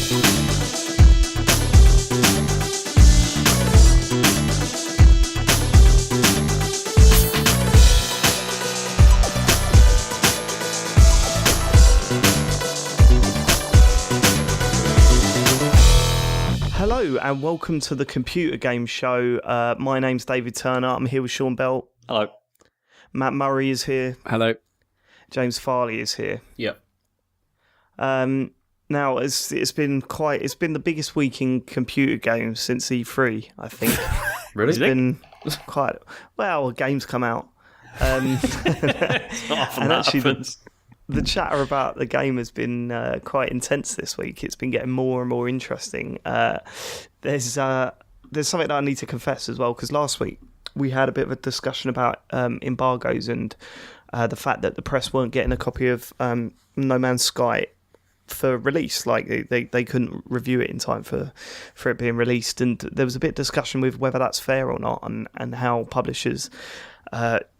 Hello and welcome to the Computer Game Show. My name's David Turner. I'm here with Sean Bell. Hello. Matt Murray is here. Hello. James Farley is here. Yep. Now it's been the biggest week in computer games since E3, I think. Really? It's been quite games come out. And actually the chatter about the game has been quite intense this week. It's been getting more and more interesting. There's something that I need to confess as well, because last week we had a bit of a discussion about embargoes and the fact that the press weren't getting a copy of No Man's Sky for release. Like they couldn't review it in time for it being released, and there was a bit of discussion with whether that's fair or not, and how publishers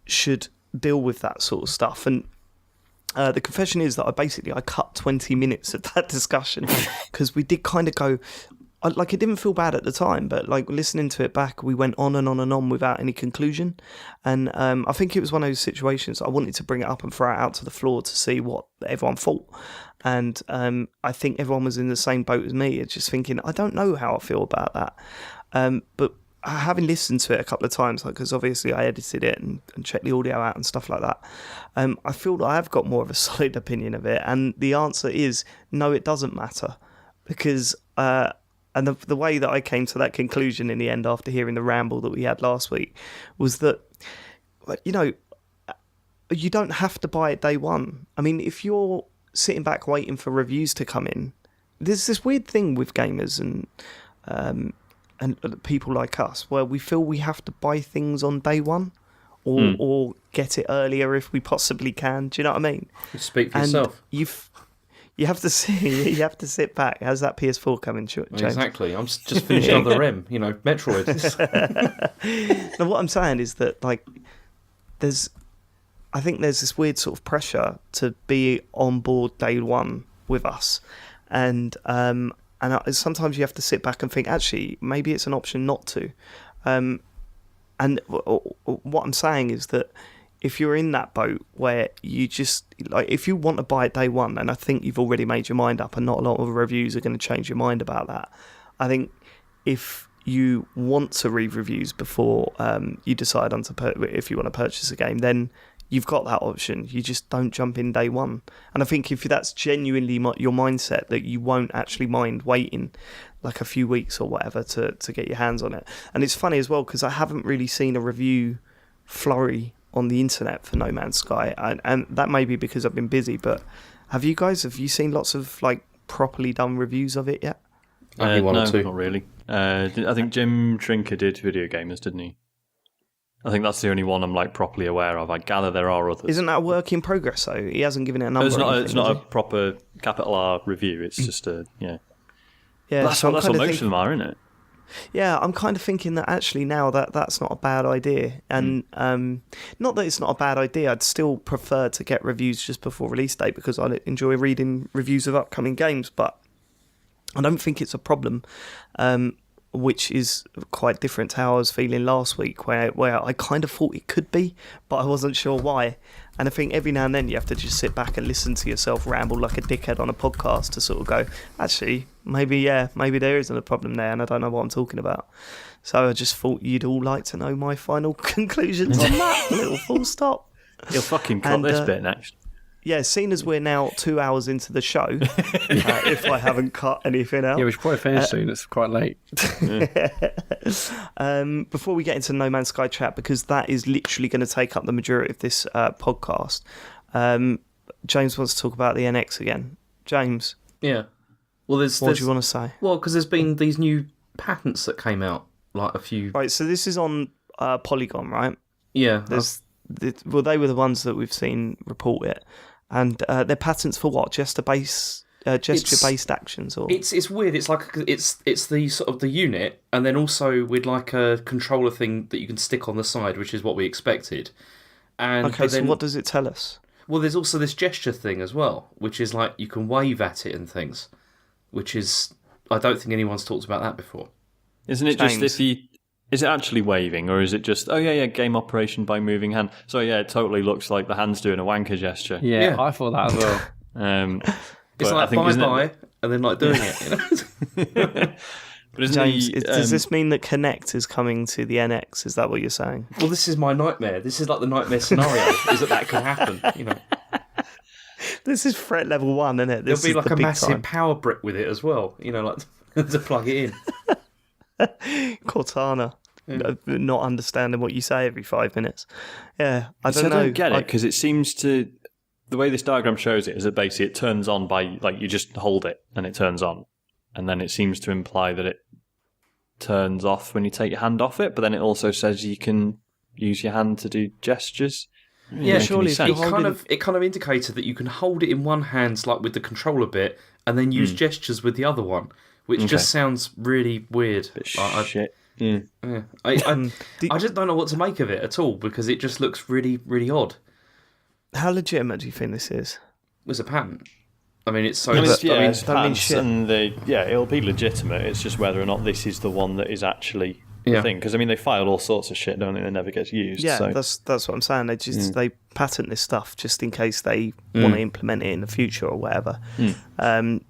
should deal with that sort of stuff. And the confession is that I cut 20 minutes of that discussion because we did kind of go, like, it didn't feel bad at the time, but like listening to it back, we went on and on and on without any conclusion. And I think it was one of those situations I wanted to bring it up and throw it out to the floor to see what everyone thought. And I think everyone was in the same boat as me. It's just thinking, I don't know how I feel about that. But having listened to it a couple of times, because obviously I edited it and checked the audio out and stuff like that, I feel that I have got more of a solid opinion of it. And the answer is no, it doesn't matter, because and the way that I came to that conclusion in the end after hearing the ramble that we had last week was that, you know, you don't have to buy it day one. I mean, if you're sitting back waiting for reviews to come in, there's this weird thing with gamers and people like us where we feel we have to buy things on day one or get it earlier if we possibly can. Do you know what I mean? Speak for yourself. You have to sit back. How's that PS4 coming, James? Exactly. I'm just finishing on the REM, Metroid. No, what I'm saying is that, like, I think there's this weird sort of pressure to be on board day one with us, and sometimes you have to sit back and think, actually, maybe it's an option not to. And what I'm saying is that if you're in that boat where you just, like, if you want to buy it day one, and I think you've already made your mind up and not a lot of reviews are going to change your mind about that. I think if you want to read reviews before you decide on if you want to purchase a game, then you've got that option. You just don't jump in day one. And I think if that's genuinely your mindset, that you won't actually mind waiting like a few weeks or whatever to get your hands on it. And it's funny as well, because I haven't really seen a review flurry on the internet for No Man's Sky, and that may be because I've been busy, but have you seen lots of like properly done reviews of it yet? One or two. Not really. I think Jim Trinker did Video Gamers, didn't he? I think that's the only one I'm like properly aware of. I gather there are others. Isn't that a work in progress though? He hasn't given it a number. It's not a proper capital R review. It's just a Yeah, that's what most of them are, isn't it? Yeah, I'm kind of thinking that actually now that's not a bad idea. And not that it's not a bad idea, I'd still prefer to get reviews just before release date because I enjoy reading reviews of upcoming games, but I don't think it's a problem, which is quite different to how I was feeling last week, where I kind of thought it could be, but I wasn't sure why. And I think every now and then you have to just sit back and listen to yourself ramble like a dickhead on a podcast to sort of go, actually, maybe there isn't a problem there and I don't know what I'm talking about. So I just thought you'd all like to know my final conclusions on that. Little full stop. You'll fucking cut this bit next. Yeah, seeing as we're now 2 hours into the show, if I haven't cut anything out. Yeah, we should probably finish soon. It's quite late. Before we get into No Man's Sky chat, because that is literally going to take up the majority of this podcast, James wants to talk about the NX again. James. Yeah. Well, what do you want to say? Well, because there's been these new patents that came out, like a few... Right, so this is on Polygon, right? Yeah. Well, they were the ones that we've seen report it. And they're patents for what? Gesture-based actions, or it's weird. It's like it's the sort of the unit, and then also with like a controller thing that you can stick on the side, which is what we expected. And okay, so what does it tell us? Well, there's also this gesture thing as well, which is like you can wave at it and things. which is I don't think anyone's talked about that before. Isn't it James. just is it actually waving, or is it just game operation by moving hand? So it totally looks like the hand's doing a wanker gesture. Yeah, Yeah. I thought that as well. It's but like I think, bye and then like doing it. You know? But isn't James, does this mean that Kinect is coming to the NX? Is that what you're saying? Well, this is my nightmare. This is like the nightmare scenario. Is that could happen? You know, This is threat level 1, isn't it? there'll This be is like the a big massive time. power brick with it as well. You know, like to plug it in. Cortana. Not understanding what you say every 5 minutes. Yeah, I don't I know. don't get it, because it seems to... The way this diagram shows it is that basically it turns on by... Like, you just hold it and it turns on. And then it seems to imply that it turns off when you take your hand off it, but then it also says you can use your hand to do gestures. Yeah, surely if you're it kind of indicated that you can hold it in one hand, like with the controller bit, and then use gestures with the other one, which just sounds really weird. Shit. Yeah. Yeah. I just don't know what to make of it at all, because it just looks really, really odd. How legitimate do you think this is? It's a patent. I mean, it's so. It's that means patents shit. and it'll be legitimate. It's just whether or not this is the one that is actually the Yeah. thing. Because I mean, they file all sorts of shit, don't they? That never gets used. Yeah, so. that's what I'm saying. They patent this stuff just in case they want to implement it in the future or whatever.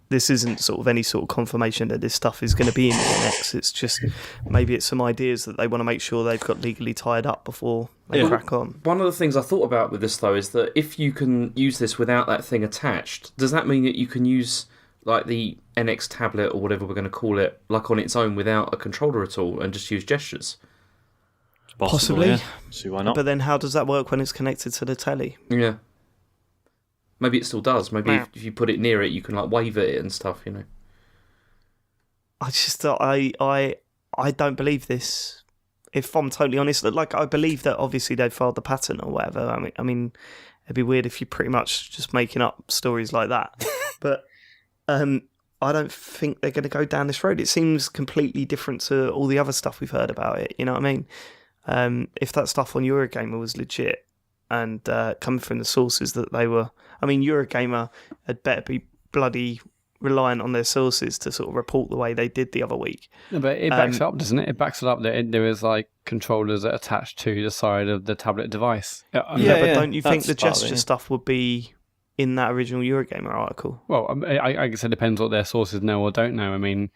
This isn't sort of any sort of confirmation that this stuff is going to be in the NX. It's just maybe it's some ideas that they want to make sure they've got legally tied up before they crack on. One of the things I thought about with this, though, is that if you can use this without that thing attached, does that mean that you can use like the NX tablet or whatever we're going to call it, like on its own without a controller at all, and just use gestures? It's possible, Possibly. yeah. See why not? But then how does that work when it's connected to the telly? Yeah. Maybe it still does. Maybe if you put it near it, you can like wave at it and stuff. You know. I just I don't believe this. If I'm totally honest, like I believe that obviously they filed the patent or whatever. I mean, it'd be weird if you're pretty much just making up stories like that. But I don't think they're going to go down this road. It seems completely different to all the other stuff we've heard about it. You know what I mean? If that stuff on Eurogamer was legit and coming from the sources that they were, I mean, Eurogamer had better be bloody reliant on their sources to sort of report the way they did the other week. No, but it backs it up, doesn't it? It backs it up that there is like controllers that are attached to the side of the tablet device. But don't you think the gesture stuff would be in that original Eurogamer article? Well, I guess it depends what their sources know or don't know. I mean,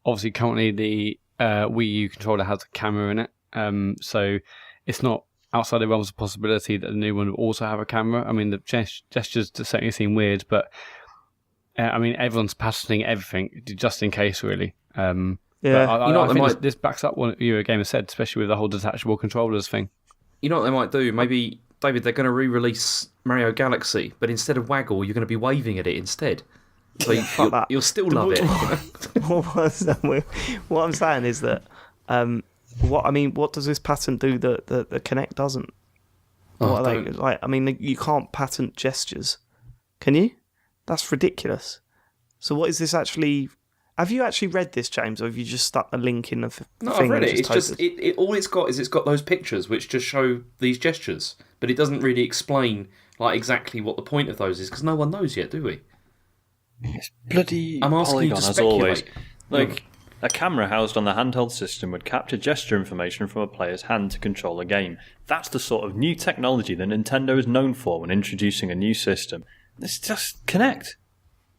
obviously currently the Wii U controller has a camera in it, so it's not outside the realms of possibility that the new one will also have a camera. I mean, the gestures certainly seem weird, but I mean, everyone's patenting everything just in case, really. Yeah, I think this backs up what Eurogamer said, especially with the whole detachable controllers thing. You know what they might do? Maybe, David, they're going to re-release Mario Galaxy, but instead of waggle, you're going to be waving at it instead. So you'll still love it. What I'm saying is that what does this patent do that the Kinect doesn't? What are they like? I mean, you can't patent gestures, can you? That's ridiculous. So what is this actually? Have you actually read this, James, or have you just stuck a link in the thing? No, I've read it. It's just all it's got those pictures which just show these gestures, but it doesn't really explain like exactly what the point of those is because no one knows yet, do we? It's bloody I'm asking Polygon, you to as speculate. always. Like, a camera housed on the handheld system would capture gesture information from a player's hand to control a game. That's the sort of new technology that Nintendo is known for when introducing a new system. It's just Kinect.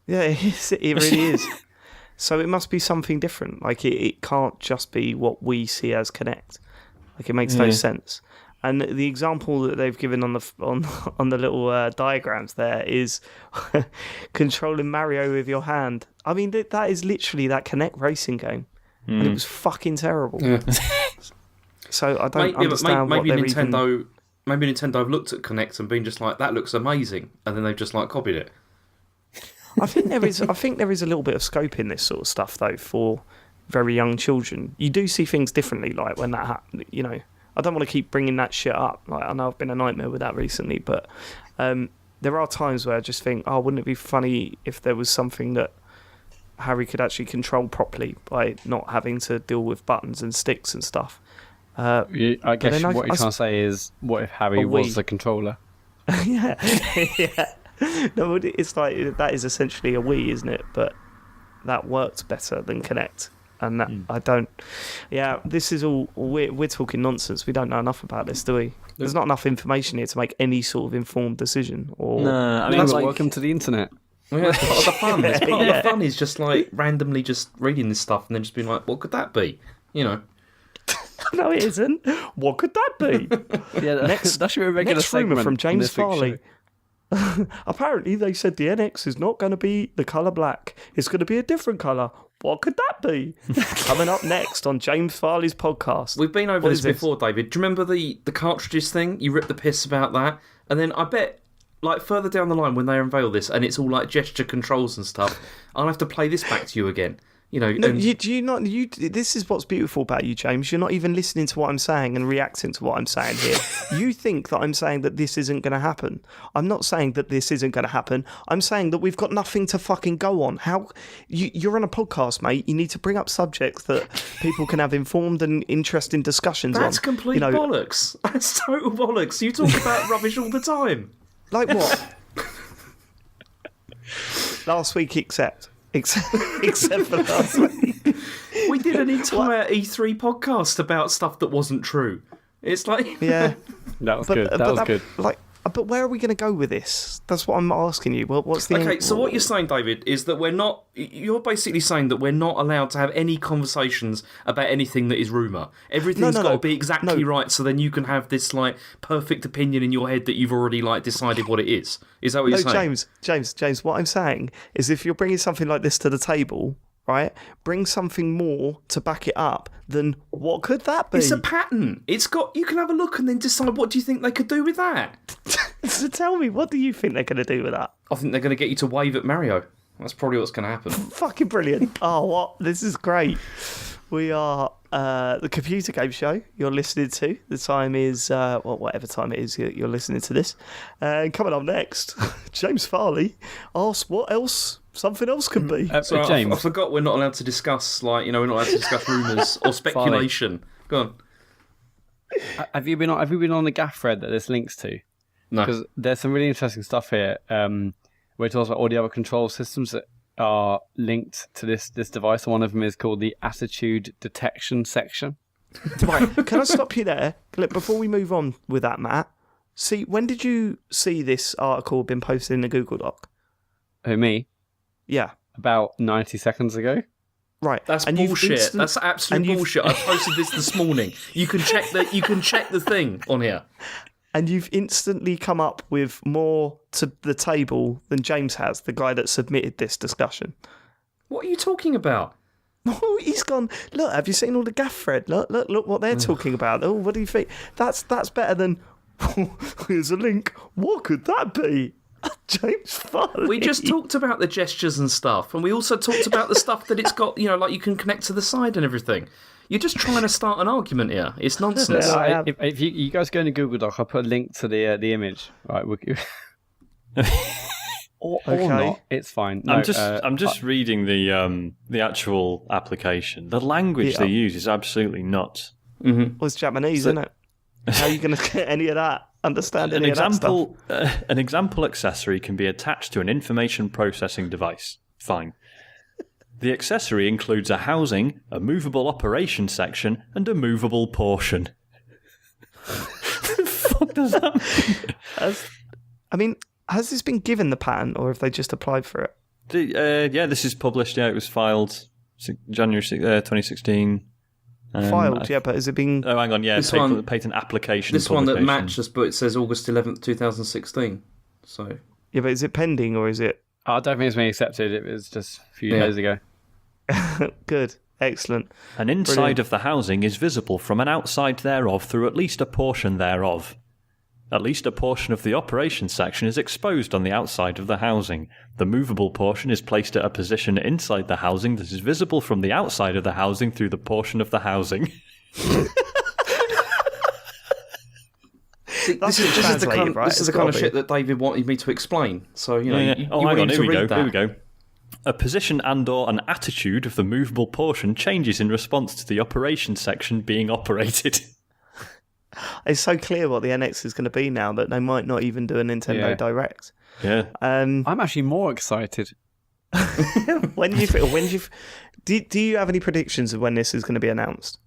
Yeah, it is. It really is. So it must be something different. Like it can't just be what we see as Kinect. Like it makes no sense. And the example that they've given on the little diagrams there is controlling Mario with your hand. I mean, that is literally that Kinect racing game, and it was fucking terrible. Yeah. So I don't understand maybe what Nintendo. Maybe Nintendo have looked at Kinect and been just like, that looks amazing, and then they've just like copied it. I think there is a little bit of scope in this sort of stuff though for very young children. You do see things differently, like when that happens. You know, I don't want to keep bringing that shit up. Like I know I've been a nightmare with that recently, but there are times where I just think, oh, wouldn't it be funny if there was something that Harry could actually control properly by not having to deal with buttons and sticks and stuff. I guess what you're trying to say is, what if Harry was the controller? yeah. No, it's like that is essentially a Wii, isn't it? But that worked better than Kinect. And that I don't. Yeah, this is all we're talking nonsense. We don't know enough about this, do we? There's not enough information here to make any sort of informed decision. Or No, I mean, welcome to the internet. Yeah, it's part of the fun. It's part of the fun is just like randomly just reading this stuff and then just being like, what could that be? You know. No, it isn't. What could that be? Yeah, that should be a regular next rumour segment from James this week's Farley. show. Apparently, they said the NX is not going to be the colour black. It's going to be a different colour. What could that be? Coming up next on James Farley's podcast. We've been over What this is this? before, David. Do you remember the cartridges thing? You ripped the piss about that. And then I bet, like, further down the line when they unveil this and it's all like gesture controls and stuff, I'll have to play this back to you again. You know, No, do you not? This is what's beautiful about you, James. You're not even listening to what I'm saying and reacting to what I'm saying here. You think that I'm saying that this isn't going to happen. I'm not saying that this isn't going to happen. I'm saying that we've got nothing to fucking go on. How you're on a podcast, mate. You need to bring up subjects that people can have informed and interesting discussions on. That's complete bollocks. That's total bollocks. You talk about rubbish all the time. Like what? Last week, except for last week. We did an entire E3 podcast about stuff that wasn't true. It's like... Yeah. That was good. That was good. But where are we going to go with this? That's what I'm asking you. What's the Okay, so what you're saying, David, is that we're not... You're basically saying that we're not allowed to have any conversations about anything that is rumour. Everything's got to be exactly right, so then you can have this, like, perfect opinion in your head that you've already, like, decided what it is. Is that what you're saying? James, what I'm saying is if you're bringing something like this to the table, right, bring something more to back it up than what could that be? It's a pattern. It's got... You can have a look and then decide what do you think they could do with that. So tell me, what do you think they're going to do with that? I think they're going to get you to wave at Mario. That's probably what's going to happen. Fucking brilliant. Oh, what? This is great. We are the computer game show you're listening to. The time is, whatever time it is you're listening to this. And coming up next, James Farley asks what else something else could be. So James. I forgot we're not allowed to discuss, like, we're not allowed to discuss rumours or speculation. Go on. Have you been on the gaff thread that this links to? No. Because there's some really interesting stuff here where it talks about all the other control systems that are linked to this device. And one of them is called the attitude detection section. Right, can I stop you there? Look, before we move on with that, Matt, when did you see this article been posted in a Google Doc? Who, me? Yeah. About 90 seconds ago. Right. That's and bullshit. That's absolute bullshit. I posted this morning. You can check the thing on here. And you've instantly come up with more to the table than James has, the guy that submitted this discussion. What are you talking about? Oh, he's gone, look, have you seen all the gaff thread? Look what they're talking about. Oh, what do you think? That's better than, here's a link. What could that be? James Farley. We just talked about the gestures and stuff, and we also talked about the stuff that it's got, like you can connect to the side and everything. You're just trying to start an argument here. It's nonsense. If you guys go into Google Doc, I'll put a link to the image. Right, or not, it's fine. No, I'm just reading the actual application. The language they use is absolutely nuts. Mm-hmm. Well, it's Japanese, isn't it? How are you going to get any of that? Understand any of that stuff? An example accessory can be attached to an information processing device. Fine. The accessory includes a housing, a movable operation section, and a movable portion. What the fuck does that mean? Has this been given the patent, or have they just applied for it? Yeah, this is published. Yeah, it was filed January 2016. Filed, yeah, but has it been... Oh, hang on, yeah, patent application. This one that matches, but it says August 11th, 2016. So... Yeah, but is it pending, or is it... I don't think it's been accepted. It was just a few days ago. Good. Excellent. An inside of the housing is visible from an outside thereof through at least a portion thereof. At least a portion of the operation section is exposed on the outside of the housing. The movable portion is placed at a position inside the housing that is visible from the outside of the housing through the portion of the housing. This is the kind of shit that David wanted me to explain. So, you hang on, here we go. A position and/or an attitude of the movable portion changes in response to the operation section being operated. It's so clear what the NX is going to be now that they might not even do a Nintendo Direct. Yeah. I'm actually more excited. When do you have any predictions of when this is going to be announced?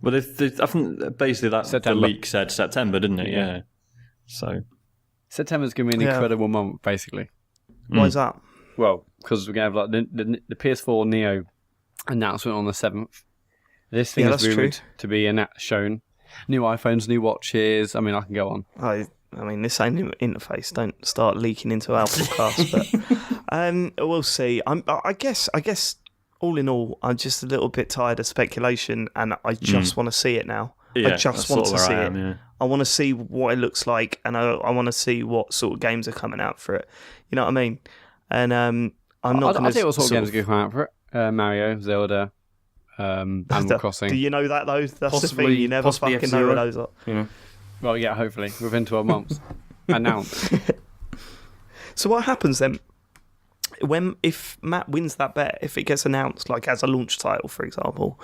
Well, I think basically that the leak said September, didn't it? Yeah. So September's going to be an incredible month, basically. Why is that? Well, because we're going to have the PS4 Neo announcement on the 7th. This thing is rumored to be shown. New iPhones, new watches. I mean, I can go on. I mean, this ain't interface. Don't start leaking into our podcast. But we'll see. I guess. All in all, I'm just a little bit tired of speculation, and I just want to see it now. Yeah, I just want to see it. Yeah. I want to see what it looks like, and I want to see what sort of games are coming out for it. You know what I mean? And I'm not going to. I think what sort of games are going to come out for it. Mario, Zelda, Animal Crossing. Do you know that though? That's possibly, the thing. You never fucking F-Zero. know what those are. Yeah. Well, yeah, hopefully within 12 months. Announced. So what happens then? If Matt wins that bet, if it gets announced like as a launch title, for example,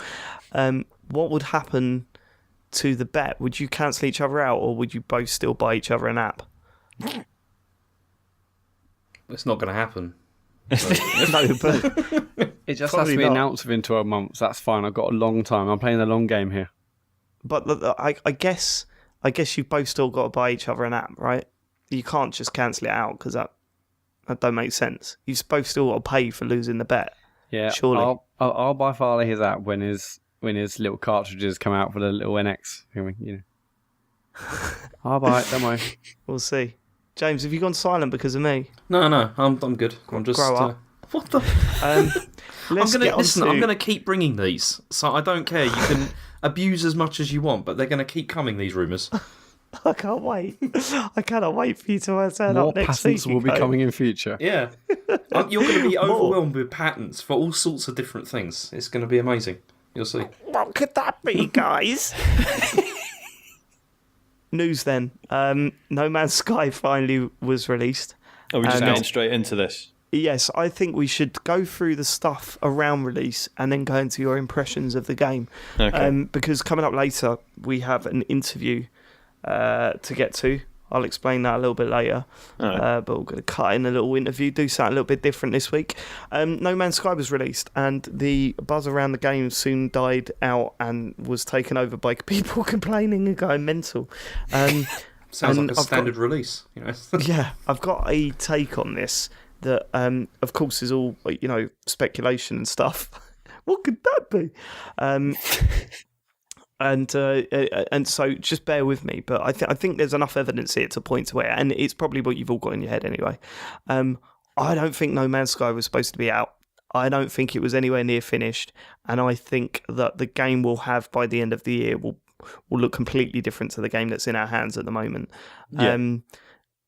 what would happen to the bet? Would you cancel each other out, or would you both still buy each other an app? It's not going to happen. No, but It just has to be announced within 12 months. That's fine. I've got a long time. I'm playing the long game here. But I guess you've both still got to buy each other an app, right? You can't just cancel it out because that don't make sense. You've both still got to pay for losing the bet. Yeah, surely. I'll buy Farley his app when his little cartridges come out for the little NX. You know, I'll buy it. Don't worry. We'll see. James, have you gone silent because of me? No, I'm good. I'm just grow up. What the? I'm gonna keep bringing these, so I don't care. You can abuse as much as you want, but they're gonna keep coming. These rumours. I can't wait. I cannot wait for you to turn More up next patents week. will be coming in future. Yeah, you're going to be overwhelmed with patents for all sorts of different things. It's going to be amazing. You'll see. What could that be, guys? News then. No Man's Sky finally was released. Are we just getting straight into this? Yes, I think we should go through the stuff around release and then go into your impressions of the game. Okay. Because coming up later, we have an interview to get to. I'll explain that a little bit later. But we're going to cut in a little interview, do something a little bit different this week. No Man's Sky was released, and the buzz around the game soon died out and was taken over by people complaining and going mental. Sounds like a standard release, you know. Yeah, I've got a take on this that, of course, is all speculation and stuff. What could that be? And so just bear with me, but I think there's enough evidence here to point to it, and it's probably what you've all got in your head anyway. I don't think No Man's Sky was supposed to be out. I don't think it was anywhere near finished, and I think that the game we'll have by the end of the year will look completely different to the game that's in our hands at the moment. Yeah. And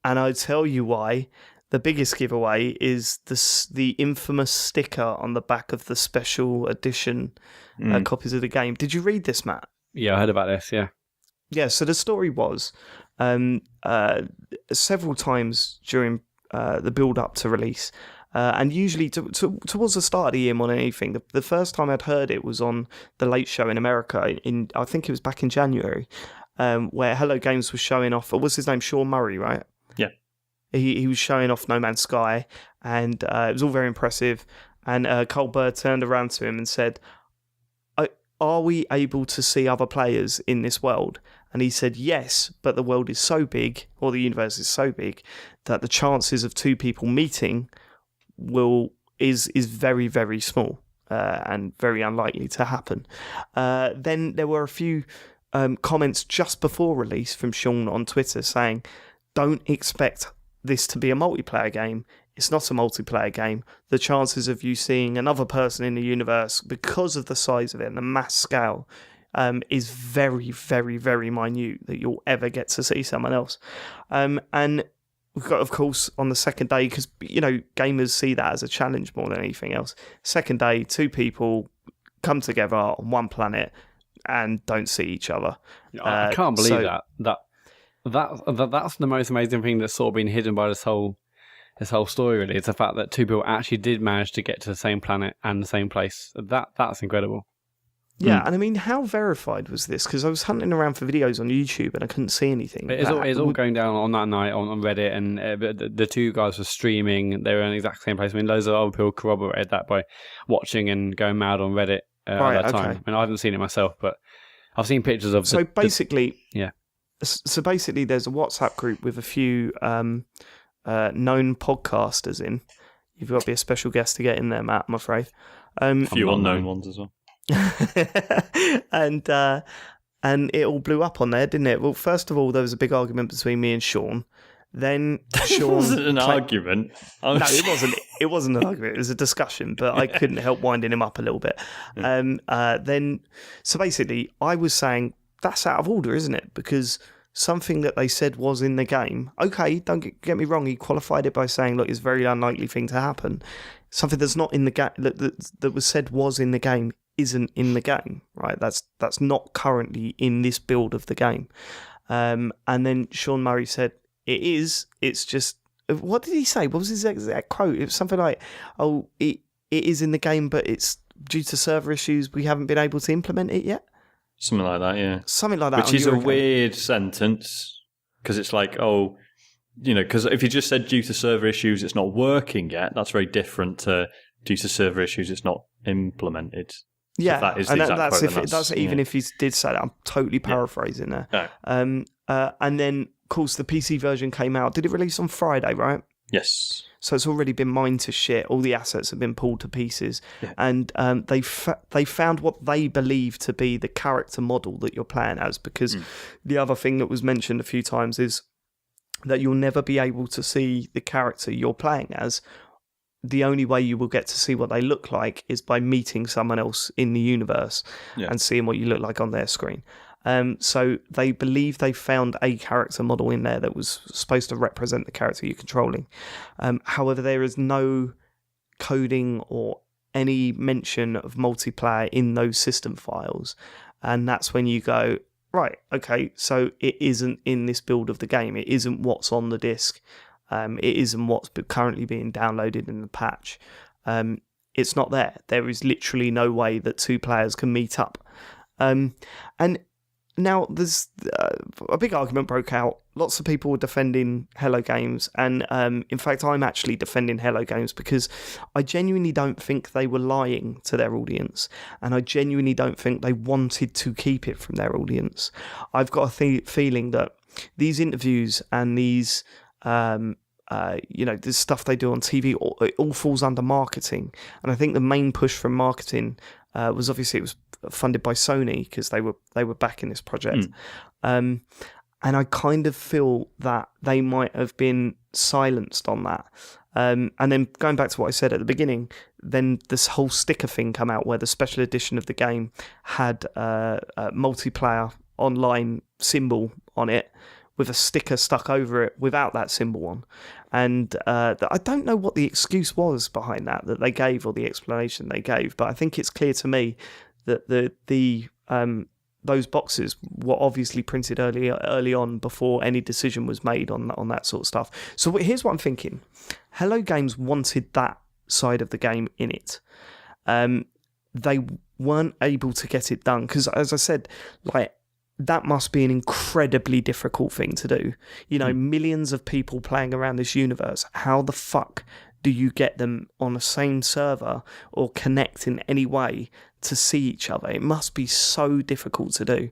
I'll tell you why. The biggest giveaway is the infamous sticker on the back of the special edition copies of the game. Did you read this, Matt? Yeah, I heard about this, yeah. Yeah, so the story was several times during the build-up to release, and usually towards the start of the year more than anything. The first time I'd heard it was on The Late Show in America, I think it was back in January, where Hello Games was showing off, what was his name, Sean Murray, right? Yeah. He was showing off No Man's Sky, and it was all very impressive, and Cole Bird turned around to him and said, are we able to see other players in this world? And he said, yes, but the world is so big, or the universe is so big, that the chances of two people meeting is very, very small and very unlikely to happen. Then there were a few comments just before release from Sean on Twitter saying, don't expect this to be a multiplayer game. It's not a multiplayer game. The chances of you seeing another person in the universe, because of the size of it and the mass scale, is very, very, very minute that you'll ever get to see someone else. And we've got, of course, on the second day, because, gamers see that as a challenge more than anything else. Second day, two people come together on one planet and don't see each other. I can't believe that's the most amazing thing that's sort of been hidden by this whole story, really. It's the fact that two people actually did manage to get to the same planet and the same place. That's incredible. Yeah, and I mean, how verified was this? Because I was hunting around for videos on YouTube and I couldn't see anything. It's all going down on that night on Reddit, and the two guys were streaming. They were in the exact same place. I mean, loads of other people corroborated that by watching and going mad on Reddit at that time. I mean, I haven't seen it myself, but I've seen pictures of. So basically, yeah. So basically, there's a WhatsApp group with a few known podcasters in. You've got to be a special guest to get in there, Matt, I'm afraid. A few unknown ones as well. And it all blew up on there, didn't it? Well, first of all, there was a big argument between me and Sean. Then Sean... It wasn't an argument. No, it wasn't. It wasn't an argument. It was a discussion, but I couldn't help winding him up a little bit. So basically, I was saying, that's out of order, isn't it? Because something that they said was in the game. Okay, don't get me wrong. He qualified it by saying, look, it's a very unlikely thing to happen. Something that's not in the game, that was said was in the game, isn't in the game, right? That's not currently in this build of the game. And then Sean Murray said, it is. It's just, what did he say? What was his exact quote? It was something like, oh, it is in the game, but it's due to server issues, we haven't been able to implement it yet. Something like that, yeah. Something like that. Which is a weird sentence, because it's like, oh, because if you just said due to server issues, it's not working yet, that's very different to due to server issues, it's not implemented. Yeah, so if that is and that's even if he did say that. I'm totally paraphrasing there. No. And then, of course, the PC version came out. Did it release on Friday, right? Yes. So it's already been mined to shit. All the assets have been pulled to pieces, and they found what they believe to be the character model that you're playing as. Because the other thing that was mentioned a few times is that you'll never be able to see the character you're playing as. The only way you will get to see what they look like is by meeting someone else in the universe and seeing what you look like on their screen. So they believe they found a character model in there that was supposed to represent the character you're controlling. However, there is no coding or any mention of multiplayer in those system files. And that's when you go, right, okay, so it isn't in this build of the game. It isn't what's on the disc. It isn't what's currently being downloaded in the patch. It's not there. There is literally no way that two players can meet up. And now there's a big argument broke out. Lots of people were defending Hello Games, and in fact, I'm actually defending Hello Games because I genuinely don't think they were lying to their audience, and I genuinely don't think they wanted to keep it from their audience. I've got a feeling that these interviews and these this stuff they do on TV, it all falls under marketing. And I think the main push from marketing was obviously it was funded by Sony because they were backing this project. And I kind of feel that they might have been silenced on that. And then going back to what I said at the beginning, then this whole sticker thing come out where the special edition of the game had a multiplayer online symbol on it, with a sticker stuck over it without that symbol on. And I don't know what the excuse was behind that they gave, or the explanation they gave, but I think it's clear to me that those boxes were obviously printed early on before any decision was made on that sort of stuff. So here's what I'm thinking. Hello Games wanted that side of the game in it. They weren't able to get it done because, as I said, that must be an incredibly difficult thing to do. Millions of people playing around this universe. How the fuck do you get them on the same server or connect in any way to see each other? It must be so difficult to do.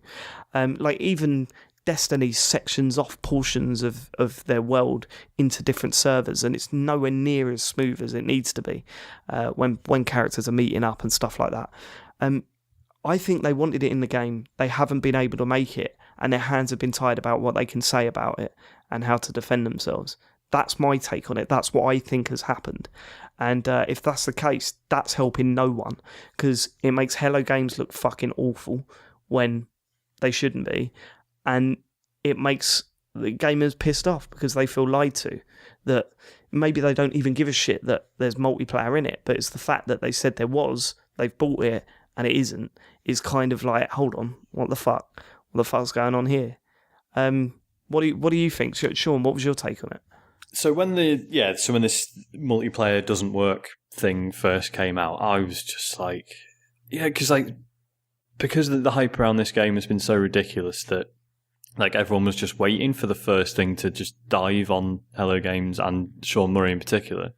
Even Destiny sections off portions of their world into different servers, and it's nowhere near as smooth as it needs to be when characters are meeting up and stuff like that. I think they wanted it in the game. They haven't been able to make it, and their hands have been tied about what they can say about it and how to defend themselves. That's my take on it. That's what I think has happened. And if that's the case, that's helping no one, because it makes Hello Games look fucking awful when they shouldn't be. And it makes the gamers pissed off because they feel lied to. That maybe they don't even give a shit that there's multiplayer in it, but it's the fact that they said there was, they've bought it, and it isn't, is kind of like, hold on, what the fuck? What the fuck's going on here? What do you think? Sean, what was your take on it? So when this multiplayer doesn't work thing first came out, I was just like, because because the hype around this game has been so ridiculous that like everyone was just waiting for the first thing to just dive on Hello Games and Sean Murray in particular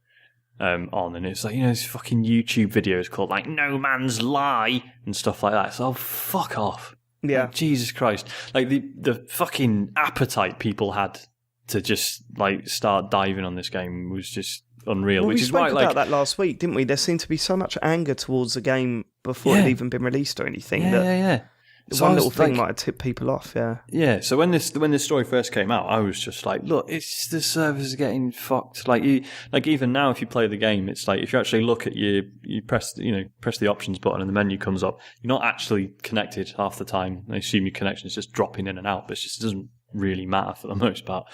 on, and it's like, you know, these fucking YouTube videos called like No Man's Lie and stuff like that. So fuck off. Yeah. Like, Jesus Christ. Like the fucking appetite people had to just like start diving on this game was just unreal. Well, which we is why spoke about that last week, didn't we? There seemed to be so much anger towards the game before it had even been released or anything. Yeah. So one little thing might have tipped people off, Yeah, so when this story first came out, I was just like, look, it's the servers are getting fucked. Like even now, if you play the game, it's like if you actually look at you press the options button and the menu comes up, you're not actually connected half the time. I assume your connection is just dropping in and out, but it just doesn't really matter for the most part.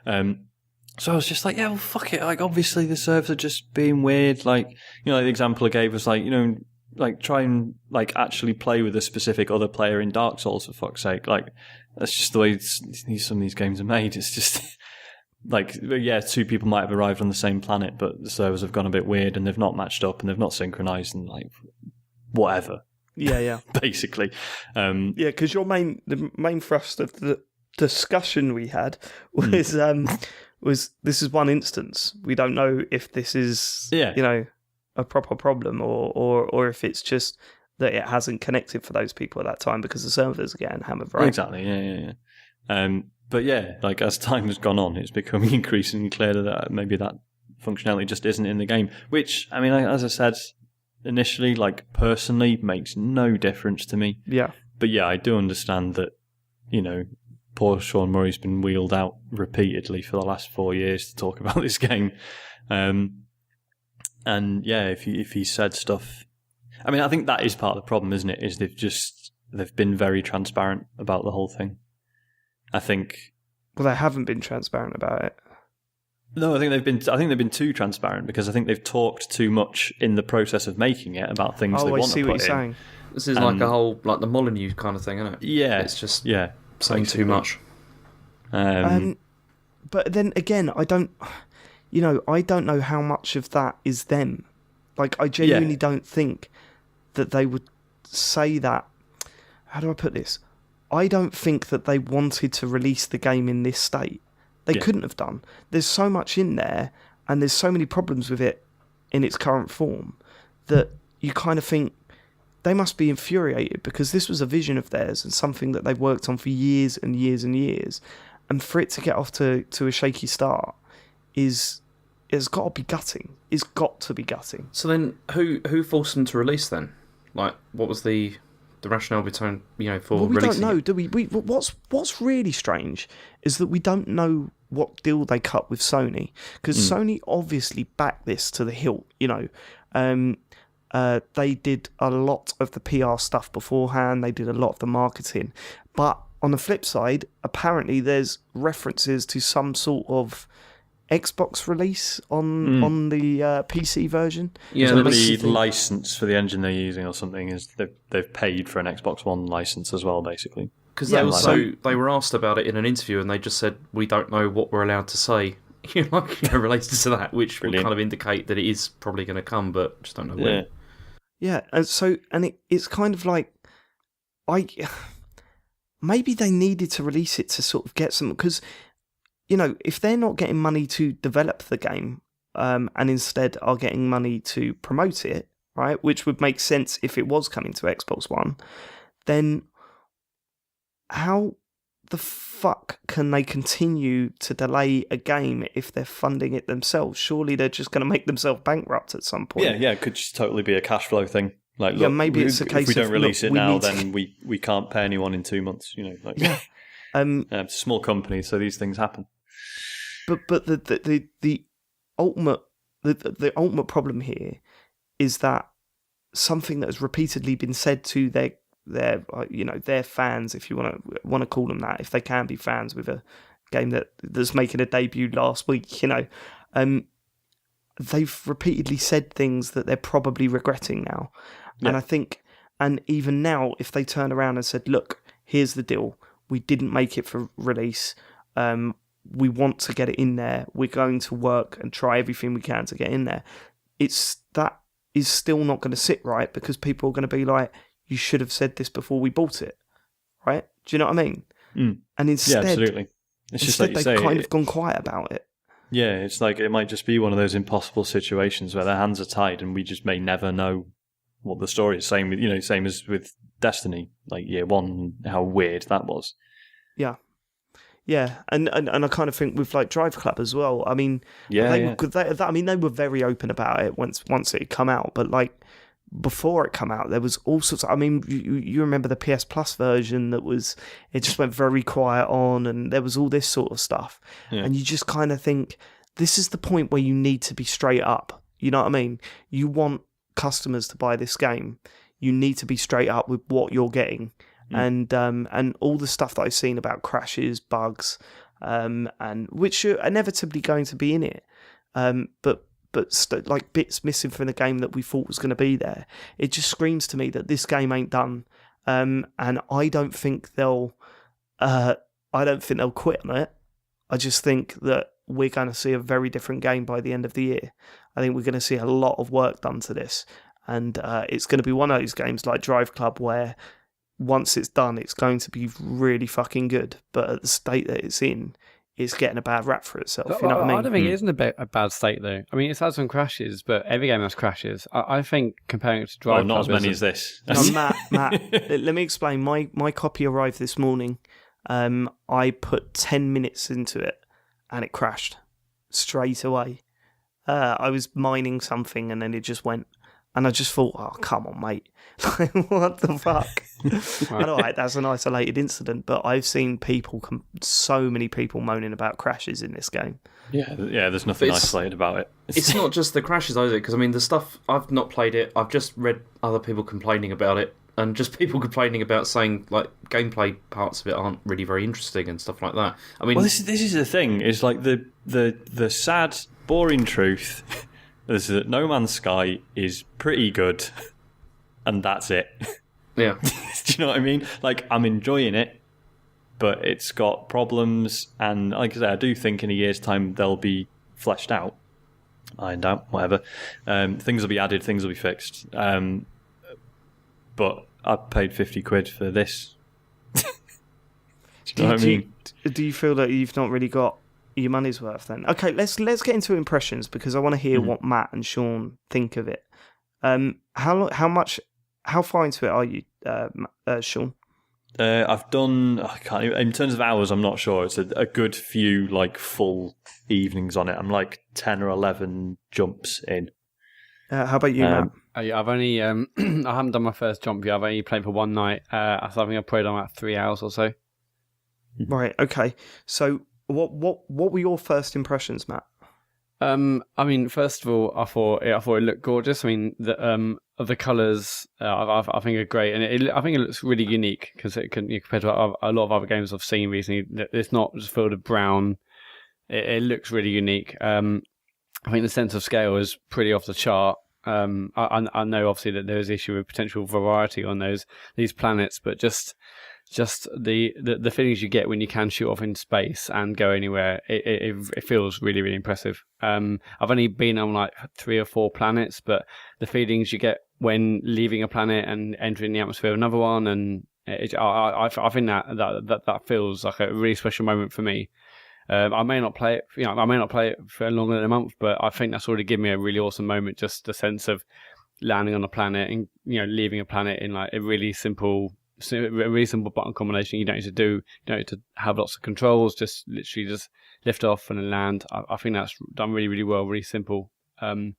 So I was just like, yeah, well, fuck it. Like, obviously the servers are just being weird. Like, you know, the example I gave was like, you know, like try and like actually play with a specific other player in Dark Souls, for fuck's sake. Like, that's just the way some of these games are made. It's just like, yeah, two people might have arrived on the same planet, but the servers have gone a bit weird and they've not matched up and they've not synchronized and like whatever. Yeah. Basically. Yeah, because the main thrust of the discussion we had was this is one instance. We don't know if this is you know, a proper problem or if it's just that it hasn't connected for those people at that time because the servers are getting hammered, right? Exactly, yeah. But yeah, like as time has gone on, it's becoming increasingly clear that maybe that functionality just isn't in the game. Which, I mean, as I said initially, like personally, makes no difference to me. Yeah. But yeah, I do understand that, you know, poor Sean Murray's been wheeled out repeatedly for the last 4 years to talk about this game. And yeah, if he said stuff, I mean, I think that is part of the problem, isn't it? Is they've been very transparent about the whole thing. I think. Well, they haven't been transparent about it. No, I think they've been too transparent because I think they've talked too much in the process of making it about things they want to put in. Oh, I see what you're saying. This is like a whole like the Molyneux kind of thing, isn't it? Yeah, it's just saying basically too much. But then again, I don't know how much of that is them. Like, I genuinely don't think that they would say that. How do I put this? I don't think that they wanted to release the game in this state. They couldn't have done. There's so much in there, and there's so many problems with it in its current form that you kind of think they must be infuriated because this was a vision of theirs and something that they've worked on for years and years and years. And for it to get off to a shaky start it's got to be gutting. It's got to be gutting. So then, who forced them to release then? Like, what was the rationale behind for we releasing? Don't know, it? do we? What's really strange is that we don't know what deal they cut with Sony because Sony obviously backed this to the hilt. You know, they did a lot of the PR stuff beforehand. They did a lot of the marketing, but on the flip side, apparently there's references to some sort of Xbox release on the PC version. Yeah, so the license for the engine they're using or something is they've paid for an Xbox One license as well, basically. Because they were asked about it in an interview and they just said, we don't know what we're allowed to say related to that, which would kind of indicate that it is probably going to come, but just don't know when. Yeah, and it's kind of like, maybe they needed to release it to sort of get some, because, you know, if they're not getting money to develop the game, and instead are getting money to promote it, right, which would make sense if it was coming to Xbox One, then how the fuck can they continue to delay a game if they're funding it themselves? Surely they're just going to make themselves bankrupt at some point. Yeah, it could just totally be a cash flow thing. Like, look, maybe it's a case if we don't release it now, then to... we can't pay anyone in 2 months. You know, like it's a small company, so these things happen. But the ultimate problem here is that something that has repeatedly been said to their fans, if you want to call them that, if they can be fans with a game that's making a debut last week, they've repeatedly said things that they're probably regretting now. Yeah. And I think, and even now, if they turn around and said, look, here's the deal, we didn't make it for release, we want to get it in there, we're going to work and try everything we can to get in there, that is still not going to sit right, because people are going to be like, you should have said this before we bought it, right? Do you know what I mean? Mm. And instead, absolutely. It's just like you they've say, kind of gone quiet about it. Yeah, it's like it might just be one of those impossible situations where their hands are tied, and we just may never know what the story is. Same as with Destiny, like year one, how weird that was. Yeah, and I kind of think with like Drive Club as well. I mean, Yeah, they were very open about it once it had come out, but like before it come out, there was all sorts of, I mean, you remember the PS Plus version it just went very quiet on, and there was all this sort of stuff. Yeah. And you just kind of think, this is the point where you need to be straight up. You know what I mean? You want customers to buy this game. You need to be straight up with what you're getting. And all the stuff that I've seen about crashes, bugs, and which are inevitably going to be in it. But like bits missing from the game that we thought was going to be there. It just screams to me that this game ain't done, and I don't think they'll quit on it. I just think that we're going to see a very different game by the end of the year. I think we're going to see a lot of work done to this, and it's going to be one of those games like Drive Club where once it's done, it's going to be really fucking good. But at the state that it's in, it's getting a bad rap for itself. You know what I mean? I don't think it is in a bad state, though. I mean, it's had some crashes, but every game has crashes. I think comparing it to Drive Club... not as many as this. No, Matt, let me explain. My copy arrived this morning. I put 10 minutes into it, and it crashed straight away. I was mining something, and then it just went. And I just thought, oh, come on, mate. What the fuck? And all right, that's an isolated incident, but I've seen so many people moaning about crashes in this game. Yeah, there's nothing isolated about it. It's not just the crashes, either, because, I mean, the stuff, I've not played it, I've just read other people complaining about it, and just people complaining about saying, like, gameplay parts of it aren't really very interesting and stuff like that. I mean... Well, this is the thing, it's like the sad, boring truth... is that No Man's Sky is pretty good, and that's it. Yeah. Do you know what I mean? Like, I'm enjoying it, but it's got problems, and like I said, I do think in a year's time they'll be fleshed out, ironed out, whatever. Things will be added, things will be fixed. But I paid 50 quid for this. Do you know what I mean? Do you feel that you've not really got your money's worth then? Okay, let's get into impressions, because I want to hear what Matt and Sean think of it. How far into it are you, Sean? I've done, I can't even, in terms of hours, I'm not sure. It's a good few like full evenings on it. I'm like 10 or 11 jumps in. How about you, Matt? I've only I haven't done my first jump yet. I've only played for one night. I think I played on about 3 hours or so. Right. Okay. So what were your first impressions, Matt? I mean, first of all, I thought it looked gorgeous. I mean, the colours I think are great, and I think it looks really unique because it can, compared to a lot of other games I've seen recently. It's not just filled with brown. It looks really unique. I think the sense of scale is pretty off the chart. I know obviously that there is issue with potential variety on these planets, but just the feelings you get when you can shoot off in space and go anywhere, it feels really, really impressive. I've only been on like 3 or 4 planets, but the feelings you get when leaving a planet and entering the atmosphere of another one, and I think that feels like a really special moment for me. I may not play it for longer than a month, but I think that's already given me a really awesome moment. Just the sense of landing on a planet and leaving a planet in like a really simple button combination. You don't need to have lots of controls. Just literally just lift off and then land. I think that's done really, really well. Really simple. I mean,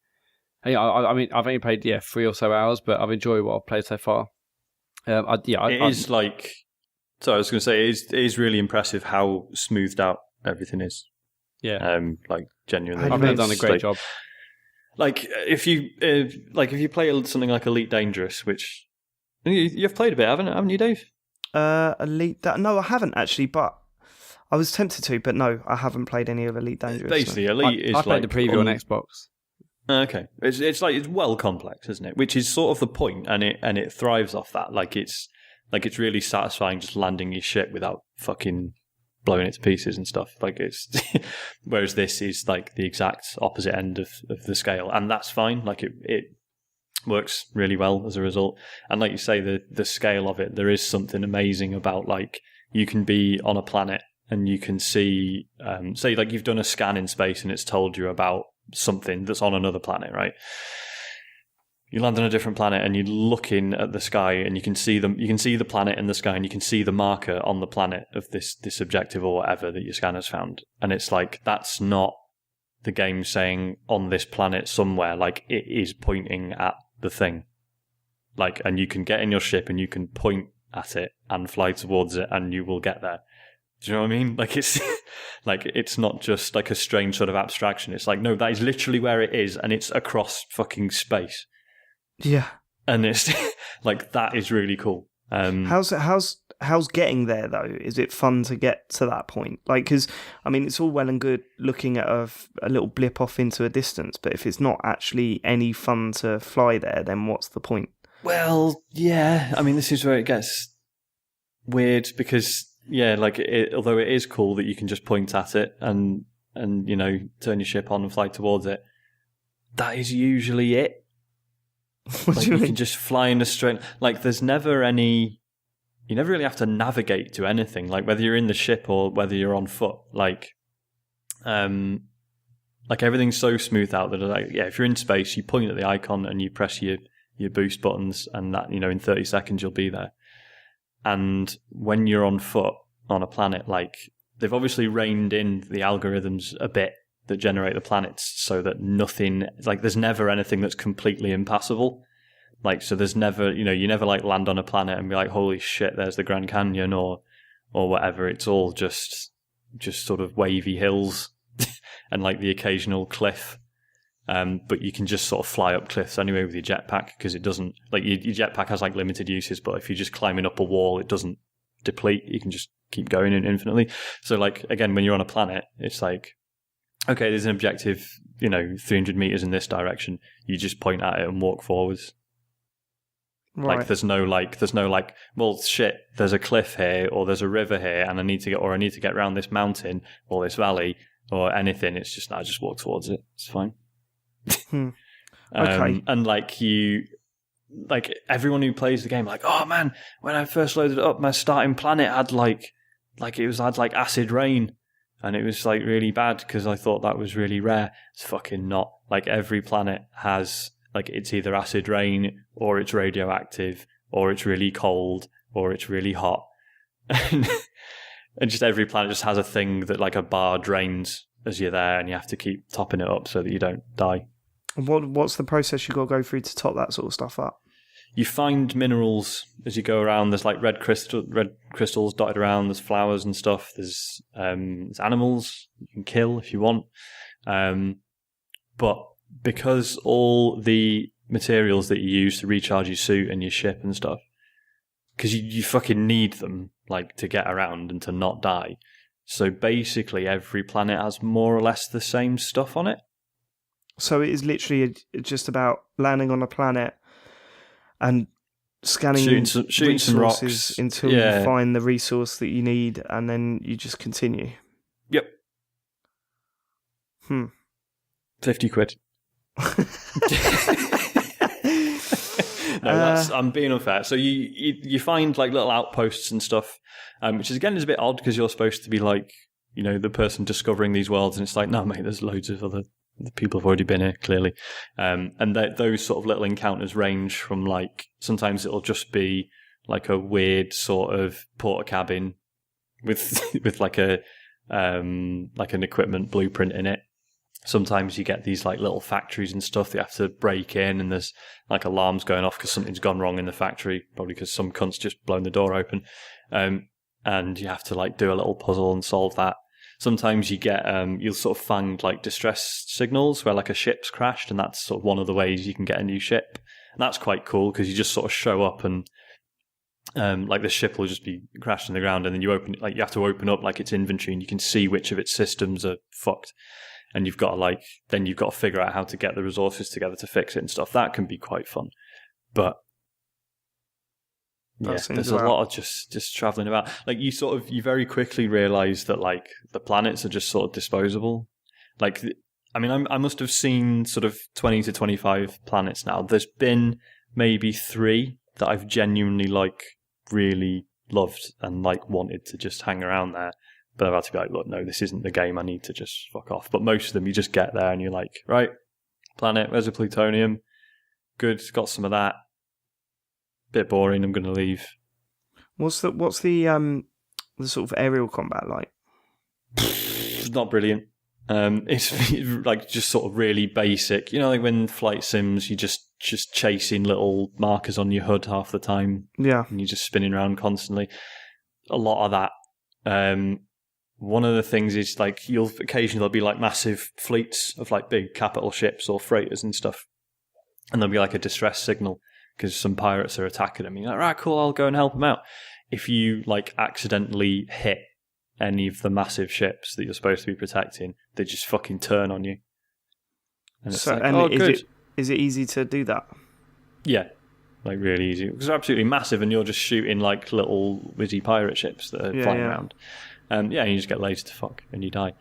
I've only played 3 or so hours, but I've enjoyed what I've played so far. It is like. So I was going to say, it is really impressive how smoothed out everything is. Yeah. Like genuinely, I think they've done a great job. Like if you play something like Elite Dangerous, which you've played a bit, haven't you, Dave? Elite. No, I haven't actually, but I was tempted to. But no, I haven't played any of Elite Dangerous. Basically, Elite is I played the preview on Xbox. Okay, it's well complex, isn't it? Which is sort of the point, and it thrives off that. Like it's really satisfying just landing your ship without fucking blowing it to pieces and stuff. Like it's whereas this is like the exact opposite end of the scale, and that's fine. Like it works really well as a result. And like you say, the scale of it, there is something amazing about, like, you can be on a planet and you can see, say, like, you've done a scan in space and it's told you about something that's on another planet, right? You land on a different planet and you're looking at the sky and you can see the planet in the sky, and you can see the marker on the planet of this objective or whatever that your scanner's found. And it's like, that's not the game saying on this planet somewhere, like, it is pointing at the thing. Like, and you can get in your ship and you can point at it and fly towards it and you will get there. Do you know what I mean? Like, it's like, it's not just like a strange sort of abstraction. It's like, no, that is literally where it is, and it's across fucking space. Yeah. And it's like, that is really cool. How's getting there though? Is it fun to get to that point? Like, because I mean, it's all well and good looking at a little blip off into a distance, but if it's not actually any fun to fly there, then what's the point? Well, yeah. I mean, this is where it gets weird because, yeah, like, although it is cool that you can just point at it and you know, turn your ship on and fly towards it, that is usually it. What like, do you mean? can just fly in a straight. Like, there's never any. You never really have to navigate to anything. Like, whether you're in the ship or whether you're on foot. Like everything's so smoothed out that, like, yeah, if you're in space, you point at the icon and you press your boost buttons, and that, you know, in 30 seconds you'll be there. And when you're on foot on a planet, like, they've obviously reined in the algorithms a bit that generate the planets so that nothing, like, there's never anything that's completely impassable. Like, so there's never, you know, you never, like, land on a planet and be like, holy shit, there's the Grand Canyon or whatever. It's all just sort of wavy hills and, like, the occasional cliff. But you can just sort of fly up cliffs anyway with your jetpack, because it doesn't, like, your jetpack has, like, limited uses, but if you're just climbing up a wall, it doesn't deplete. You can just keep going infinitely. So, like, again, when you're on a planet, it's like, okay, there's an objective, you know, 300 meters in this direction. You just point at it and walk forwards. Right. Like, there's no like, well, shit, there's a cliff here, or there's a river here, and I need to get around this mountain or this valley or anything. It's just, I just walk towards it. It's fine. Okay. And like everyone who plays the game, like, oh man, when I first loaded it up, my starting planet had had acid rain. And it was, like, really bad because I thought that was really rare. It's fucking not. Like, every planet has, like, it's either acid rain, or it's radioactive, or it's really cold, or it's really hot. And just every planet just has a thing that, like, a bar drains as you're there, and you have to keep topping it up so that you don't die. What's the process you got to go through to top that sort of stuff up? You find minerals as you go around. There's, like, red crystals dotted around. There's flowers and stuff. There's animals you can kill if you want. But because all the materials that you use to recharge your suit and your ship and stuff, because you fucking need them, like, to get around and to not die. So basically every planet has more or less the same stuff on it. So it is literally just about landing on a planet and scanning shooting some rocks resources until you find the resource that you need, and then you just continue. Yep. 50 quid. No, I'm being unfair. So you find, like, little outposts and stuff, which is, again, is a bit odd because you're supposed to be, like, you know, the person discovering these worlds, and it's like, no, mate, there's loads of other people have already been here, clearly. And those sort of little encounters range from, like, sometimes it'll just be like a weird sort of porta cabin with like an equipment blueprint in it. Sometimes you get these, like, little factories and stuff that you have to break in, and there's, like, alarms going off because something's gone wrong in the factory, probably because some cunt's just blown the door open. And you have to, like, do a little puzzle and solve that. Sometimes you get, you'll sort of find, like, distress signals where, like, a ship's crashed, and that's sort of one of the ways you can get a new ship. And that's quite cool because you just sort of show up and, like, the ship will just be crashed in the ground, and then you have to open up, like, its inventory, and you can see which of its systems are fucked. And you've got to figure out how to get the resources together to fix it and stuff. That can be quite fun. But yeah, there's a lot of just traveling about. Like, you very quickly realize that, like, the planets are just sort of disposable. Like, I mean, I must have seen sort of 20 to 25 planets now. There's been maybe 3 that I've genuinely really loved and wanted to just hang around there. But I've had to be like, look, no, this isn't the game. I need to just fuck off. But most of them, you just get there and you're like, right, planet, where's the plutonium? Good, got some of that. Bit boring. I'm going to leave. What's the sort of aerial combat like? It's not brilliant. It's just sort of really basic. When flight sims, you just chasing little markers on your HUD half the time. Yeah, and you're just spinning around constantly. A lot of that. One of the things is occasionally there'll be massive fleets of big capital ships or freighters and stuff, and there'll be a distress signal because some pirates are attacking them. You're like, right, cool, I'll go and help them out. If you accidentally hit any of the massive ships that you're supposed to be protecting, they just fucking turn on you. And it's good. Is it easy to do that? Yeah, really easy. Because they're absolutely massive and you're just shooting little whizzy pirate ships that are flying around. And you just get lazy to fuck and you die.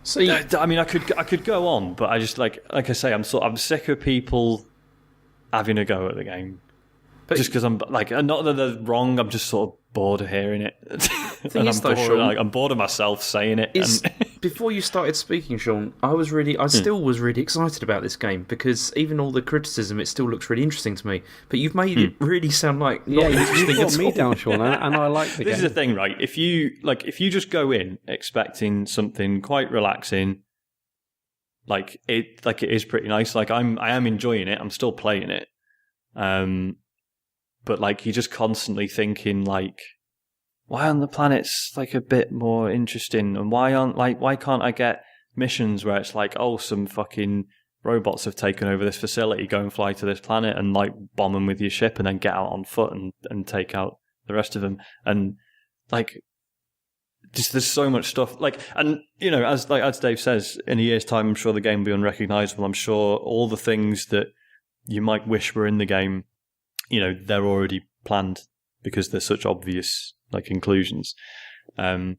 So I mean, I could go on, but I just like I say, I'm sick of people having a go at the game. But just because I'm not that they're wrong, I'm just sort of bored of hearing it. I'm bored of myself saying it. Before you started speaking, Sean, I still was really excited about this game because even all the criticism, it still looks really interesting to me. But you've made it really sound like not interesting got me down, Sean, and I like the game. This is the thing, right? If you just go in expecting something quite relaxing, it is pretty nice. I am enjoying it. I'm still playing it. But you're just constantly thinking why aren't the planets a bit more interesting, and why can't I get missions where it's some fucking robots have taken over this facility, go and fly to this planet and bomb them with your ship and then get out on foot and take out the rest of them, and just there's so much stuff and as Dave says, in a year's time I'm sure the game will be unrecognisable. I'm sure all the things that you might wish were in the game, they're already planned because they're such obvious inclusions. But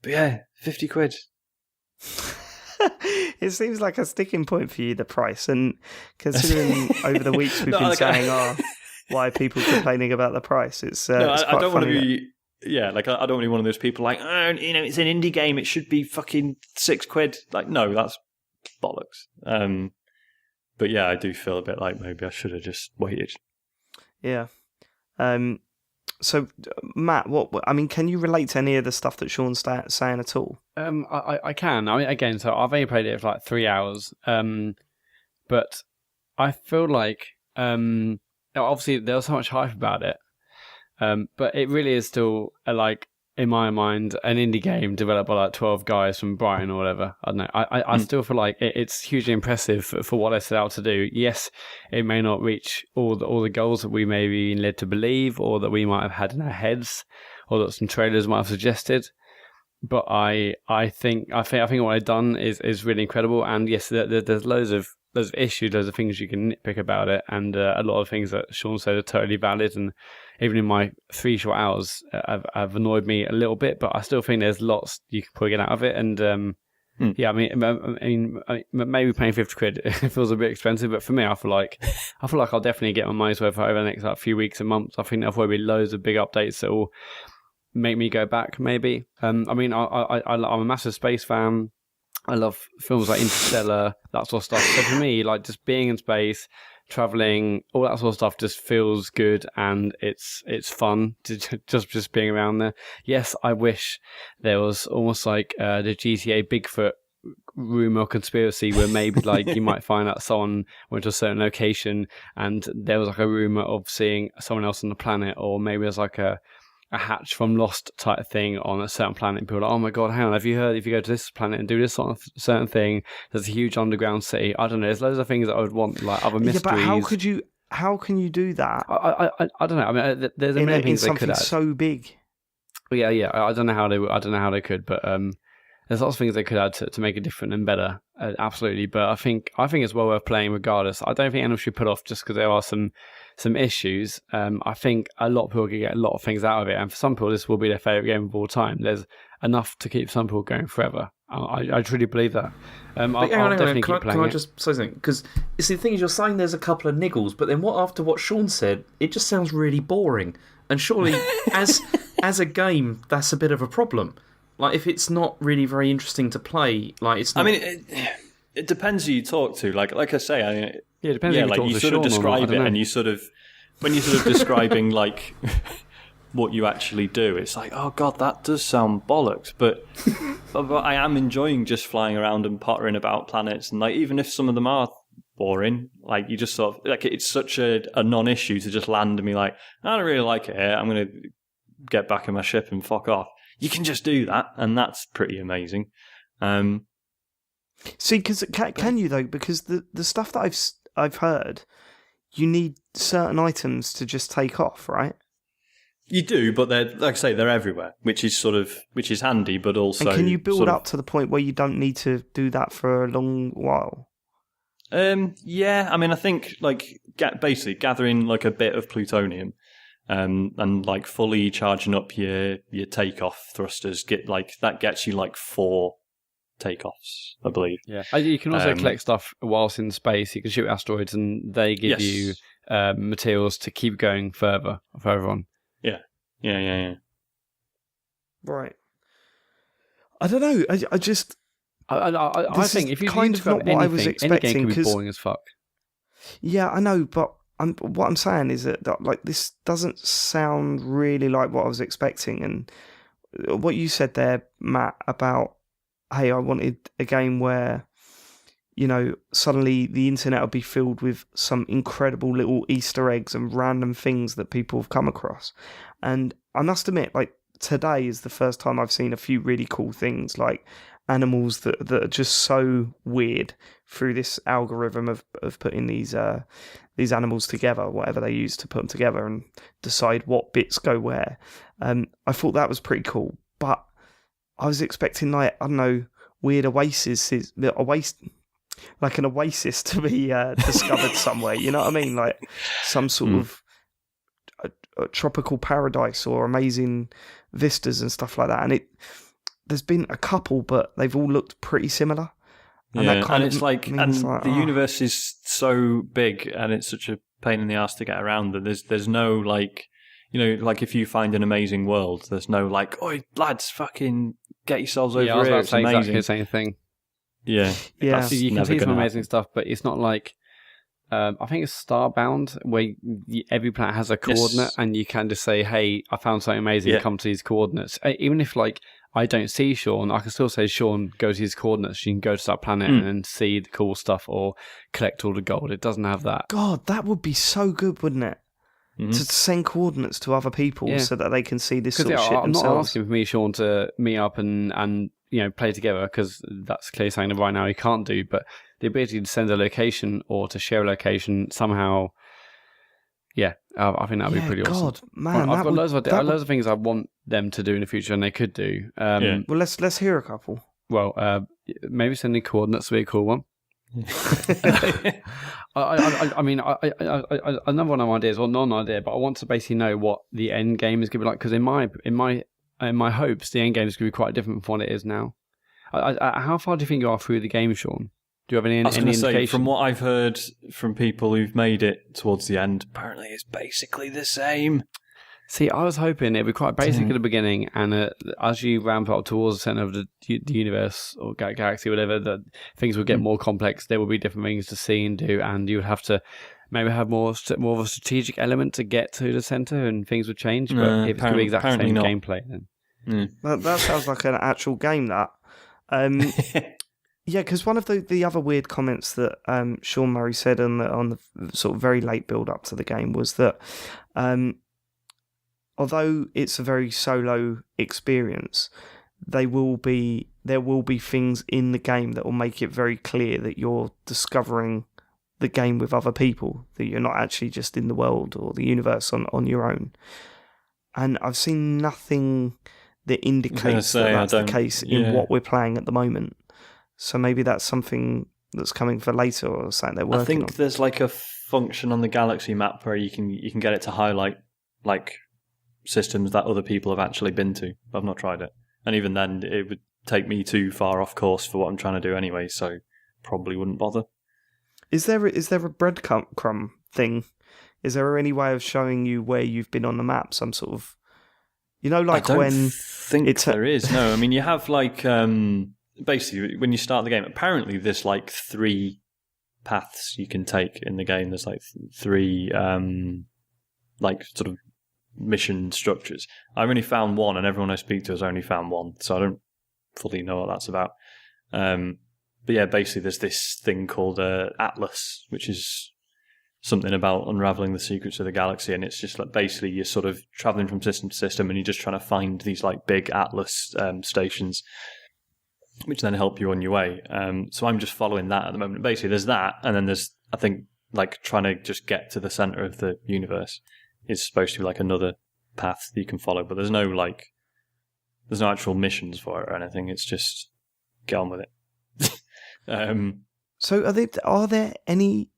yeah, 50 quid. It seems like a sticking point for you, the price, and considering over the weeks we've been saying, why are people complaining about the price? It's quite I don't want to be. Yeah, I don't want to be one of those people it's an indie game, it should be fucking 6 quid. No, that's bollocks. But yeah, I do feel a bit maybe I should have just waited. Yeah. So, Matt, can you relate to any of the stuff that Sean's saying at all? I can. I mean, again, so I've only played it for 3 hours. But I feel obviously there was so much hype about it. But it really is still in my mind, an indie game developed by 12 guys from Brighton or whatever. I don't know. I still feel it's hugely impressive for what they set out to do. Yes, it may not reach all the goals that we may be led to believe, or that we might have had in our heads, or that some trailers might have suggested. But I think what they've done is really incredible. And yes, there's loads of issues, loads of things you can nitpick about it, and a lot of things that Sean said are totally valid. And even in my 3 short hours, have annoyed me a little bit, but I still think there's lots you can probably get out of it. And yeah, I mean, maybe paying 50 quid it feels a bit expensive, but for me, I feel like I'll definitely get my money's worth over the next few weeks and months. I think there'll probably be loads of big updates that will make me go back. Maybe. I mean, I'm a massive space fan. I love films like Interstellar, that sort of stuff. So for me, just being in space, traveling, all that sort of stuff just feels good, and it's fun to just being around there. Yes, I wish there was almost the GTA Bigfoot rumor or conspiracy where maybe you might find out someone went to a certain location and there was a rumor of seeing someone else on the planet, or maybe there's a hatch from Lost type thing on a certain planet. People are oh my god, hang on, have you heard if you go to this planet and do this sort of certain thing, there's a huge underground city? I don't know, there's loads of things that I would want, other mysteries. Yeah, but how can you do that? I don't know. I mean, there's many things they could add. So big. Yeah. I don't know how they could, but there's lots of things they could add to make it different and better. Absolutely, but I think it's well worth playing regardless. I don't think anyone should put off just because there are some issues. I think a lot of people can get a lot of things out of it, and for some people this will be their favourite game of all time. There's enough to keep some people going forever. I truly believe that. I'll definitely keep playing Can I it. just say something? Because the thing is, you're saying there's a couple of niggles, but then after what Sean said, it just sounds really boring. And surely, as a game, that's a bit of a problem. Like, if it's not really very interesting to play, like it's not... I mean, it depends who you talk to. Like I say, it depends. If like you sort of describe it, and you sort of when you're sort of describing like what you actually do, it's like, oh god, that does sound bollocks. But I am enjoying just flying around and pottering about planets, and like even if some of them are boring, like you just sort of like it's such a non-issue to just land and be like, I don't really like it here. I'm going to get back in my ship and fuck off. You can just do that, and that's pretty amazing. See, because can you though? Because the stuff that I've heard, you need certain items to just take off, right? You do, but they're like I say, they're everywhere, which is handy, but also. And can you build up to the point where you don't need to do that for a long while? Yeah, I mean, I think like basically gathering like a bit of plutonium, and like fully charging up your takeoff thrusters that gets you like 4 takeoffs, I believe. Yeah, you can also collect stuff whilst in space. You can shoot asteroids, and they give you materials to keep going further on. Yeah. Right. I don't know. I just. I think if you kind of not what I was expecting, any game can be boring as fuck. Yeah, I know, but what I'm saying is that like this doesn't sound really like what I was expecting, and what you said there, Matt, about hey, I wanted a game where, you know, suddenly the internet will be filled with some incredible little Easter eggs and random things that people have come across. And I must admit, like, today is the first time I've seen a few really cool things, like animals that are just so weird through this algorithm of putting these animals together, whatever they use to put them together and decide what bits go where. I thought that was pretty cool, but I was expecting, like, I don't know, weird oasis like an oasis to be discovered somewhere. You know what I mean? Like some sort of a tropical paradise or amazing vistas and stuff like that. And there's been a couple, but they've all looked pretty similar. And the universe is so big and it's such a pain in the ass to get around that there's no like, you know, like if you find an amazing world, there's no like, oi lads, fucking get yourselves over I was here. about It's to say amazing. exactly the same thing. Yeah. You can see some amazing stuff, but it's not like I think it's Starbound, where every planet has a coordinate, and you can just say, "Hey, I found something amazing. Come to these coordinates." Even if like I don't see Sean, I can still say, "Sean, go to these coordinates." You can go to that planet and see the cool stuff, or collect all the gold. It doesn't have that. God, that would be so good, wouldn't it? To send coordinates to other people so that they can see this sort of shit I'm themselves. not asking for me, Sean, to meet up and you know play together, because that's clearly something that right now he can't do. But the ability to send a location or to share a location somehow, I think that would be pretty awesome. God, man, I've got loads of things I want them to do in the future, and they could do. Well, let's hear a couple. Well, maybe sending coordinates would be a cool one. I mean, another one of my ideas, or non-idea, but I want to basically know what the end game is going to be like, because in my hopes, the end game is going to be quite different from what it is now. How far do you think you are through the game, Sean? Do you have any indication? Say, from what I've heard from people who've made it towards the end, apparently it's basically the same. See, I was hoping it'd be quite basic at the beginning, and as you ramp up towards the center of the universe or galaxy, whatever, that things would get more complex. There will be different things to see and do, and you would have to maybe have more of a strategic element to get to the center, and things would change. But if it's going to be exactly the same gameplay, then that sounds like an actual game. That, yeah, because one of the other weird comments that Sean Murray said on the sort of very late build up to the game was that. Although it's a very solo experience, there will be things in the game that will make it very clear that you're discovering the game with other people, that you're not actually just in the world or the universe on your own. And I've seen nothing that indicates that's the case in what we're playing at the moment. So maybe that's something that's coming for later, or something they're working on. I think there's like a function on the galaxy map where you can get it to highlight like systems that other people have actually been to. I've not tried it, and even then, it would take me too far off course for what I'm trying to do anyway, so probably wouldn't bother. Is there a breadcrumb thing? Is there any way of showing you where you've been on the map? Some sort of, like I don't when think there is. No, I mean you have like basically when you start the game. Apparently, there's like 3 paths you can take in the game. There's like 3 like sort of mission structures. I've only found one, and everyone I speak to has only found one, so I don't fully know what that's about. But yeah, basically there's this thing called Atlas, which is something about unraveling the secrets of the galaxy, and it's just like basically you're sort of traveling from system to system, and you're just trying to find these like big Atlas stations, which then help you on your way. So I'm just following that at the moment. Basically, there's that, and then there's, I think, like trying to just get to the center of the universe is supposed to be like another path that you can follow, but there's no actual missions for it or anything. It's just get on with it. So are there any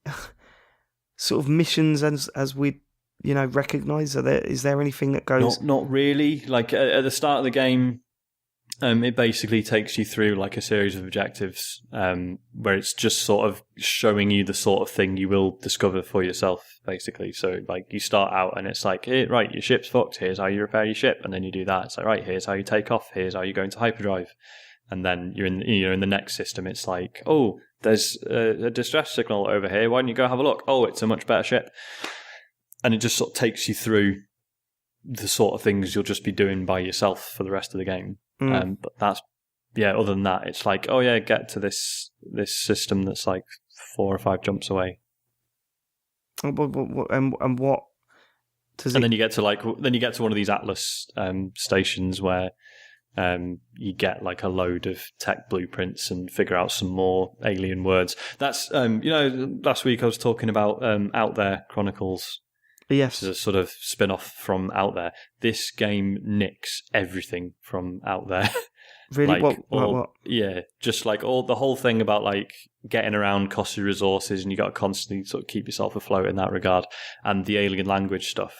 sort of missions as we recognise? Is there anything that goes? Not really. Like at the start of the game, it basically takes you through like a series of objectives where it's just sort of showing you the sort of thing you will discover for yourself, basically. So like you start out and it's like, hey, right, your ship's fucked. Here's how you repair your ship, and then you do that. It's like, right, here's how you take off. Here's how you go into hyperdrive. And then you're in the next system. It's like, oh, there's a distress signal over here. Why don't you go have a look? Oh, it's a much better ship. And it just sort of takes you through the sort of things you'll just be doing by yourself for the rest of the game. But that's, other than that, it's like, oh yeah, get to this system that's like 4 or 5 jumps away. And what does and then you get to one of these Atlas stations where you get like a load of tech blueprints and figure out some more alien words. That's last week I was talking about Out There Chronicles. Yes, which is a sort of spin-off from Out There. This game nicks everything from Out There. Really? Like, what? Yeah, just like the whole thing about like getting around costs you resources, and you got to constantly sort of keep yourself afloat in that regard, and the alien language stuff.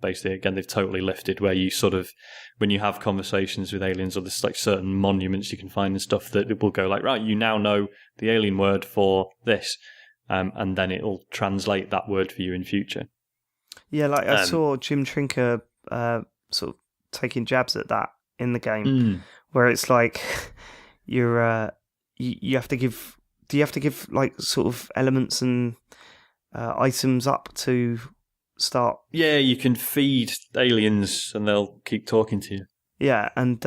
Basically, again, they've totally lifted where you sort of, when you have conversations with aliens, or there's like certain monuments you can find and stuff, that it will go like, right, you now know the alien word for this. And then it'll translate that word for you in future. Yeah, like I saw Jim Trinker sort of taking jabs at that in the game, where it's like you have to give. Do you have to give like sort of elements and items up to start? Yeah, you can feed aliens and they'll keep talking to you. Yeah, and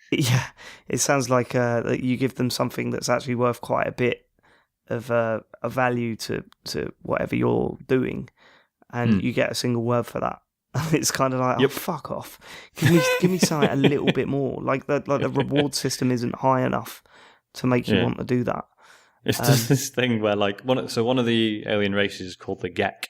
yeah, it sounds like you give them something that's actually worth quite a bit of a value to whatever you're doing, and you get a single word for that. It's kind of like, oh, fuck off. Give me something a little bit more. Like the reward system isn't high enough to make you want to do that. It's just this thing where like one of the alien races is called the Gek,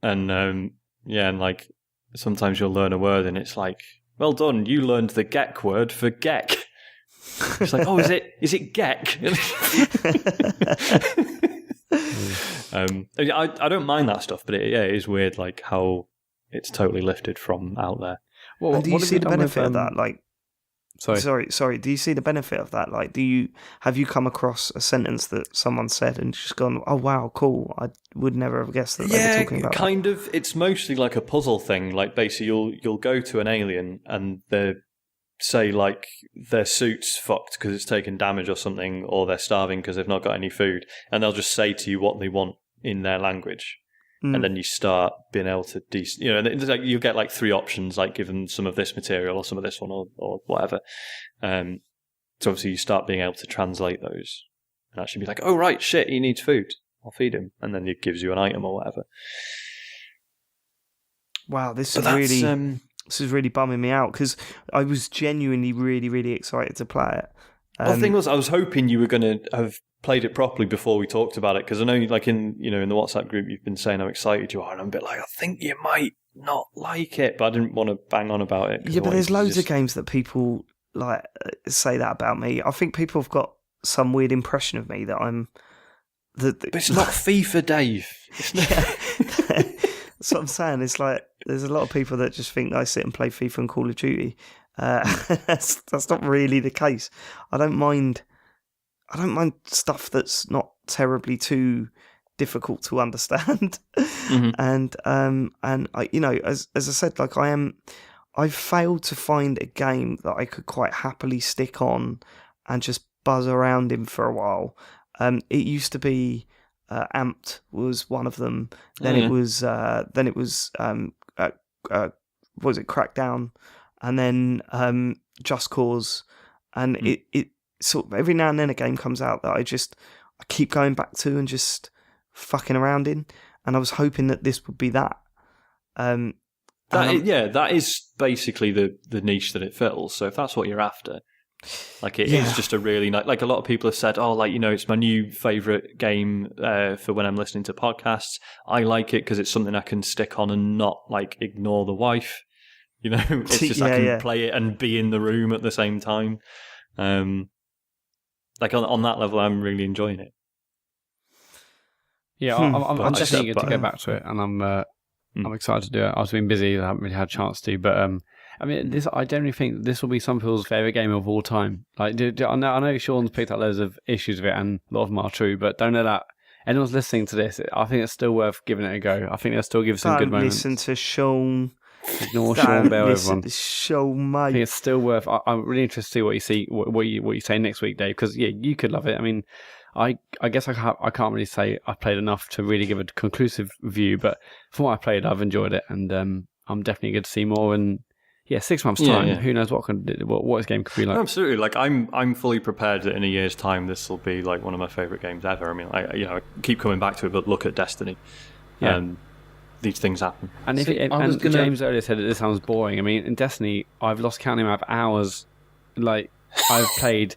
and and like sometimes you'll learn a word and it's like, well done, you learned the Gek word for Gek. It's like, oh, is it Gek? I don't mind that stuff, but it is weird, like how it's totally lifted from Out There. Well, and do you see the benefit of that? Like, sorry. Do you see the benefit of that? Like, have you come across a sentence that someone said and just gone, oh wow, cool? I would never have guessed that they were talking about. Kind of. It's mostly like a puzzle thing. Like, basically, you'll go to an alien and they say like their suit's fucked because it's taken damage or something, or they're starving because they've not got any food, and they'll just say to you what they want in their language. And then you start being able to, you get like 3 options, like give them some of this material or some of this one or whatever. So obviously you start being able to translate those and actually be like, oh, right, shit, he needs food. I'll feed him. And then it gives you an item or whatever. Wow, this is really bumming me out because I was genuinely really, really excited to play it. The thing was, I was hoping you were going to have played it properly before we talked about it, because I know, like in the WhatsApp group, you've been saying how excited you are, and I'm a bit like, I think you might not like it, but I didn't want to bang on about it. Yeah, but there's loads of games that people like say that about me. I think people have got some weird impression of me that I'm. But it's not FIFA, Dave. That's what I'm saying. It's like there's a lot of people that just think I sit and play FIFA and Call of Duty, That's not really the case. I don't mind stuff that's not terribly too difficult to understand. And I, as I said, like I've failed to find a game that I could quite happily stick on and just buzz around in for a while. It used to be Amped was one of them. Then it was what was it, Crackdown, and then Just Cause, and it sort of every now and then a game comes out that I keep going back to and just fucking around in, and I was hoping that this would be that. That is basically the niche that it fills. So if that's what you're after, like it is just a really nice. Like a lot of people have said, oh, like it's my new favorite game for when I'm listening to podcasts. I like it because it's something I can stick on and not like ignore the wife. It's just I can play it and be in the room at the same time. Like on that level, I'm really enjoying it. Yeah, I'm definitely eager to go back to it, and I'm excited to do it. I've been busy; I haven't really had a chance to. But I mean, I generally think this will be some people's favorite game of all time. Like, I know Sean's picked up loads of issues with it, and a lot of them are true. But don't know that anyone's listening to this. I think it's still worth giving it a go. I think they'll still give some good moments. Listen to Sean. Ignore Sean Bell, everyone. Show, mate. I think it's still worth. I'm really interested to see what you say next week, Dave. Because you could love it. I mean, I guess I can't really say I've played enough to really give a conclusive view. But from what I played, I've enjoyed it, and I'm definitely good to see more. And 6 months time, who knows what his game could be like. No, absolutely. Like I'm fully prepared that in a year's time this will be like one of my favorite games ever. I mean, I keep coming back to it, but look at Destiny. Yeah. These things happen. And James earlier said that this sounds boring. I mean, in Destiny, I've lost counting amount of hours. Like I've played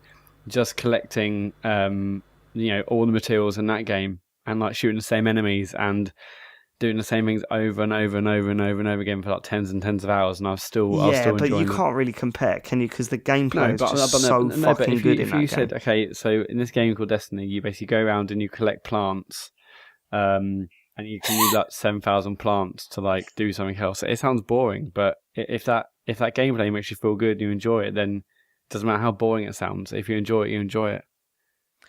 just collecting, all the materials in that game, and like shooting the same enemies and doing the same things over and over and over and over and over again for like tens and tens of hours, and I was still enjoying but you can't really compare, can you? Because the gameplay is just so fucking good in that game. If you said, okay, so in this game called Destiny, you basically go around and you collect plants. And you can use like 7,000 plants to like do something else. It sounds boring, but if that gameplay makes you feel good and you enjoy it, then it doesn't matter how boring it sounds. If you enjoy it, you enjoy it.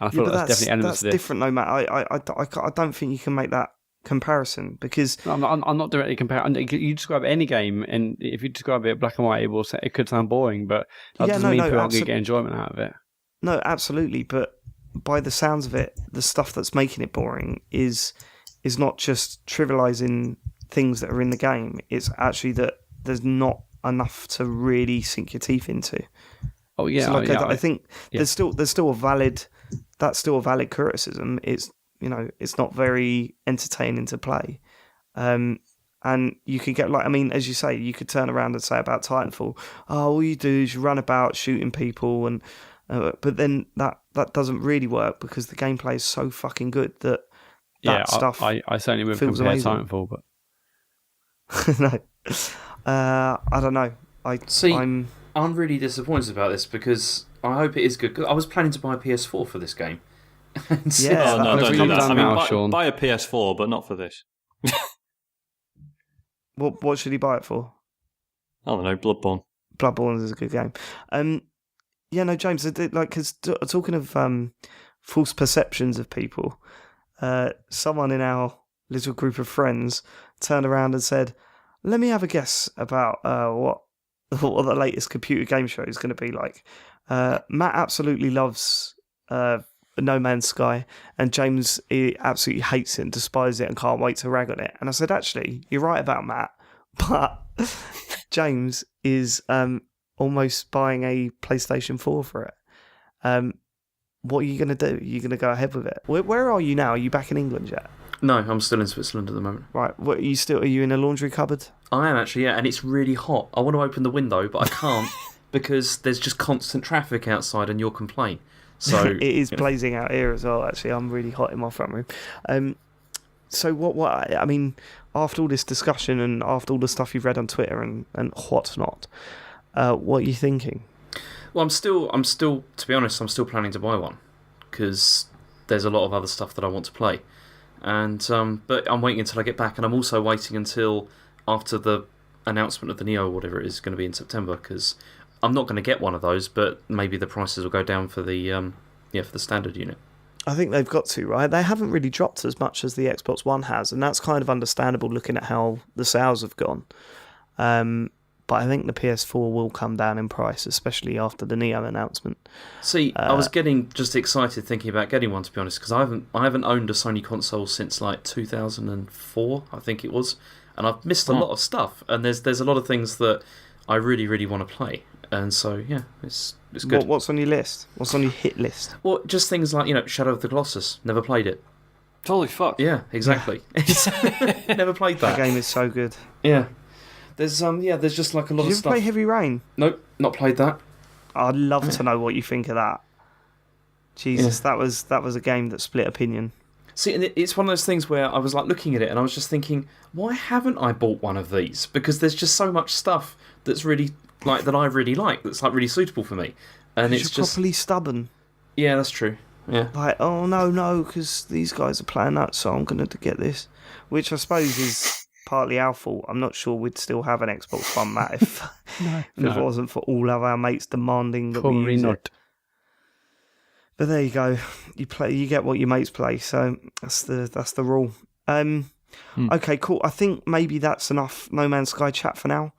And I thought that's definitely elements of this. That's different though, Matt. I don't think you can make that comparison because I'm not directly comparing. You describe any game, and if you describe it black and white, it could sound boring, but that doesn't mean people aren't going to get enjoyment out of it. No, absolutely. But by the sounds of it, the stuff that's making it boring is not just trivializing things that are in the game. It's actually that there's not enough to really sink your teeth into. Oh yeah, so I think there's still a valid criticism. It's it's not very entertaining to play, and you could get as you say, you could turn around and say about Titanfall, all you do is you run about shooting people, and but then that doesn't really work because the gameplay is so fucking good that. Stuff I certainly wouldn't compare Titanfall, but no, I don't know. I'm really disappointed about this because I hope it is good. I was planning to buy a PS4 for this game. Don't do that. I mean, buy a PS4, but not for this. What should he buy it for? I don't know. Bloodborne. Bloodborne is a good game. James. Because talking of false perceptions of people. Someone in our little group of friends turned around and said, "Let me have a guess about what the latest computer game show is going to be like." Matt absolutely loves No Man's Sky, and James absolutely hates it and despises it and can't wait to rag on it. And I said, "Actually, you're right about Matt, but James is almost buying a PlayStation 4 for it." What are you going to do? Are you going to go ahead with it? Where are you now? Are you back in England yet? No, I'm still in Switzerland at the moment. Right. Are you in a laundry cupboard? I am actually, yeah, and it's really hot. I want to open the window, but I can't because there's just constant traffic outside and you'll complain. So it is blazing out here as well, actually. I'm really hot in my front room. So what I mean, after all this discussion and after all the stuff you've read on Twitter and whatnot, what are you thinking? Well, I'm still, to be honest, I'm still planning to buy one because there's a lot of other stuff that I want to play, and but I'm waiting until I get back, and I'm also waiting until after the announcement of the Neo or whatever it is going to be in September because I'm not going to get one of those, but maybe the prices will go down for the for the standard unit. I think they've got to, right? They haven't really dropped as much as the Xbox One has, and that's kind of understandable looking at how the sales have gone. But I think the PS4 will come down in price, especially after the Neo announcement. See, I was getting just excited thinking about getting one, to be honest, because I haven't owned a Sony console since like 2004, I think it was, and I've missed a lot of stuff. And there's a lot of things that I really, really want to play, and so yeah, it's good. What's on your list? What's on your hit list? Well, just things like Shadow of the Colossus. Never played it. Holy fuck! Yeah, exactly. Never played that. The game is so good. Yeah. There's just like a lot of stuff. Did you play Heavy Rain? Nope, not played that. I'd love to know what you think of that. Jesus, that was a game that split opinion. See, and it's one of those things where I was like looking at it and I was just thinking, why haven't I bought one of these? Because there's just so much stuff that's really that I really like, that's like really suitable for me. And it's just properly stubborn. Yeah, that's true. Yeah. Like, oh no, because these guys are playing that, so I'm going to get this, which I suppose is partly our fault. I'm not sure we'd still have an Xbox One, Matt, if it wasn't for all of our mates demanding that we use it. But there you go. You get what your mates play. So that's the rule. Okay, cool. I think maybe that's enough No Man's Sky chat for now.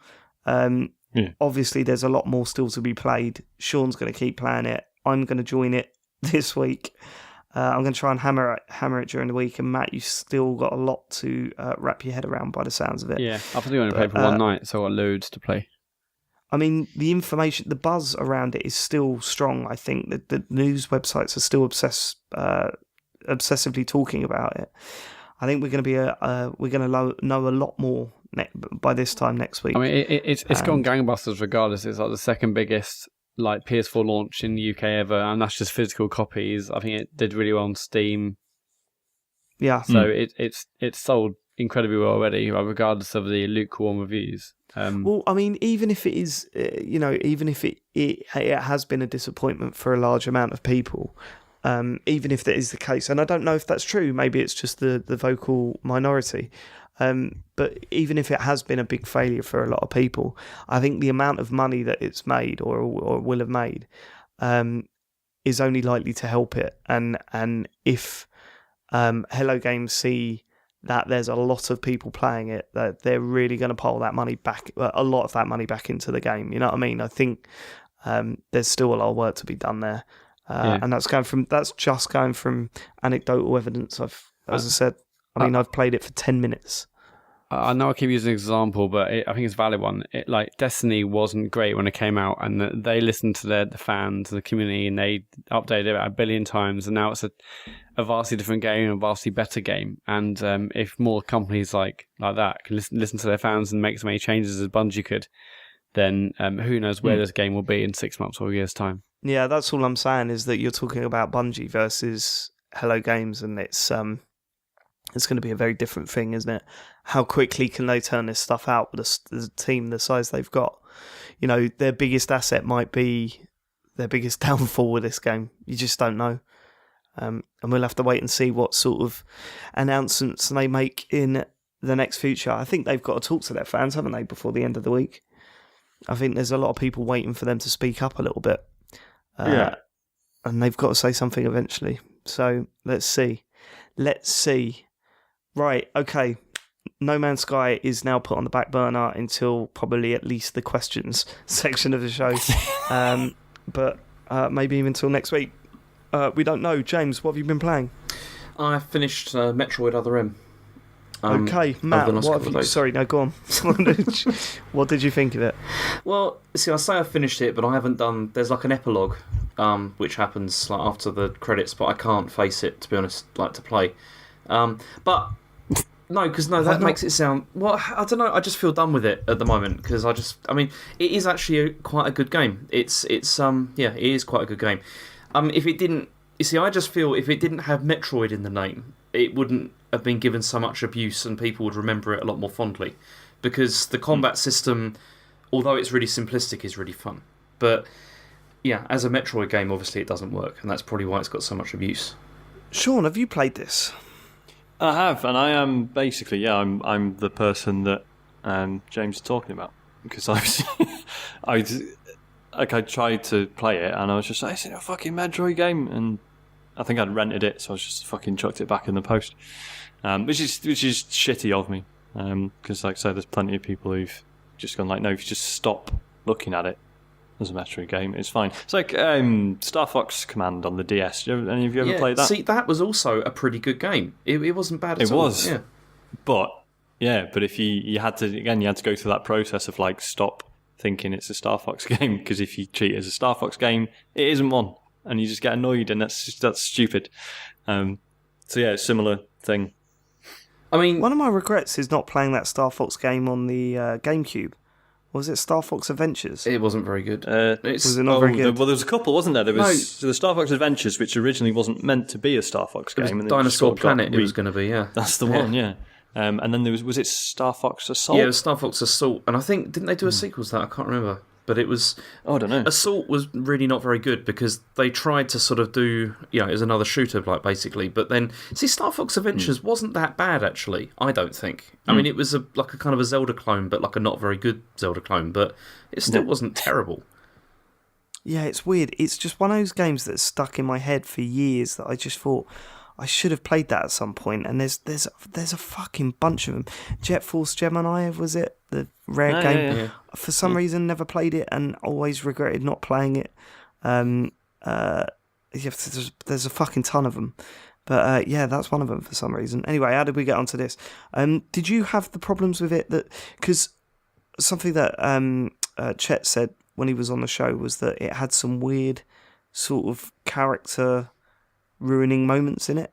Obviously, there's a lot more still to be played. Sean's going to keep playing it. I'm going to join it this week. I'm going to try and hammer it during the week. And Matt, you've still got a lot to wrap your head around by the sounds of it. Yeah, I've only going to play for one night, so I've got loads to play. I mean, the information, the buzz around it is still strong. I think that the news websites are still obsessively talking about it. I think we're going to know a lot more by this time next week. I mean, it's gone gangbusters regardless. It's like the second biggest PS4 launch in the UK ever, and that's just physical copies. I think it did really well on Steam. Yeah. So it's sold incredibly well already, regardless of the lukewarm reviews. Well, I mean, even if it is, even if it has been a disappointment for a large amount of people, even if that is the case, and I don't know if that's true, maybe it's just the vocal minority, but even if it has been a big failure for a lot of people, I think the amount of money that it's made or will have made is only likely to help it. And if Hello Games see that there's a lot of people playing it, that they're really going to pull that money back, a lot of that money back into the game. You know what I mean? I think there's still a lot of work to be done there, and that's just going from anecdotal evidence. As I said, I've played it for 10 minutes. I know I keep using an example, but I think it's a valid one. Destiny wasn't great when it came out, and they listened to the fans, the community, and they updated it about 1 billion times, and now it's a vastly different game, a vastly better game. And if more companies like that can listen to their fans and make as many changes as Bungie could, then who knows where this game will be in 6 months or a year's time. Yeah, that's all I'm saying, is that you're talking about Bungie versus Hello Games, and it's going to be a very different thing, isn't it? How quickly can they turn this stuff out with a team the size they've got? Their biggest asset might be their biggest downfall with this game. You just don't know. And we'll have to wait and see what sort of announcements they make in the next future. I think they've got to talk to their fans, haven't they, before the end of the week? I think there's a lot of people waiting for them to speak up a little bit. And they've got to say something eventually. So let's see. Right, okay. No Man's Sky is now put on the back burner until probably at least the questions section of the show. But maybe even until next week. We don't know. James, what have you been playing? I finished Metroid Other M. Okay, Matt, what have you... Sorry, no, go on. What did you think of it? Well, see, I say I finished it, but I haven't done... There's like an epilogue, which happens after the credits, but I can't face it, to be honest, to play. But... No, because that makes it sound... Well, I don't know, I just feel done with it at the moment, because it is actually quite a good game. It is quite a good game. If it didn't... You see, I just feel if it didn't have Metroid in the name, it wouldn't have been given so much abuse and people would remember it a lot more fondly. Because the combat system, although it's really simplistic, is really fun. But, yeah, as a Metroid game, obviously it doesn't work, and that's probably why it's got so much abuse. Sean, have you played this? I have, and I am basically, I'm the person that James is talking about. Because I like I tried to play it, and I was just like, "It's a fucking Metroid game," and I think I'd rented it, so I just fucking chucked it back in the post, which is shitty of me, because like I said, there's plenty of people who've just gone like, "No, if you just stop looking at it as a Metroid game, it's fine." It's like Star Fox Command on the DS. Any of you ever played that? See, that was also a pretty good game. It wasn't bad at all. It was, yeah. But if you had to go through that process of like stop thinking it's a Star Fox game, because if you treat it as a Star Fox game, it isn't one, and you just get annoyed, and that's stupid. So yeah, it's a similar thing. I mean, one of my regrets is not playing that Star Fox game on the GameCube. Was it Star Fox Adventures? it wasn't very good. Was it not very good? Well, there was a couple, wasn't there? There was the Star Fox Adventures, which originally wasn't meant to be a Star Fox game. It was and Dinosaur Planet. It was going to be, yeah. That's the one, yeah. And then there was it Star Fox Assault? Yeah, it was Star Fox Assault, and I think didn't they do a sequel to that? I can't remember, but it was. Oh, I don't know. Assault was really not very good because they tried to sort of do, it was another shooter, like basically. But then, see, Star Fox Adventures wasn't that bad actually. I don't think. I mean, it was like a kind of a Zelda clone, but like a not very good Zelda clone. But it still wasn't terrible. Yeah, it's weird. It's just one of those games that's stuck in my head for years that I just thought I should have played that at some point. And there's a fucking bunch of them. Jet Force Gemini, was it the rare game? Yeah. For some reason, never played it and always regretted not playing it. There's a fucking ton of them. But yeah, that's one of them for some reason. Anyway, how did we get onto this? Did you have the problems with it because something that Chet said when he was on the show was that it had some weird sort of character ruining moments in it?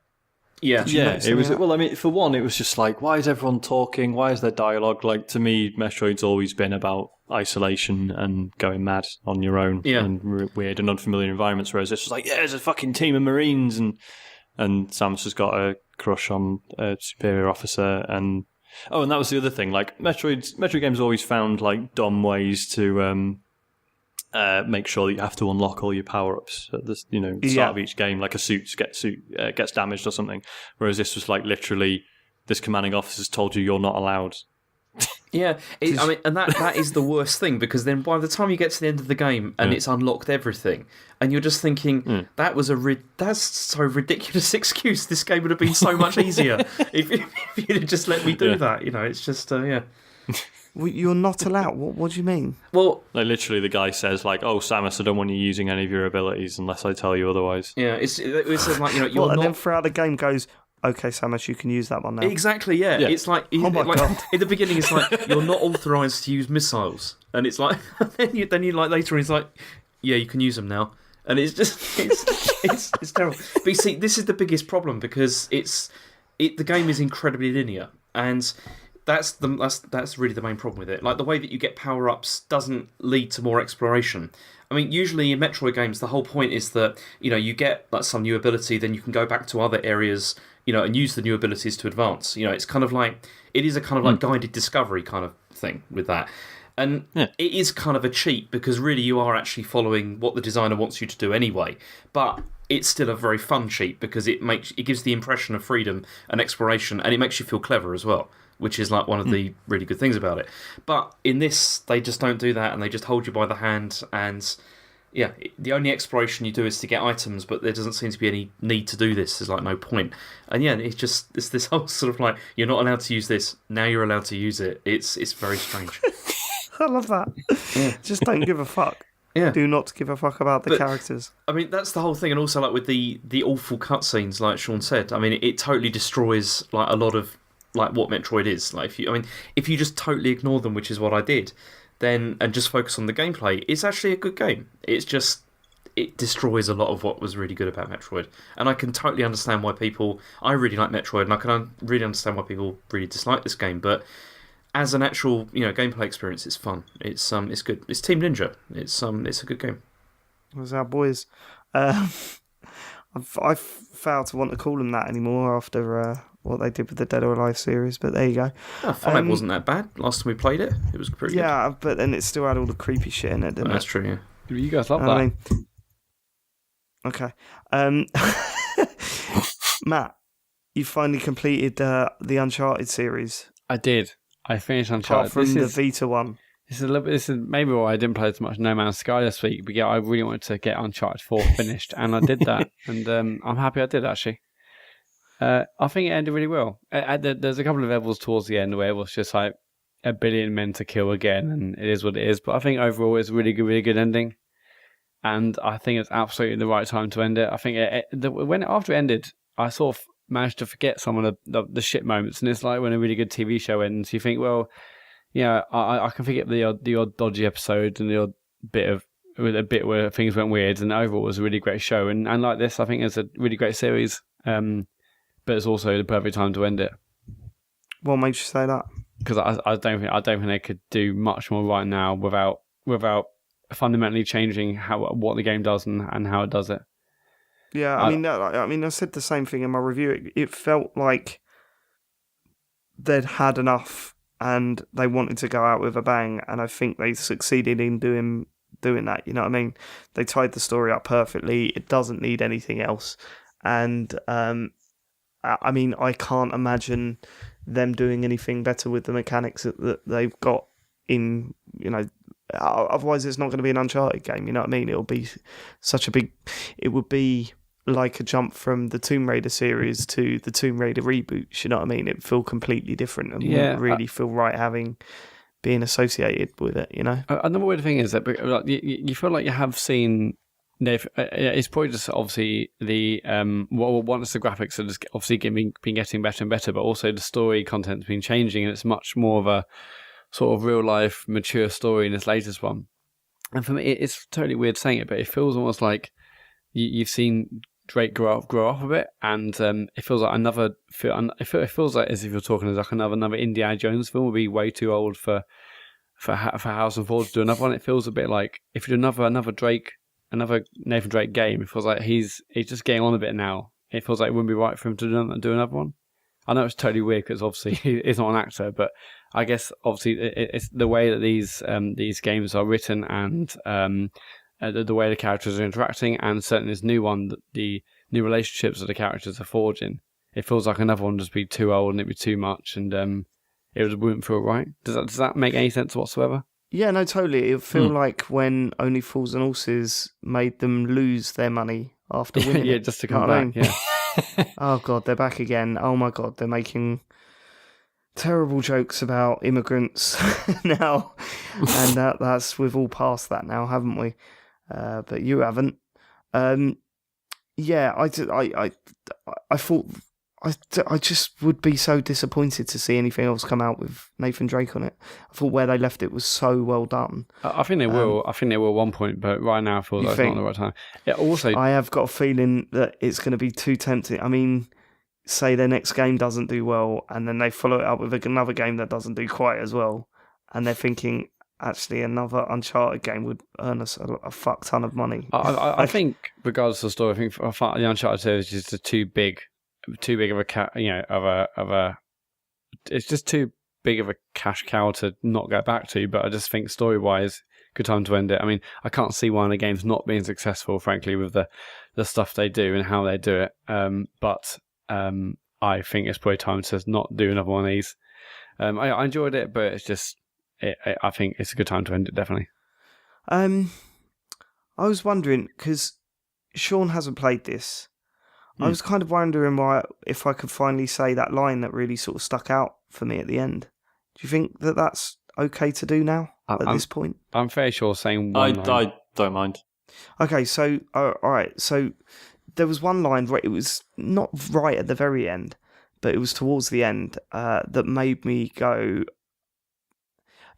Yeah, it was. Well, I mean, for one, it was just like, why is everyone talking? Why is there dialogue? Like, to me, Metroid's always been about isolation and going mad on your own in weird and unfamiliar environments. Whereas this was like, there's a fucking team of Marines, and Samus has got a crush on a superior officer, and that was the other thing. Like, Metroid games always found like dumb ways to make sure that you have to unlock all your power-ups at the start of each game, like a suit gets damaged or something. Whereas this was like literally, this commanding officer's told you you're not allowed. Yeah, I mean, and that is the worst thing, because then by the time you get to the end of the game and it's unlocked everything, and you're just thinking that's so ridiculous excuse. This game would have been so much easier if you'd have just let me do that. It's just Well, you're not allowed. What do you mean? Well, like literally, the guy says like, "Oh, Samus, I don't want you using any of your abilities unless I tell you otherwise." Yeah, it says like you're and not. then throughout the game goes, "Okay, Samus, you can use that one now." Exactly. Yeah. It's like, God. in the beginning, it's like you're not authorized to use missiles, and it's like then you like later, he's like, "Yeah, you can use them now," and it's just it's terrible. But you see, this is the biggest problem because the game is incredibly linear, and that's really the main problem with it. Like, the way that you get power-ups doesn't lead to more exploration. I mean, usually in Metroid games, the whole point is that, you get like some new ability, then you can go back to other areas, and use the new abilities to advance. It's kind of like, it is a kind of like guided discovery kind of thing with that. And it is kind of a cheat, because really you are actually following what the designer wants you to do anyway. But it's still a very fun cheat, because it gives the impression of freedom and exploration, and it makes you feel clever as well, which is like one of the really good things about it. But in this, they just don't do that, and they just hold you by the hand, and the only exploration you do is to get items, but there doesn't seem to be any need to do this. There's like no point. And it's this whole sort of like, you're not allowed to use this, now you're allowed to use it. It's very strange. I love that. Yeah. Just don't give a fuck. Yeah. Do not give a fuck about the characters. I mean, that's the whole thing. And also, like, with the awful cutscenes, like Sean said, I mean, it totally destroys like a lot of like what Metroid is. Like, if you just totally ignore them, which is what I did, and just focus on the gameplay, it's actually a good game. It's just, it destroys a lot of what was really good about Metroid. And I can totally understand why I really like Metroid, and I can really understand why people really dislike this game. But as an actual, gameplay experience, it's fun. It's good. It's Team Ninja. It's a good game. Those our boys. I've failed to want to call them that anymore after what they did with the Dead or Alive series, but there you go. Five wasn't that bad. Last time we played it, it was pretty good. Yeah, but then it still had all the creepy shit in it, didn't That's true, yeah. You guys love that. Okay. Matt, you finally completed the Uncharted series. I did. I finished Uncharted. Apart from the Vita one. This is maybe why I didn't play as much No Man's Sky this week. But yeah, I really wanted to get Uncharted 4 finished, and I did that, and I'm happy I did actually. I think it ended really well. There's a couple of levels towards the end where it was just like a billion men to kill again, and it is what it is. But I think overall it's a really good ending, and I think it's absolutely the right time to end it. I think after it ended, I sort of managed to forget some of the shit moments, and it's like when a really good TV show ends, you think, well, yeah, I can forget the odd dodgy episode and the odd bit where things went weird, and overall it was a really great show. And like this, I think it's a really great series. But it's also the perfect time to end it. What makes you say that? Because I don't think they could do much more right now without fundamentally changing what the game does and how it does it. Yeah, I mean, I said the same thing in my review. It felt like they'd had enough and they wanted to go out with a bang, and I think they succeeded in doing that. You know what I mean? They tied the story up perfectly. It doesn't need anything else, and I mean, I can't imagine them doing anything better with the mechanics that they've got in, you know, otherwise it's not going to be an Uncharted game, you know what I mean? It'll be it would be like a jump from the Tomb Raider series to the Tomb Raider reboot, you know what I mean? It'd feel completely different and wouldn't really feel right being associated with it, you know? Another weird thing is that you feel like you have seen... It's probably just obviously the once the graphics are just obviously been getting better and better, but also the story content's been changing, and it's much more of a sort of real life mature story in this latest one. And for me, it's totally weird saying it, but it feels almost like you've seen Drake grow up a bit, and it feels like it feels like as if you're talking as like another Indiana Jones film would be way too old for Harrison Ford to do another one. It feels a bit like if you do another Nathan Drake game, it feels like he's just getting on a bit now. It feels like it wouldn't be right for him to do another one. I know it's totally weird because obviously he's not an actor, but I guess obviously it's the way that these games are written and the way the characters are interacting, and certainly this new one, the new relationships that the characters are forging. It feels like another one would just be too old and it'd be too much, and it wouldn't feel right. Does that make any sense whatsoever? Yeah, no, totally. It would feel like when Only Fools and Horses made them lose their money after winning. Yeah, just to come back. Yeah. Oh God, they're back again. Oh my God, they're making terrible jokes about immigrants now, and that's we've all passed that now, haven't we? But you haven't. Yeah, I thought. I just would be so disappointed to see anything else come out with Nathan Drake on it. I thought where they left it was so well done. I think they will. I think they will at one point, but right now I feel like it's not the right time. Yeah, also, I have got a feeling that it's going to be too tempting. I mean, say their next game doesn't do well, and then they follow it up with another game that doesn't do quite as well, and they're thinking, actually, another Uncharted game would earn us a fuck ton of money. I think, regardless of the story, I think the Uncharted series is just too big of a it's just too big of a cash cow to not go back to. But I just think story wise, good time to end it. I mean, I can't see why the game's not being successful, frankly, with the stuff they do and how they do it. But I think it's probably time to not do another one of these. I enjoyed it, but it's just I think it's a good time to end it, definitely. I was wondering, because Sean hasn't played this, I was kind of wondering if I could finally say that line that really sort of stuck out for me at the end. Do you think that that's okay to do now at this point? I'm fairly sure saying one line. I don't mind. Okay, so all right, so there was one line where it was not right at the very end, but it was towards the end that made me go.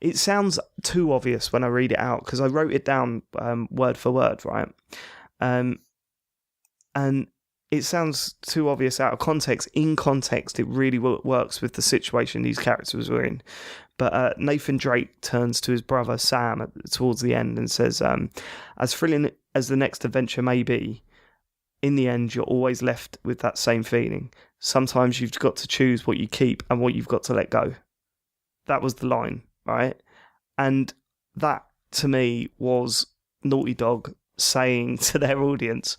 It sounds too obvious when I read it out because I wrote it down word for word, right? And it sounds too obvious out of context. In context, it really works with the situation these characters were in. But Nathan Drake turns to his brother Sam towards the end and says, as thrilling as the next adventure may be, in the end, you're always left with that same feeling. Sometimes you've got to choose what you keep and what you've got to let go. That was the line, right? And that, to me, was Naughty Dog saying to their audience,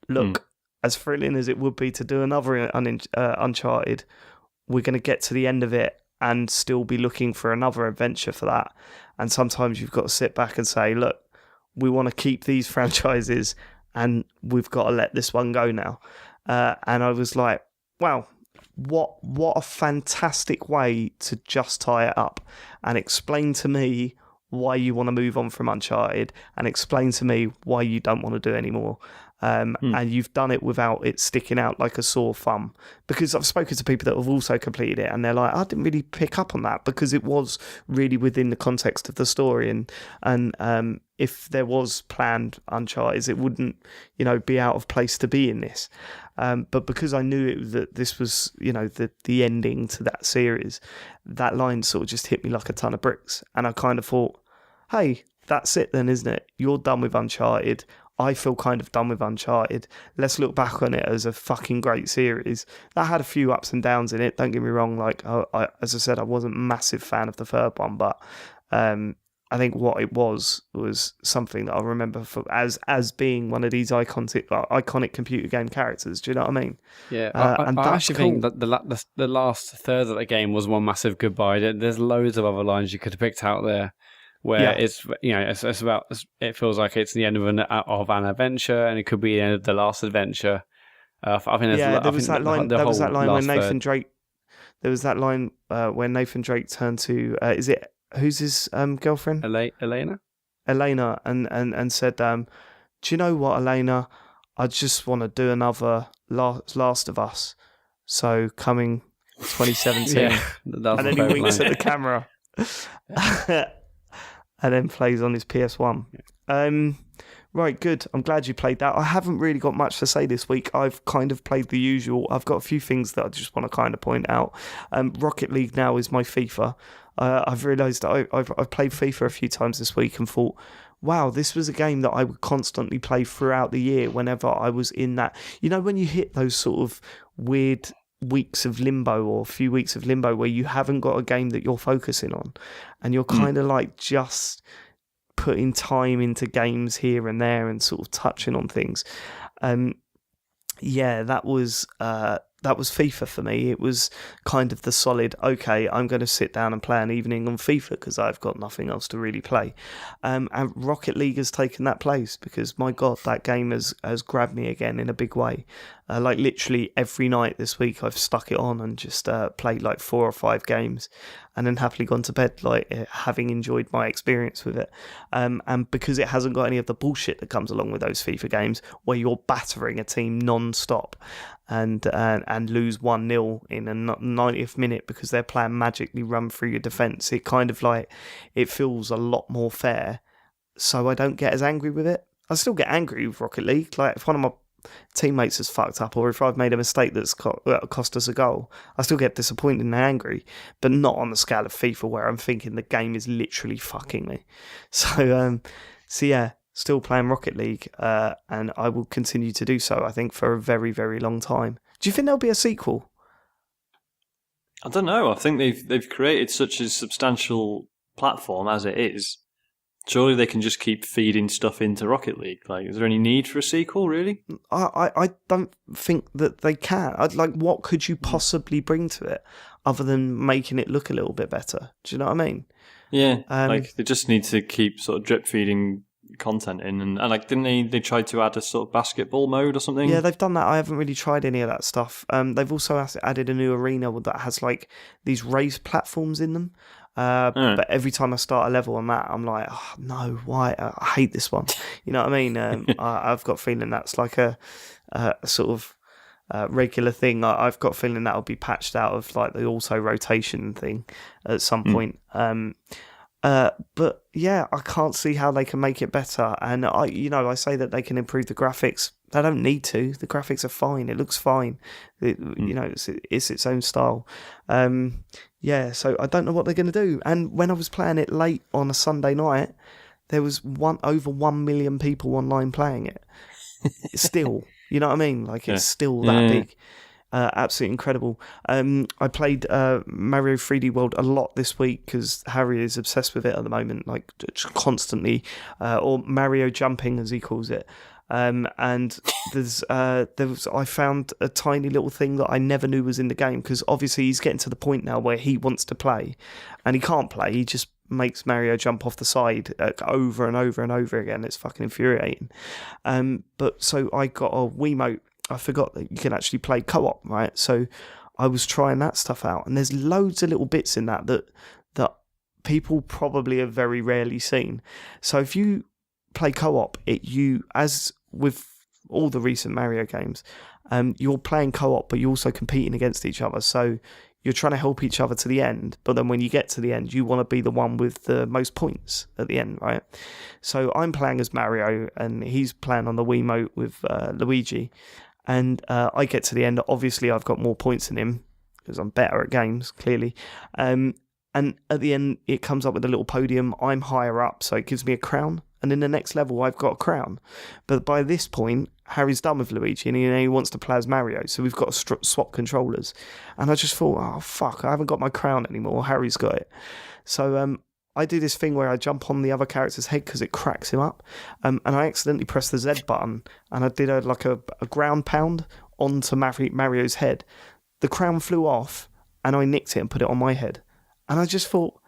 look, as thrilling as it would be to do another Uncharted, we're going to get to the end of it and still be looking for another adventure for that. And sometimes you've got to sit back and say, look, we want to keep these franchises and we've got to let this one go now. And I was like, wow, what a fantastic way to just tie it up and explain to me why you want to move on from Uncharted and explain to me why you don't want to do anymore. And you've done it without it sticking out like a sore thumb. Because I've spoken to people that have also completed it and they're like, I didn't really pick up on that because it was really within the context of the story. And if there was planned Uncharted, it wouldn't, be out of place to be in this. But because I knew that this was, the ending to that series, that line sort of just hit me like a ton of bricks. And I kind of thought, hey, that's it then, isn't it? You're done with Uncharted. I feel kind of done with Uncharted. Let's look back on it as a fucking great series. That had a few ups and downs in it. Don't get me wrong. Like, as I said, I wasn't a massive fan of the third one, but I think what it was something that I remember as being one of these iconic computer game characters. Do you know what I mean? Yeah, and I that's actually cool. think that the last third of the game was one massive goodbye. There's loads of other lines you could have picked out there. Where it's it's about, it feels like it's the end of an adventure, and it could be the end of the last adventure. I think there was that line. There was that line when Nathan Drake. There was that line when Nathan Drake turned to who's his girlfriend? Elena, and said, "Do you know what, Elena? I just want to do another Last of Us. So coming 2017." yeah, and then he winks at the camera. And then plays on his PS1. Right, good. I'm glad you played that. I haven't really got much to say this week. I've kind of played the usual. I've got a few things that I just want to kind of point out. Rocket League now is my FIFA. I've realised that I've played FIFA a few times this week and thought, wow, this was a game that I would constantly play throughout the year whenever I was in that. When you hit those sort of weird weeks of limbo or a few weeks of limbo where you haven't got a game that you're focusing on and you're kind of like just putting time into games here and there and sort of touching on things. That was FIFA for me. It was kind of the solid, okay, I'm going to sit down and play an evening on FIFA because I've got nothing else to really play. And Rocket League has taken that place because, my God, that game has grabbed me again in a big way. Like literally every night this week I've stuck it on and just played like 4 or 5 games and then happily gone to bed, like having enjoyed my experience with it. And because it hasn't got any of the bullshit that comes along with those FIFA games where you're battering a team non-stop and lose 1-0 in a 90th minute because their plan magically run through your defence, it kind of like, it feels a lot more fair. So I don't get as angry with it. I still get angry with Rocket League. Like if one of my teammates has fucked up or if I've made a mistake that's cost us a goal, I still get disappointed and angry, but not on the scale of FIFA where I'm thinking the game is literally fucking me. So yeah, still playing Rocket League, and I will continue to do so, I think, for a very, very long time. Do you think there'll be a sequel? I don't know. I think they've created such a substantial platform as it is. Surely they can just keep feeding stuff into Rocket League. Like, is there any need for a sequel, really? I don't think that they can. What could you possibly bring to it other than making it look a little bit better? Do you know what I mean? Yeah, they just need to keep sort of drip feeding content in, and like, didn't they try to add a sort of basketball mode or something? Yeah, they've done that. I haven't really tried any of that stuff. They've also added a new arena that has like these raised platforms in them. But every time I start a level on that, I'm like, oh, no, why? I hate this one. You know what I mean? I've got a feeling that's like a sort of regular thing. I've got a feeling that'll be patched out of like the auto rotation thing at some point. But yeah, I can't see how they can make it better. And I say that they can improve the graphics. They don't need to. The graphics are fine. It looks fine. It's its own style. Yeah, so I don't know what they're going to do. And when I was playing it late on a Sunday night, there was over 1 million people online playing it. Still, you know what I mean? Like, it's still that big. Absolutely incredible. I played Mario 3D World a lot this week because Harry is obsessed with it at the moment, like constantly, or Mario Jumping as he calls it. And I found a tiny little thing that I never knew was in the game, because obviously he's getting to the point now where he wants to play, and he can't play. He just makes Mario jump off the side over and over and over again. It's fucking infuriating. But so I got a Wiimote. I forgot that you can actually play co-op, right? So I was trying that stuff out, and there's loads of little bits in that people probably have very rarely seen. So if you play co-op, as with all the recent Mario games, you're playing co-op, but you're also competing against each other. So you're trying to help each other to the end, but then when you get to the end, you want to be the one with the most points at the end, right? So I'm playing as Mario, and he's playing on the Wiimote with Luigi, and I get to the end. Obviously, I've got more points than him, because I'm better at games, clearly. And at the end, it comes up with a little podium. I'm higher up, so it gives me a crown. And in the next level, I've got a crown. But by this point, Harry's done with Luigi, and he wants to play as Mario. So we've got to swap controllers. And I just thought, oh, fuck, I haven't got my crown anymore. Harry's got it. So I do this thing where I jump on the other character's head because it cracks him up. And I accidentally pressed the Z button, and I did a ground pound onto Mario's head. The crown flew off, and I nicked it and put it on my head. And I just thought,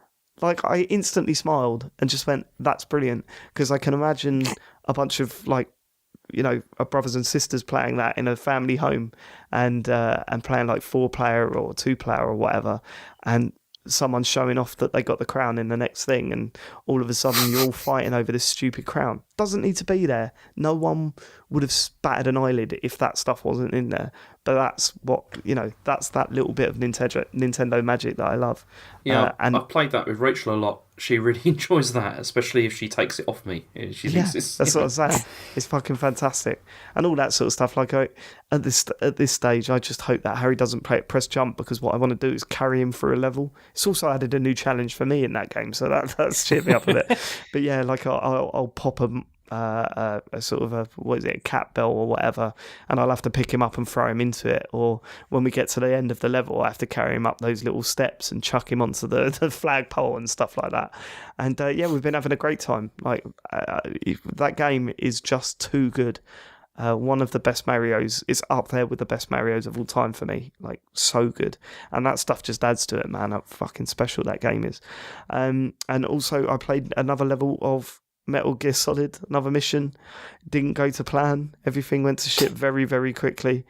I instantly smiled and just went, that's brilliant. Because I can imagine a bunch of, brothers and sisters playing that in a family home, and playing 4-player or 2-player or whatever. And someone showing off that they got the crown in the next thing, and all of a sudden you're all fighting over this stupid crown. Doesn't need to be there. No one would have batted an eyelid if that stuff wasn't in there. But that's what, that's that little bit of Nintendo magic that I love. Yeah, and I've played that with Rachel a lot. She really enjoys that, especially if she takes it off me. She thinks that's what I'm saying. It's fucking fantastic, and all that sort of stuff. At this stage, I just hope that Harry doesn't press jump, because what I want to do is carry him through a level. It's also added a new challenge for me in that game, so that's cheered me up a bit. But yeah, I'll pop a sort of a cat bell or whatever, and I'll have to pick him up and throw him into it. Or when we get to the end of the level, I have to carry him up those little steps and chuck him onto the flagpole and stuff like that. And we've been having a great time. That game is just too good. One of the best Marios. It's up there with the best Marios of all time for me. So good. And that stuff just adds to it, man. How fucking special that game is. And also, I played another level of Metal Gear Solid, another mission. Didn't go to plan. Everything went to shit very, very quickly.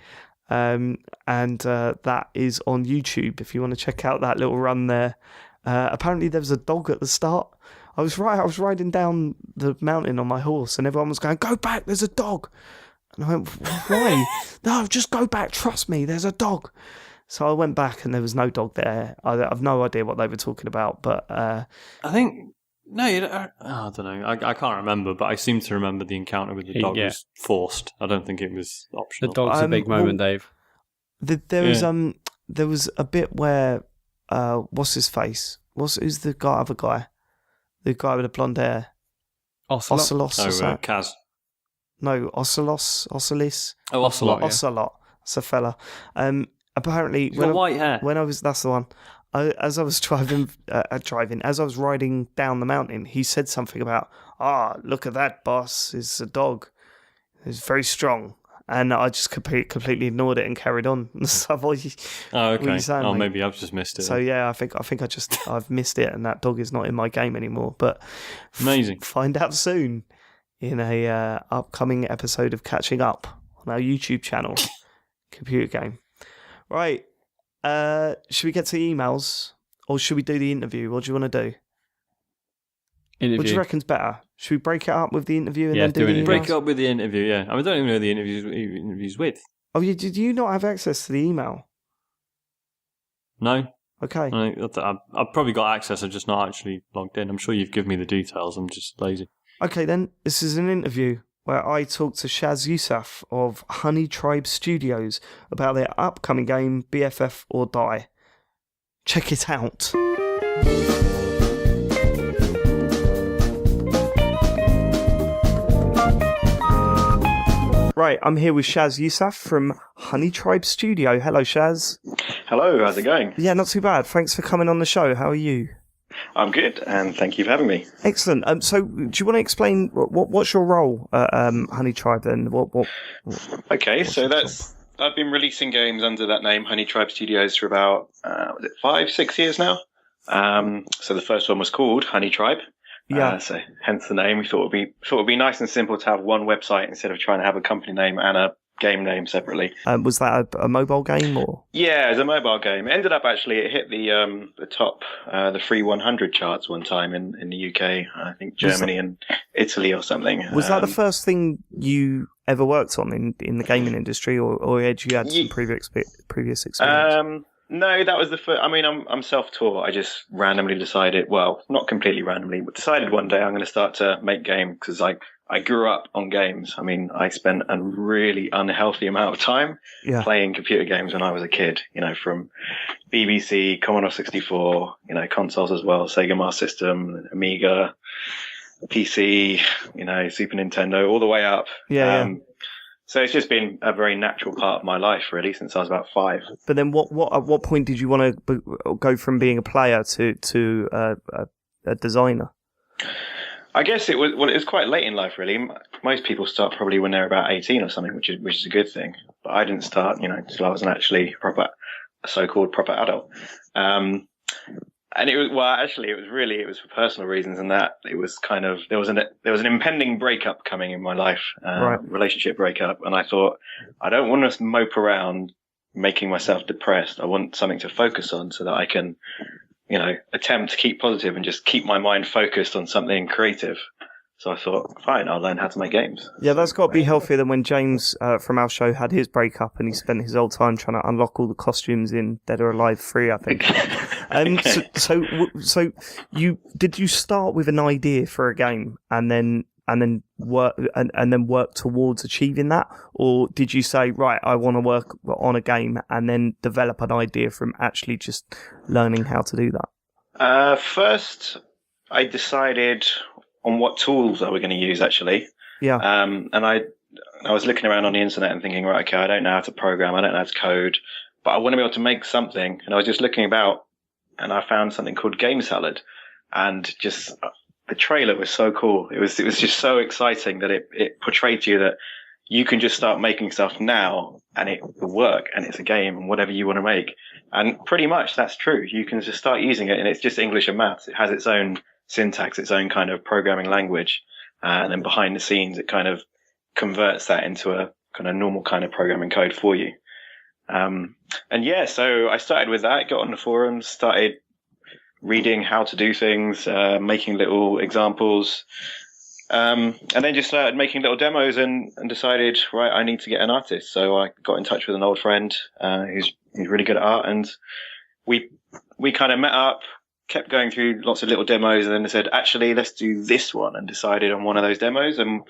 And that is on YouTube if you want to check out that little run there. Apparently there was a dog at the start. I was riding down the mountain on my horse, and everyone was going, "Go back, there's a dog." And I went, "Why?" "No, just go back, trust me, there's a dog." So I went back, and there was no dog there. I have no idea what they were talking about, but I think... No, I don't know. I can't remember, but I seem to remember the encounter with the dog was forced. I don't think it was optional. The dog's a big moment, Dave. There was a bit where what's his face? Who's the other guy? The guy with the blonde hair. Ocelot. Kaz. No, Ocelos. Oh, Ocelot. Ocelot. That's a fella. Apparently, He's got white hair. That's the one. As I was as I was riding down the mountain, he said something about, look at that, boss, it's a dog. It's very strong. And I just completely ignored it and carried on. So okay. Saying, maybe I've just missed it. So yeah, I think I've missed it, and that dog is not in my game anymore. But amazing. Find out soon in a upcoming episode of Catching Up on our YouTube channel, Computer Game. Right. Should we get to the emails, or should we do the interview? What do you want to do? Interview. What do you reckon's better? Should we break it up with the interview and then do the emails? Break it up with the interview, yeah. I don't even know who the interview's with. Oh, did you not have access to the email? No. Okay. I've probably got access, I've just not actually logged in. I'm sure you've given me the details, I'm just lazy. Okay then, this is an interview where I talk to Shaz Yousaf of Honey Tribe Studios about their upcoming game, BFF or Die. Check it out. Right, I'm here with Shaz Yousaf from Honey Tribe Studio. Hello, Shaz. Hello, how's it going? Yeah, not too bad. Thanks for coming on the show. How are you? I'm good, and thank you for having me. Excellent. So, do you want to explain what's your role at Honey Tribe then? Okay, so I've been releasing games under that name, Honey Tribe Studios, for about 5-6 years now. So the first one was called Honey Tribe. Yeah. So hence the name. We thought it'd be nice and simple to have one website instead of trying to have a company name and a game name separately. Was that a mobile game or? Yeah, it was a mobile game. It ended up it hit the top the free 100 charts one time in the UK. I think Germany and Italy or something. Was that the first thing you ever worked on in the gaming industry, or had you had some previous experience? No, that was the first. I mean, I'm self-taught. I just randomly decided, well, not completely randomly, but decided one day I'm going to start to make games because I grew up on games. I mean, I spent a really unhealthy amount of time playing computer games when I was a kid, from BBC, Commodore 64, consoles as well, Sega Master System, Amiga, PC, Super Nintendo, all the way up. So it's just been a very natural part of my life, really, since I was about 5. But then at what point did you want to go from being a player to a designer? I guess it was quite late in life, really. Most people start probably when they're about 18 or something, which is a good thing. But I didn't start, until I wasn't actually a so-called proper adult. And it was for personal reasons, and that it was kind of there was an impending breakup coming in my life, relationship breakup, and I thought I don't want to mope around making myself depressed. I want something to focus on so that I can, attempt to keep positive and just keep my mind focused on something creative. So I thought, fine, I'll learn how to make games. Yeah, that's got to be healthier than when James from our show had his breakup and he spent his whole time trying to unlock all the costumes in Dead or Alive 3, I think. Okay. So did you start with an idea for a game and then work towards achieving that, or did you say, right, I want to work on a game and then develop an idea from actually just learning how to do that? First, I decided on what tools I were going to use, actually. Yeah. And I was looking around on the internet and thinking, right, okay, I don't know how to program, I don't know how to code, but I want to be able to make something. And I was just looking about, and I found something called Game Salad, and just the trailer was so cool. It was just so exciting that it portrayed to you that you can just start making stuff now, and it will work, and it's a game, and whatever you want to make. And pretty much that's true. You can just start using it, and it's just English and maths. It has its own syntax, its own kind of programming language, and then behind the scenes it kind of converts that into a kind of normal kind of programming code for you. So I started with that, got on the forums, started reading how to do things, making little examples, and then just started making little demos and decided, right, I need to get an artist. So I got in touch with an old friend who's really good at art, and we kind of met up, kept going through lots of little demos, and then they said, actually, let's do this one, and decided on one of those demos, and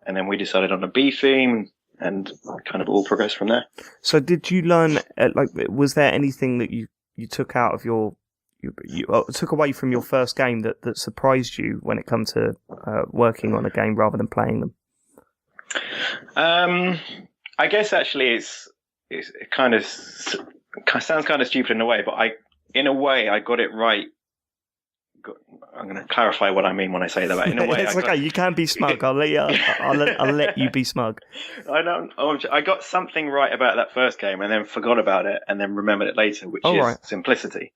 then we decided on a bee theme, and kind of all progressed from there. So did you learn, was there anything that you took out of you took away from your first game that surprised you when it comes to working on a game rather than playing them? I guess actually it kind of sounds kind of stupid in a way, but I got it right. I'm going to clarify what I mean when I say that. In a way, it's okay. You can be smug. I'll let you be smug. I got something right about that first game, and then forgot about it, and then remembered it later, which is simplicity.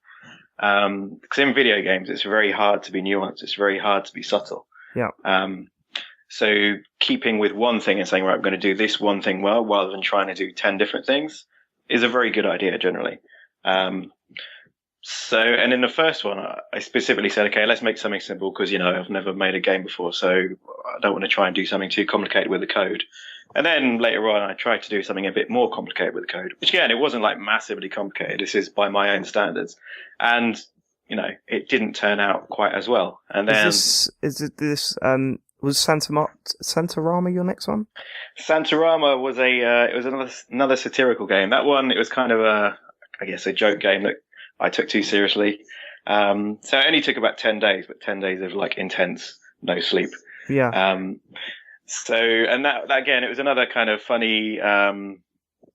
Because in video games, it's very hard to be nuanced. It's very hard to be subtle. Yeah. So keeping with one thing and saying, right, I'm going to do this one thing well, rather than trying to do 10 different things, is a very good idea generally. And in the first one, I specifically said, okay, let's make something simple because, I've never made a game before, so I don't want to try and do something too complicated with the code. And then later on, I tried to do something a bit more complicated with the code, which again, it wasn't like massively complicated. This is by my own standards. And, it didn't turn out quite as well. And then was Santarama your next one? Santarama was it was another satirical game. That one, it was kind of a joke game that I took too seriously. So it only took about 10 days, but 10 days of intense, no sleep. Yeah. And that again, it was another kind of funny,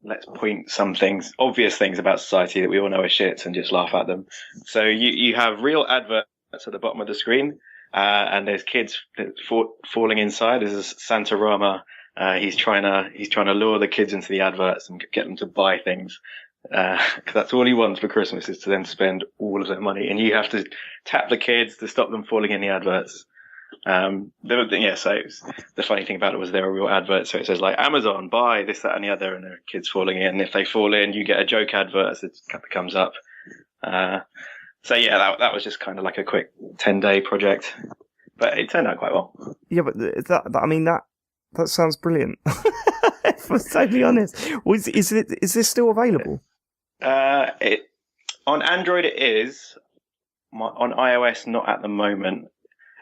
let's point some obvious things about society that we all know are shit and just laugh at them. So you have real adverts that's at the bottom of the screen, and there's kids falling inside. There's Santarama. He's trying to lure the kids into the adverts and get them to buy things. Because that's all he wants for Christmas is to then spend all of their money, and you have to tap the kids to stop them falling in the adverts. So the funny thing about it was they were real adverts, so it says like Amazon, buy this, that, and the other, and there are kids falling in. If they fall in, you get a joke advert that comes up. That was just kind of like a quick 10-day project, but it turned out quite well. Yeah, but that sounds brilliant. If I'm totally honest, is this still available? On Android it is. On iOS, not at the moment.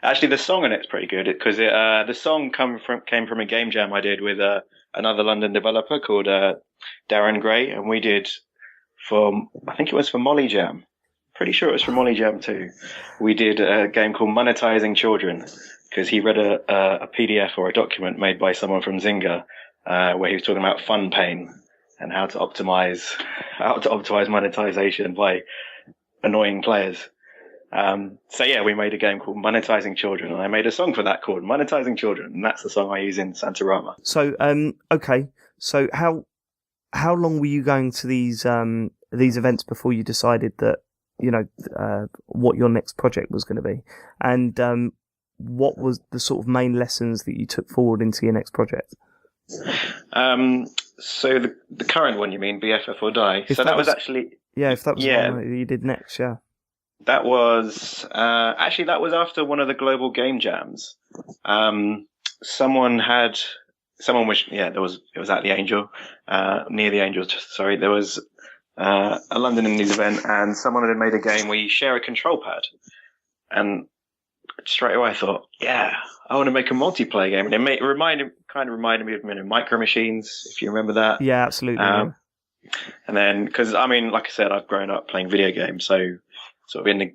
Actually, the song on it's pretty good because the song came from a game jam I did with another London developer called Darren Gray, and we did I think it was for Molly Jam. Pretty sure it was for Molly Jam too. We did a game called Monetizing Children because he read a PDF or a document made by someone from Zynga where he was talking about fun pain and how to optimize monetization by annoying players. We made a game called Monetizing Children, and I made a song for that called Monetizing Children, and that's the song I use in Santarama. So, okay. So how long were you going to these events before you decided that, what your next project was going to be? And what was the sort of main lessons that you took forward into your next project? So the current one, you mean, BFF or Die? If that was the one that you did next, yeah. That was that was after one of the global game jams. It was at the Angel, near the Angel. Sorry, there was a London Indies event, and someone had made a game where you share a control pad, and straight away I thought, yeah, I want to make a multiplayer game, and it reminded me of Micro Machines, if you remember that. Yeah, absolutely. And then, because like I said, I've grown up playing video games, so sort of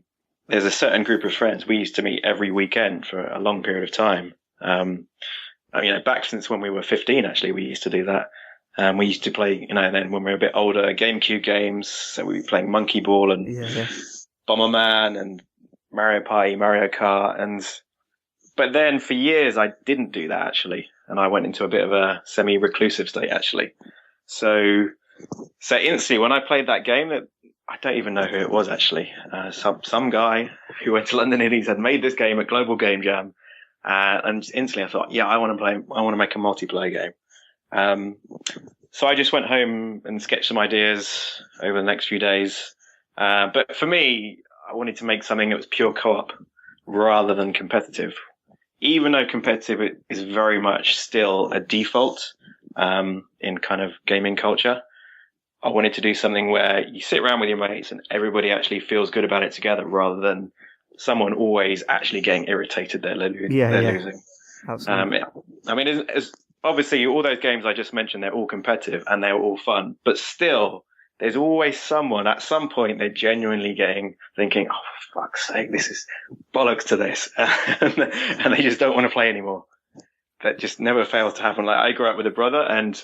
there's a certain group of friends we used to meet every weekend for a long period of time. Back since when we were 15, actually, we used to do that. We used to play, then when we were a bit older, GameCube games. So we were playing Monkey Ball and Bomberman and Mario Party, Mario Kart. But then for years, I didn't do that, actually. And I went into a bit of a semi-reclusive state, actually. So instantly, when I played that game, I don't even know who it was, actually. Some guy who went to London Indies had made this game at Global Game Jam. And instantly I thought, yeah, I want to make a multiplayer game. So I just went home and sketched some ideas over the next few days. But for me, I wanted to make something that was pure co-op rather than competitive. Even though competitive is very much still a default in kind of gaming culture, I wanted to do something where you sit around with your mates and everybody actually feels good about it together rather than someone always actually getting irritated they're losing. Absolutely. It's obviously all those games I just mentioned, they're all competitive and they're all fun, but still there's always someone at some point they're genuinely thinking, oh, for fuck's sake, this is bollocks to this. And they just don't want to play anymore. That just never fails to happen. Like I grew up with a brother and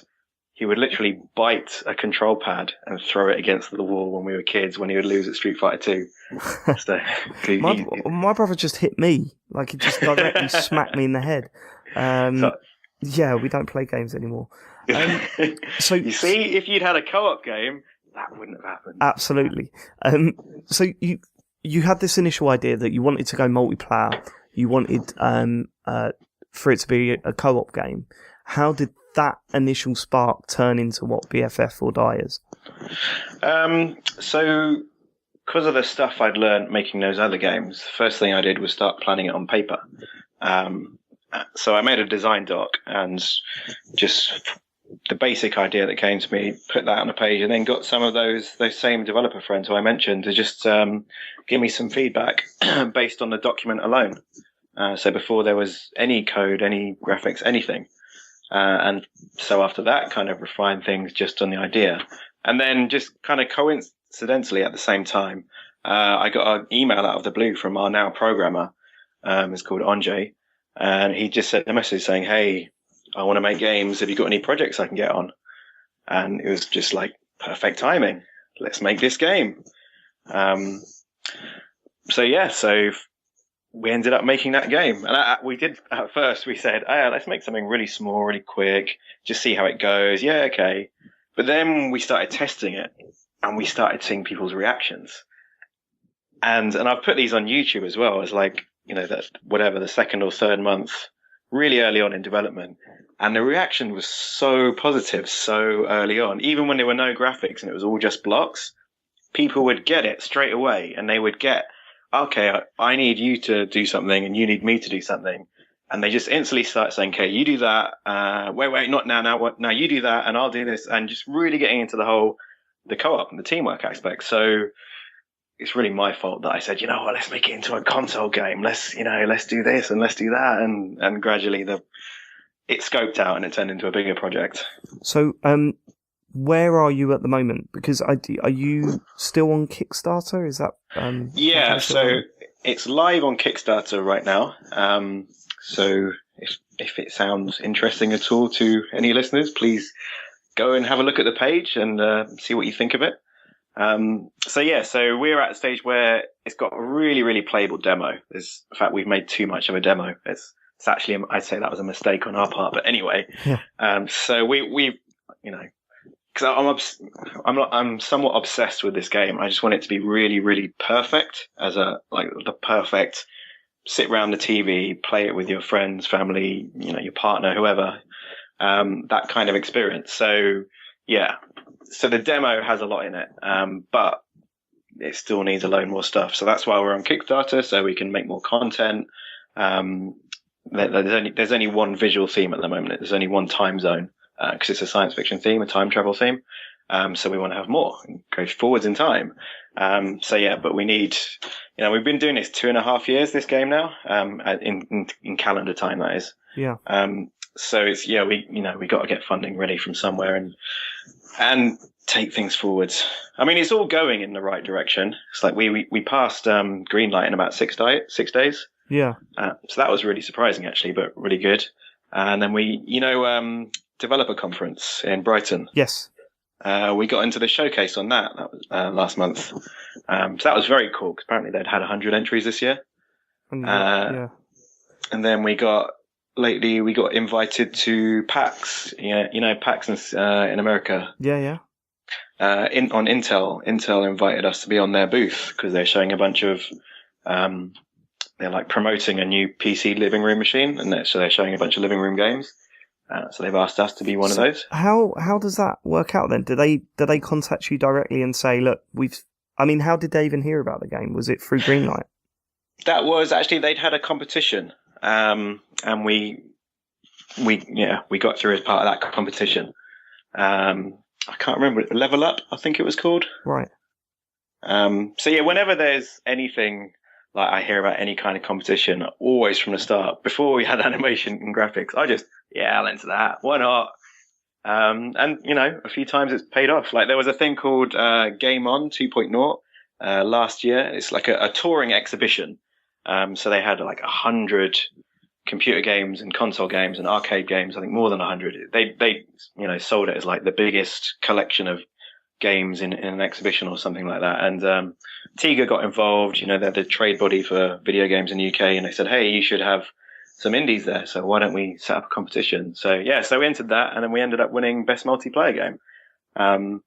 he would literally bite a control pad and throw it against the wall when we were kids when he would lose at Street Fighter 2. So, my brother just hit me. Like, he just directly smacked me in the head. Yeah, we don't play games anymore. So you see, if you'd had a co-op game, that wouldn't have happened. Absolutely. So you had this initial idea that you wanted to go multiplayer. You wanted for it to be a co-op game. How did that initial spark turn into what BFF or Die is? So because of the stuff I'd learned making those other games, the first thing I did was start planning it on paper. So I made a design doc and just the basic idea that came to me, put that on a page, and then got some of those same developer friends who I mentioned to just give me some feedback based on the document alone. So before there was any code, any graphics, anything. And so after that, kind of refined things just on the idea. And then just kind of coincidentally at the same time, I got an email out of the blue from our now programmer. It's called Anjay. And he just sent a message saying, hey, I want to make games. Have you got any projects I can get on? And it was just like perfect timing. Let's make this game. So we ended up making that game. And we did, at first, we said, oh, let's make something really small, really quick, just see how it goes. Yeah, okay. But then we started testing it, and we started seeing people's reactions. And I've put these on YouTube as well, as like, that whatever, the second or third month, really early on in development. And the reaction was so positive so early on, even when there were no graphics and it was all just blocks. People would get it straight away, and they would get, okay, I need you to do something and you need me to do something. And they just instantly start saying, okay, you do that. Wait, not now. Now you do that and I'll do this. And just really getting into the co-op and the teamwork aspect. So it's really my fault that I said, let's make it into a console game. Let's do this and let's do that. And gradually it scoped out and it turned into a bigger project. So, where are you at the moment? Because are you still on Kickstarter? Is that yeah? So it's live on Kickstarter right now. So if it sounds interesting at all to any listeners, please go and have a look at the page and see what you think of it. So we're at a stage where it's got a really, really playable demo. In fact, we've made too much of a demo. It's actually, I'd say that was a mistake on our part. But anyway, so we because I'm somewhat obsessed with this game. I just want it to be really, really perfect the perfect sit around the TV, play it with your friends, family, your partner, whoever, that kind of experience. So yeah, so the demo has a lot in it, but it still needs a load more stuff. So that's why we're on Kickstarter, so we can make more content. There's only one visual theme at the moment. There's only one time zone. Because it's a science fiction theme, a time travel theme. So we want to have more and go forwards in time. But we need, we've been doing this 2.5 years, this game now, in calendar time, that is. Yeah. So it's, we got to get funding ready from somewhere and take things forwards. I mean, it's all going in the right direction. It's like we passed, green light in about 6 days. Yeah. So that was really surprising actually, but really good. And then we, developer conference in Brighton. Yes. We got into the showcase on that was last month. So that was very cool because apparently they'd had 100 entries this year. Yeah. And then we got invited to PAX. PAX in America. Yeah. On Intel. Intel invited us to be on their booth because they're showing a bunch of they're like promoting a new PC living room machine, and so they're showing a bunch of living room games. So they've asked us to be one of those. How does that work out then? Do they contact you directly and say, look, how did they even hear about the game? Was it through Greenlight? That was actually, they'd had a competition, and we got through as part of that competition. I can't remember, Level Up, I think it was called. Right. Whenever there's anything like I hear about any kind of competition, always from the start, before we had animation and graphics, I'll enter that. Why not? And a few times it's paid off. Like there was a thing called Game On 2.0 last year. It's like a touring exhibition. So they had like 100 computer games and console games and arcade games. I think more than 100. They sold it as like the biggest collection of games in an exhibition or something like that. And Tiga got involved. They're the trade body for video games in the UK, and they said, hey, you should have some indies there, so why don't we set up a competition? So we entered that, and then we ended up winning best multiplayer game,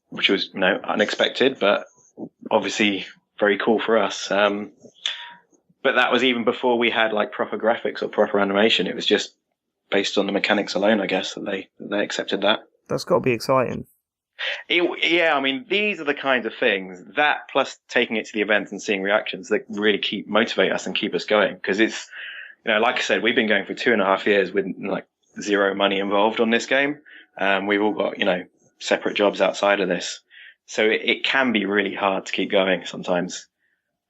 which was unexpected, but obviously very cool for us. But that was even before we had like proper graphics or proper animation. It was just based on the mechanics alone, I guess, that they accepted that. That's got to be exciting. These are the kinds of things that, plus taking it to the events and seeing reactions, that really motivate us and keep us going, because it's. Like I said, we've been going for 2.5 years with like zero money involved on this game. We've all got, separate jobs outside of this. So it can be really hard to keep going sometimes.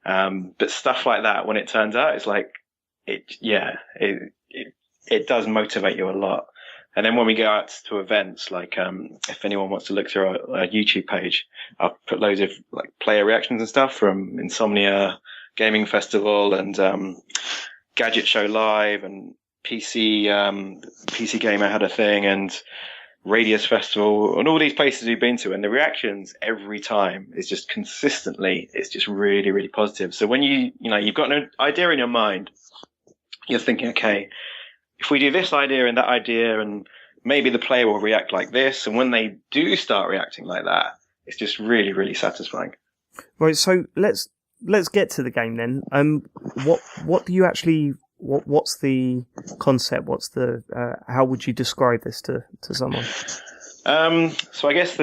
But stuff like that, when it turns out, it's like, it does motivate you a lot. And then when we go out to events, like, if anyone wants to look through our YouTube page, I'll put loads of like player reactions and stuff from Insomnia Gaming Festival and, Gadget Show Live and PC Gamer had a thing, and Radius Festival, and all these places we've been to, and the reactions every time is just consistently, it's just really, really positive. So when you've got an idea in your mind, you're thinking, okay, if we do this idea and that idea, and maybe the player will react like this, and when they do start reacting like that, it's just really, really satisfying. Right, so let's get to the game then. What do you actually? What's the concept? What's the? How would you describe this to someone? So I guess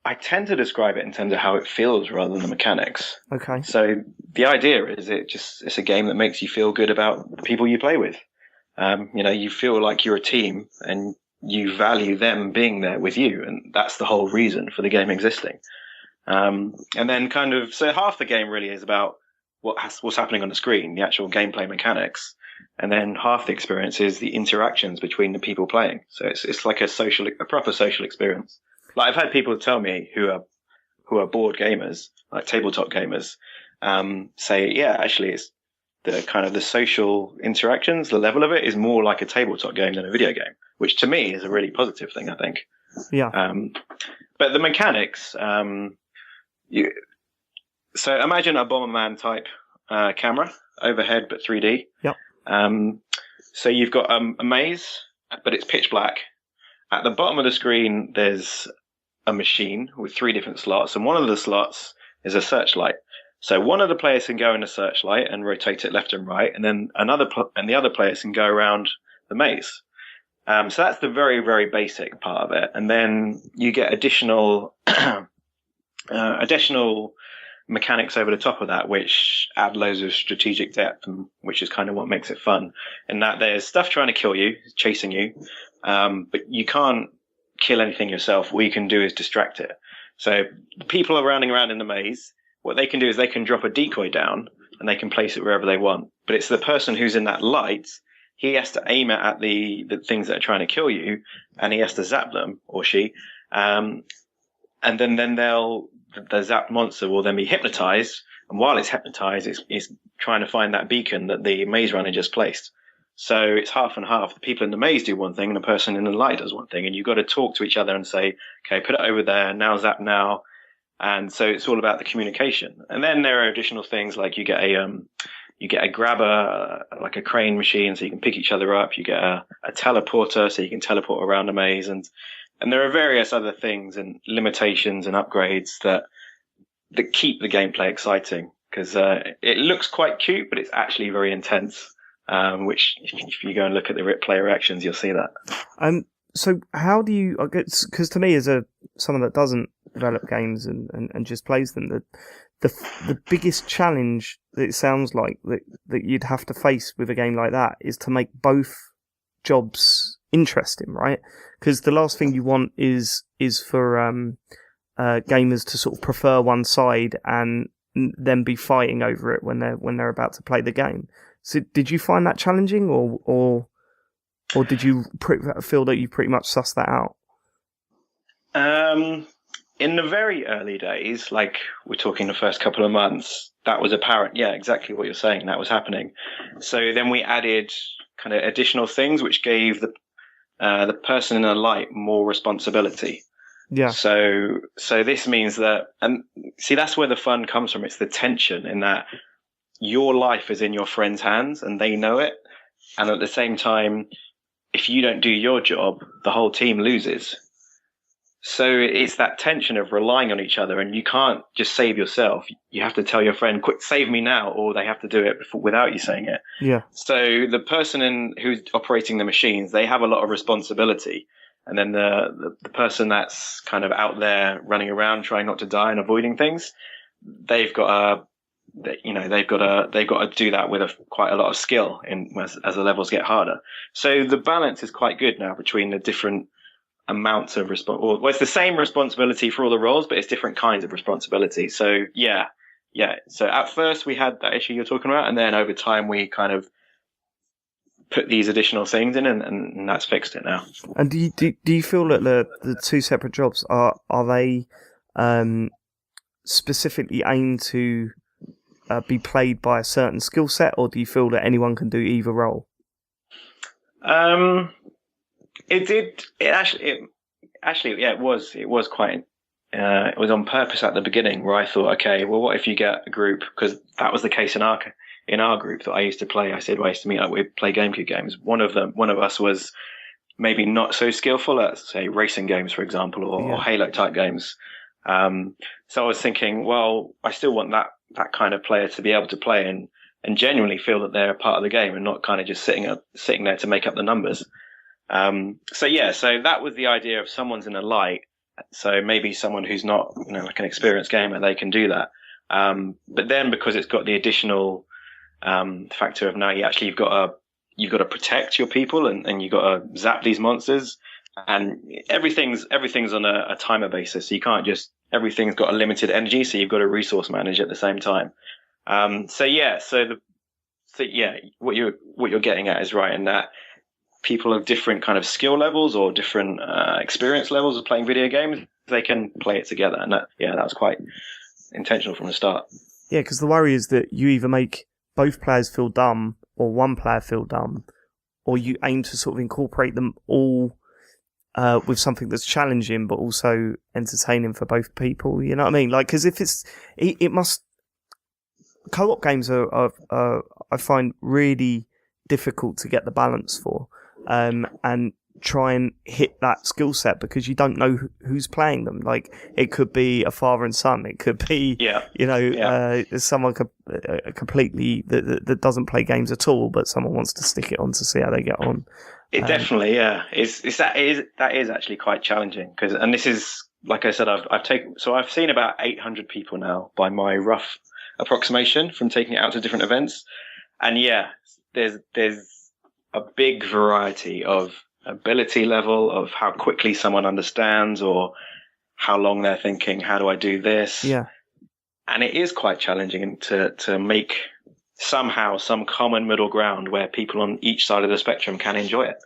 I tend to describe it in terms of how it feels rather than the mechanics. Okay. So the idea is it's a game that makes you feel good about the people you play with. You feel like you're a team and you value them being there with you, and that's the whole reason for the game existing. And then so half the game really is about what's happening on the screen, the actual gameplay mechanics, and then half the experience is the interactions between the people playing. So it's like a proper social experience. Like I've had people tell me who are board gamers, like tabletop gamers, say, yeah, actually it's the social interactions, the level of it is more like a tabletop game than a video game, which to me is a really positive thing, I think. Yeah. But the mechanics, so imagine a Bomberman type camera overhead, but 3D. Yep. So you've got a maze, but it's pitch black. At the bottom of the screen, there's a machine with 3 different slots, and one of the slots is a searchlight. So one of the players can go in a searchlight and rotate it left and right, and then the other players can go around the maze. So that's the very, very basic part of it, and then you get additional mechanics over the top of that, which add loads of strategic depth, and which is kind of what makes it fun. And that there's stuff trying to kill you, chasing you, but you can't kill anything yourself. All you can do is distract it. So the people are running around in the maze. What they can do is they can drop a decoy down and they can place it wherever they want. But it's the person who's in that light. He has to aim it at the things that are trying to kill you, and he has to zap them, or she. And then the zapped monster will then be hypnotized. And while it's hypnotized, it's trying to find that beacon that the maze runner just placed. So it's half and half. The people in the maze do one thing and the person in the light does one thing. And you've got to talk to each other and say, okay, put it over there. Now zap now. And so it's all about the communication. And then there are additional things like you get a grabber, like a crane machine, so you can pick each other up. You get a teleporter, so you can teleport around the maze. And there are various other things and limitations and upgrades that keep the gameplay exciting, because it looks quite cute, but it's actually very intense. Which, if you go and look at the player reactions, you'll see that. So how do you? Because to me, as someone that doesn't develop games and just plays them, the biggest challenge that it sounds like that you'd have to face with a game like that is to make both jobs interesting, right? Because the last thing you want is for gamers to sort of prefer one side and then be fighting over it when they're about to play the game. So did you find that challenging, or did you feel that you pretty much sussed that out? In the very early days, like we're talking the first couple of months, that was apparent. Yeah, exactly what you're saying. That was happening. So then we added kind of additional things, which gave the person in the light more responsibility. Yeah. So this means that, and see, that's where the fun comes from. It's the tension in that your life is in your friend's hands and they know it. And at the same time, if you don't do your job, the whole team loses. So it's that tension of relying on each other, and you can't just save yourself. You have to tell your friend, quick, save me now, or they have to do it without you saying it. Yeah. So the person who's operating the machines, they have a lot of responsibility. And then the person that's kind of out there running around trying not to die and avoiding things, they've got to do that with quite a lot of skill as the levels get harder. So the balance is quite good now between the different amounts of it's the same responsibility for all the roles, but it's different kinds of responsibility. So yeah. So at first we had that issue you're talking about, and then over time we kind of put these additional things in, and that's fixed it now. And do you feel that the two separate jobs are they specifically aimed to be played by a certain skill set, or do you feel that anyone can do either role? actually, yeah, it was quite. It was on purpose at the beginning where I thought, okay, well, what if you get a group? Because that was the case in our group that I used to play. I said, well, I used to meet up, we'd play GameCube games. One of us was maybe not so skillful at, say, racing games, for example, or Halo type games. So I was thinking, well, I still want that kind of player to be able to play and genuinely feel that they're a part of the game and not kind of just sitting there to make up the numbers. So that was the idea of someone's in a light. So maybe someone who's not, like an experienced gamer, they can do that. But then because it's got the additional factor of now you've got to protect your people and you've got to zap these monsters, and everything's on a timer basis. So you can't just, everything's got a limited energy, so you've got to resource manage at the same time. What you're getting at is right in that people of different kind of skill levels or different experience levels of playing video games, they can play it together. And that was quite intentional from the start. Yeah, because the worry is that you either make both players feel dumb or one player feel dumb, or you aim to sort of incorporate them all with something that's challenging but also entertaining for both people. You know what I mean? Like, because if it must. Co-op games are I find really difficult to get the balance for. And try and hit that skill set because you don't know who's playing them. Like, it could be a father and son. It could be, someone completely that doesn't play games at all, but someone wants to stick it on to see how they get on. It definitely, yeah. That is actually quite challenging and this is, like I said, I've seen about 800 people now by my rough approximation from taking it out to different events. And yeah, there's a big variety of ability level of how quickly someone understands or how long they're thinking, how do I do this? Yeah. And it is quite challenging to make somehow some common middle ground where people on each side of the spectrum can enjoy it.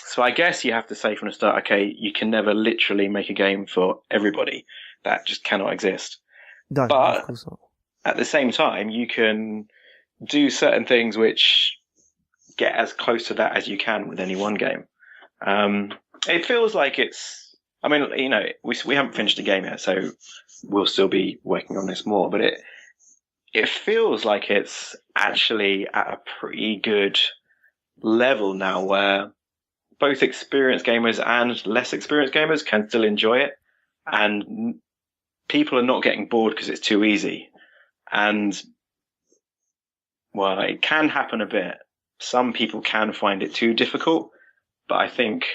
So I guess you have to say from the start, okay, you can never literally make a game for everybody. That just cannot exist. No, but of course not. At the same time, you can do certain things which get as close to that as you can with any one game. It feels like we haven't finished the game yet, so we'll still be working on this more, but it feels like it's actually at a pretty good level now where both experienced gamers and less experienced gamers can still enjoy it, and people are not getting bored because it's too easy. And well, it can happen a bit. Some people can find it too difficult, but I think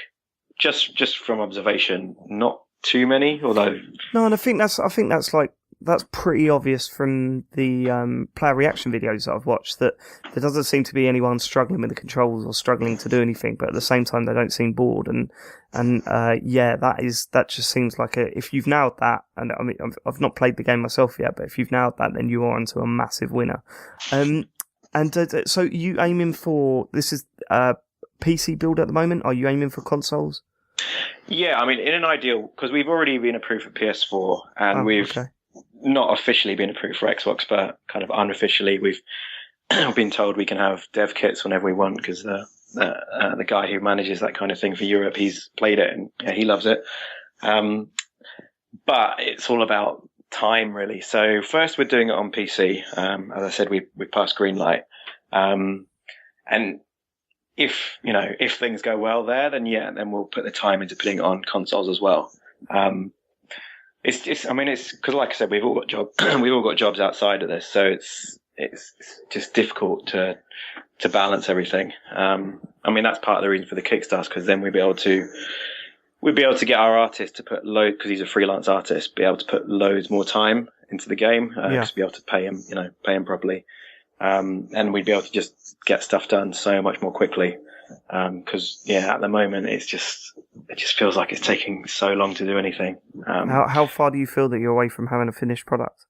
just from observation, not too many. Although no, and I think that's pretty obvious from the player reaction videos that I've watched, that there doesn't seem to be anyone struggling with the controls or struggling to do anything, but at the same time they don't seem bored. And that just seems like if you've nailed that, and I mean I've not played the game myself yet, but if you've nailed that, then you are onto a massive winner. So you aiming for, this is PC build at the moment? Are you aiming for consoles? Yeah, I mean, in an ideal, because we've already been approved for PS4 and we've not officially been approved for Xbox, but kind of unofficially we've been told we can have dev kits whenever we want because the guy who manages that kind of thing for Europe, he's played it and he loves it. But it's all about time, really. So first we're doing it on PC. As I said, we passed green light. And if things go well there, then we'll put the time into putting it on consoles as well. It's because like I said, we've all got jobs outside of this, so it's just difficult to balance everything. That's part of the reason for the Kickstarter, because then we'd be able to get our artist to put because he's a freelance artist, be able to put loads more time into the game, to be able to pay him properly. And we'd be able to just get stuff done so much more quickly. Because at the moment it just feels like it's taking so long to do anything. How far do you feel that you're away from having a finished product?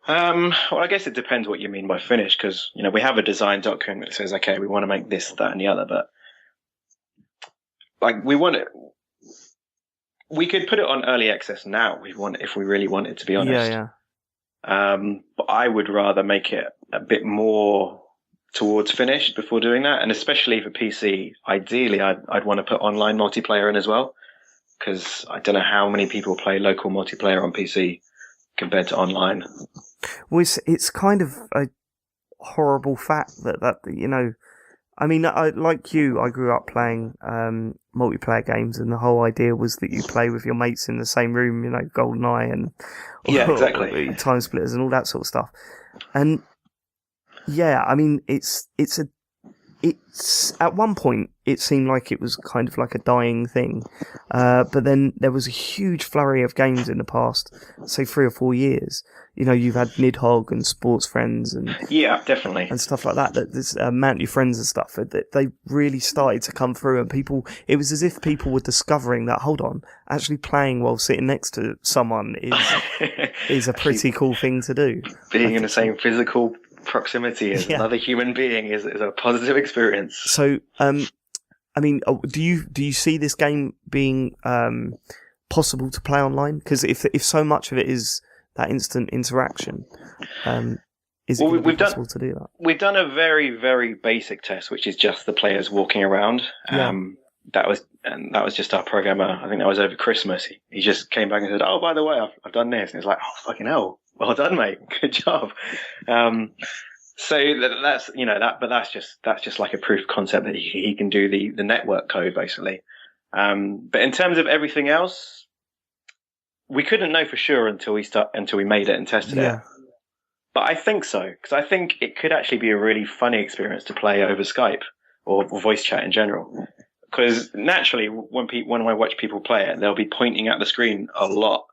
Well, I guess it depends what you mean by finished, because we have a design document that says, okay, we want to make this, that, and the other, but like we could put it on early access now if we really wanted, to be honest. Yeah. But I would rather make it a bit more towards finished before doing that. And especially for PC, ideally, I'd want to put online multiplayer in as well, because I don't know how many people play local multiplayer on PC compared to online. Well, it's kind of a horrible fact that I mean, like you, I grew up playing multiplayer games, and the whole idea was that you play with your mates in the same room, GoldenEye and exactly, Time Splitters and all that sort of stuff. And yeah, I mean, it's at one point it seemed like it was kind of like a dying thing, but then there was a huge flurry of games in the past, say 3 or 4 years. You've had Nidhogg and Sports Friends and definitely, and stuff like that. That there's Mount Your Friends and stuff. That they really started to come through, and it was as if people were discovering that. Hold on, actually playing while sitting next to someone is a pretty cool thing to do. Being in the same physical proximity as another human being is a positive experience. So, I mean, do you see this game being possible to play online? Because if so much of it is that instant interaction, is it possible to do that? We've done a very, very basic test, which is just the players walking around. That was just our programmer. I think that was over Christmas. He just came back and said, "Oh, by the way, I've done this," and it's like, "Oh, fucking hell, well done, mate, good job." So that's but that's just like a proof of concept that he can do the network code basically. But in terms of everything else, we couldn't know for sure until we made it and tested it. But I think so, because I think it could actually be a really funny experience to play over Skype or voice chat in general. Because naturally, when I watch people play it, they'll be pointing at the screen a lot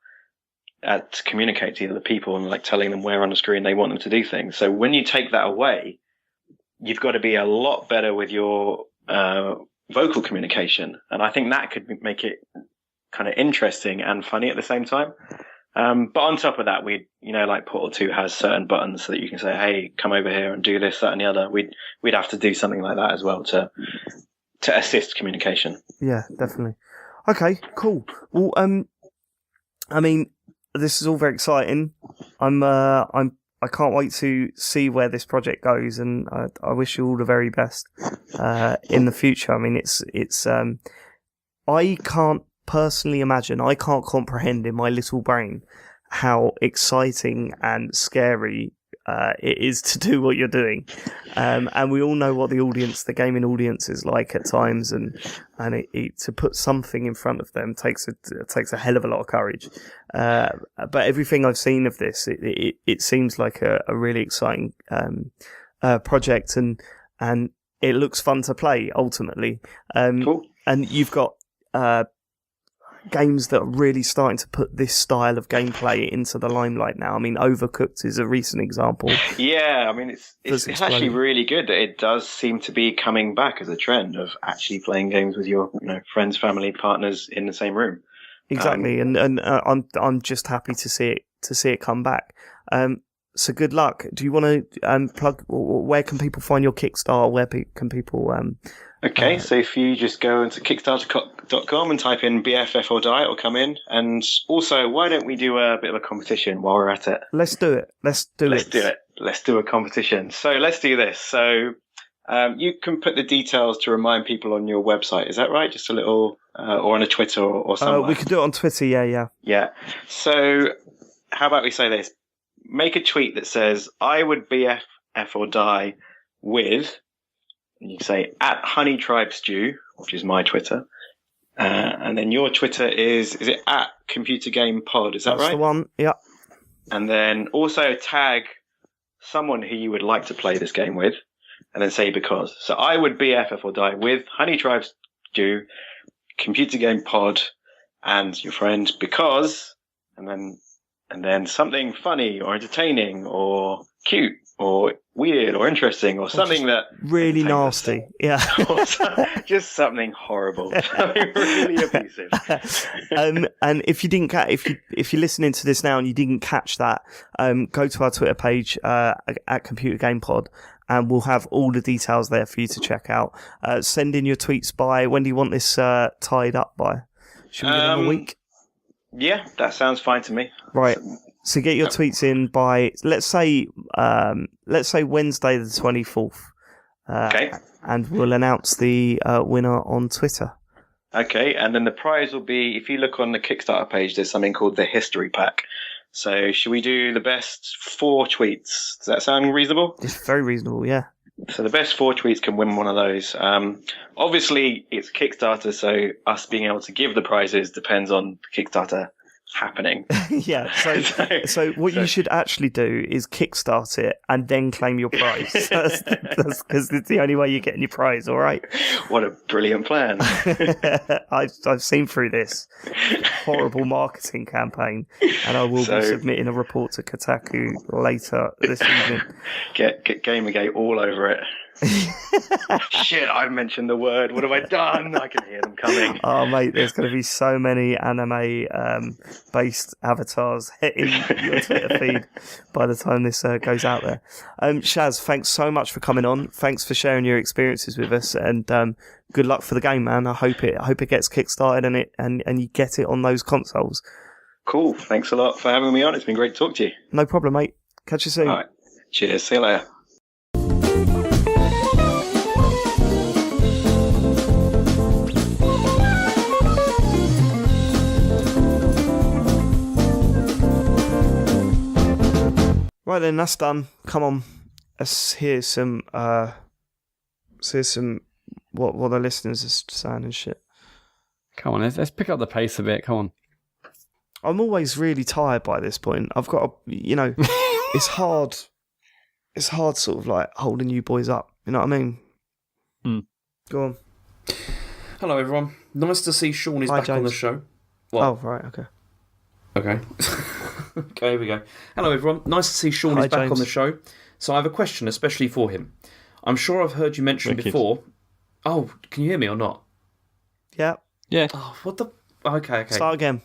to communicate to the other people and like telling them where on the screen they want them to do things. So when you take that away, you've got to be a lot better with your vocal communication, and I think that could make it kind of interesting and funny at the same time. But on top of that, like Portal 2 has certain buttons so that you can say, "Hey, come over here and do this, that, and the other." We'd have to do something like that as well to assist communication. Yeah, definitely. Okay, cool. Well, I mean, this is all very exciting. I can't wait to see where this project goes, and I wish you all the very best in the future. I mean, it's I can't personally imagine, I can't comprehend in my little brain how exciting and scary it is to do what you're doing. And we all know what the gaming audience is like at times, and to put something in front of them takes a hell of a lot of courage. But everything I've seen of this, it seems like a really exciting project, and it looks fun to play ultimately. Cool. And you've got games that are really starting to put this style of gameplay into the limelight now. I mean, Overcooked is a recent example. Yeah, I mean, it's actually really good that it does seem to be coming back as a trend of actually playing games with your friends, family, partners in the same room. Exactly, and I'm just happy to see it come back. So good luck. Do you want to plug? Where can people find your Kickstarter? Where can people? Okay, so if you just go into Kickstarter.com and type in BFF or Die, it'll come in. And also, why don't we do a bit of a competition while we're at it? Let's do it. Let's do it. Let's do a competition. So let's do this. So you can put the details to remind people on your website. Is that right? Just a little, or on a Twitter or somewhere. We could do it on Twitter. Yeah. Yeah. So how about we say this? Make a tweet that says, "I would BFF or die with," and you say @HoneyTribeStew, which is my Twitter. And then your Twitter is it @ComputerGamePod? Is that right? That's the one, yeah. And then also tag someone who you would like to play this game with, and then say because. So I would BFF or die with HoneyTribeStew, ComputerGamePod, and your friend because, and then something funny or entertaining or cute or weird or interesting or something that really nasty, yeah, just something horrible, something really abusive. And if you didn't if you're listening to this now and you didn't catch that, go to our Twitter page at Computer Game Pod, and we'll have all the details there for you to check out. Send in your tweets by when do you want this tied up by? Should we give them a week? Yeah, that sounds fine to me. Right. So get your tweets in by let's say Wednesday the 24th. Okay. And we'll announce the winner on Twitter. Okay, and then the prize will be, if you look on the Kickstarter page, there's something called the History Pack. So should we do the best 4 tweets? Does that sound reasonable? It's very reasonable, yeah. So the best 4 tweets can win one of those. Obviously, it's Kickstarter, so us being able to give the prizes depends on Kickstarter happening. Yeah, so what you should actually do is kickstart it and then claim your prize. That's because it's the only way you're getting your prize, all right? What a brilliant plan. I've seen through this horrible marketing campaign, and I will be submitting a report to Kotaku later this evening. Get Gamergate all over it. Shit, I mentioned the word. What have I done? I can hear them coming. Oh, mate, there's going to be so many anime-based avatars hitting your Twitter feed by the time this goes out there. Shaz, thanks so much for coming on. Thanks for sharing your experiences with us, and good luck for the game, man. I hope it gets kickstarted and you get it on those consoles. Cool. Thanks a lot for having me on. It's been great to talk to you. No problem, mate. Catch you soon. All right. Cheers. See you later. Right then, that's done. Come on, let's hear some. What the listeners are saying and shit. Come on, let's pick up the pace a bit. Come on. I'm always really tired by this point. I've got to, it's hard. It's hard, sort of like holding you boys up. You know what I mean? Go on. Hello, everyone. Nice to see Sean is Hi, back James. on the show. What? Oh, right, okay. Okay. Okay, here we go. Hello, everyone. Nice to see Sean is back James. on the show. So I have a question, especially for him. I'm sure I've heard you mention before. Oh, can you hear me or not? Yeah. Yeah. Oh, what the? Okay. Start again.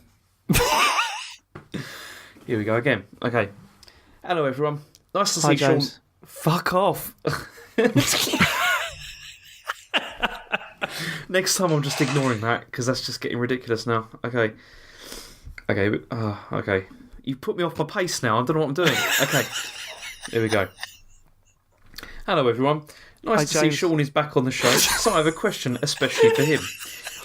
Here we go again. Okay. Hello, everyone. Nice to Hi, see Sean. James. Fuck off. Next time I'm just ignoring that because that's just getting ridiculous now. Okay. Okay. You put me off my pace now. I don't know what I'm doing. Okay. Here we go. Hello, everyone. Nice to see James. Sean is back on the show. So I have a question, especially for him.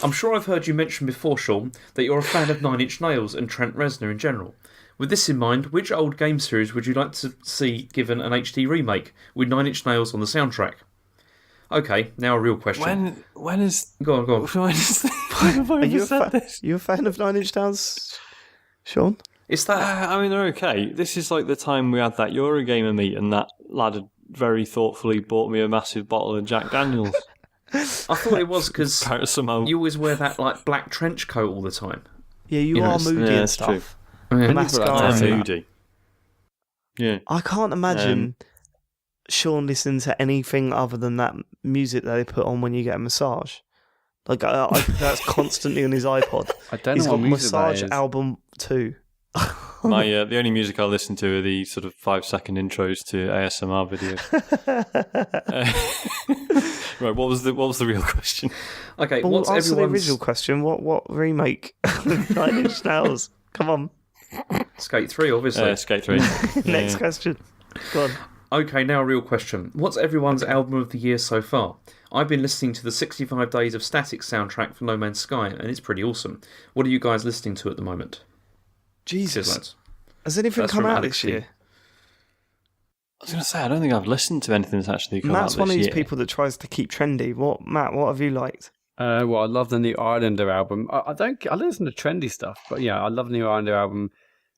I'm sure I've heard you mention before, Sean, that you're a fan of Nine Inch Nails and Trent Reznor in general. With this in mind, which old game series would you like to see given an HD remake with Nine Inch Nails on the soundtrack? Okay, now a real question. When is... Go on. When is... Have I ever said this? You a fan of Nine Inch Nails, Sean? It's that... I mean, they're okay. This is like the time we had that Eurogamer meet and that lad had very thoughtfully bought me a massive bottle of Jack Daniels. I thought it was because somehow. you always wear that like black trench coat all the time. Yeah, you are moody and stuff. True. Yeah. Mascara and that. Moody. Yeah. I can't imagine Sean listening to anything other than that music that they put on when you get a massage. Like that's constantly on his iPod. I don't He's know got what music that Massage is. album 2. The only music I listen to are the sort of 5-second intros to ASMR videos. Right, what was the real question? Okay, Well, what's answer the everyone's original question. What remake of Nine Inch Nails? Come on. Skate 3, obviously. Skate 3. Next question. Go on. Okay, now a real question. What's everyone's album of the year so far? I've been listening to the 65 Days of Static soundtrack for No Man's Sky, and it's pretty awesome. What are you guys listening to at the moment? Jesus. Cheers, lads. Has anything That's come from out Alex this C. year? I was going to say, I don't think I've listened to anything that's actually come out Matt's this one of these year. people that tries to keep trendy. Matt, what have you liked? Well, I love the new Islander album. I listen to trendy stuff, but yeah, I love the new Islander album.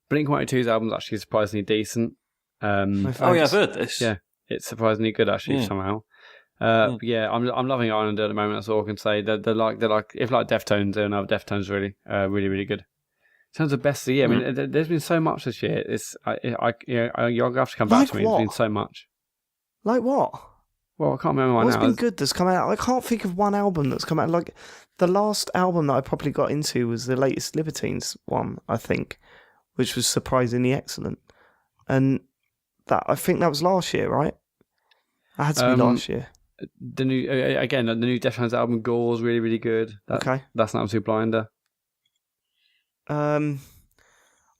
Blink-182's album is actually surprisingly decent. Oh yeah, I've heard this. Yeah, it's surprisingly good actually somehow. Yeah, I'm loving Islander at the moment. That's all I can say. They're like if like Deftones, they're another Deftones really, really good. In terms of best of the year, I mean, there's been so much this year. You're gonna have to come back Like to me. what? There's been so much. Like what? Well, I can't remember one What's now. been good that's come out? I can't think of one album that's come out. Like the last album that I probably got into was the latest Libertines one, I think, which was surprisingly excellent. And I think that was last year, right? That had to be last year. The new the new Deftones album Gore is really good. Okay. That's an absolute blinder.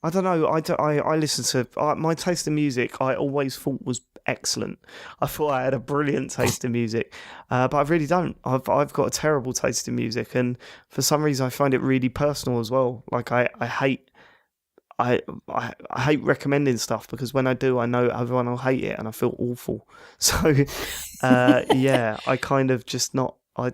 I don't know. I listen to my taste in music. I always thought was excellent. I thought I had a brilliant taste in music, but I really don't. I've got a terrible taste in music, and for some reason I find it really personal as well. Like I hate. I hate recommending stuff because when I do, I know everyone will hate it, and I feel awful. So, yeah, I kind of just not. I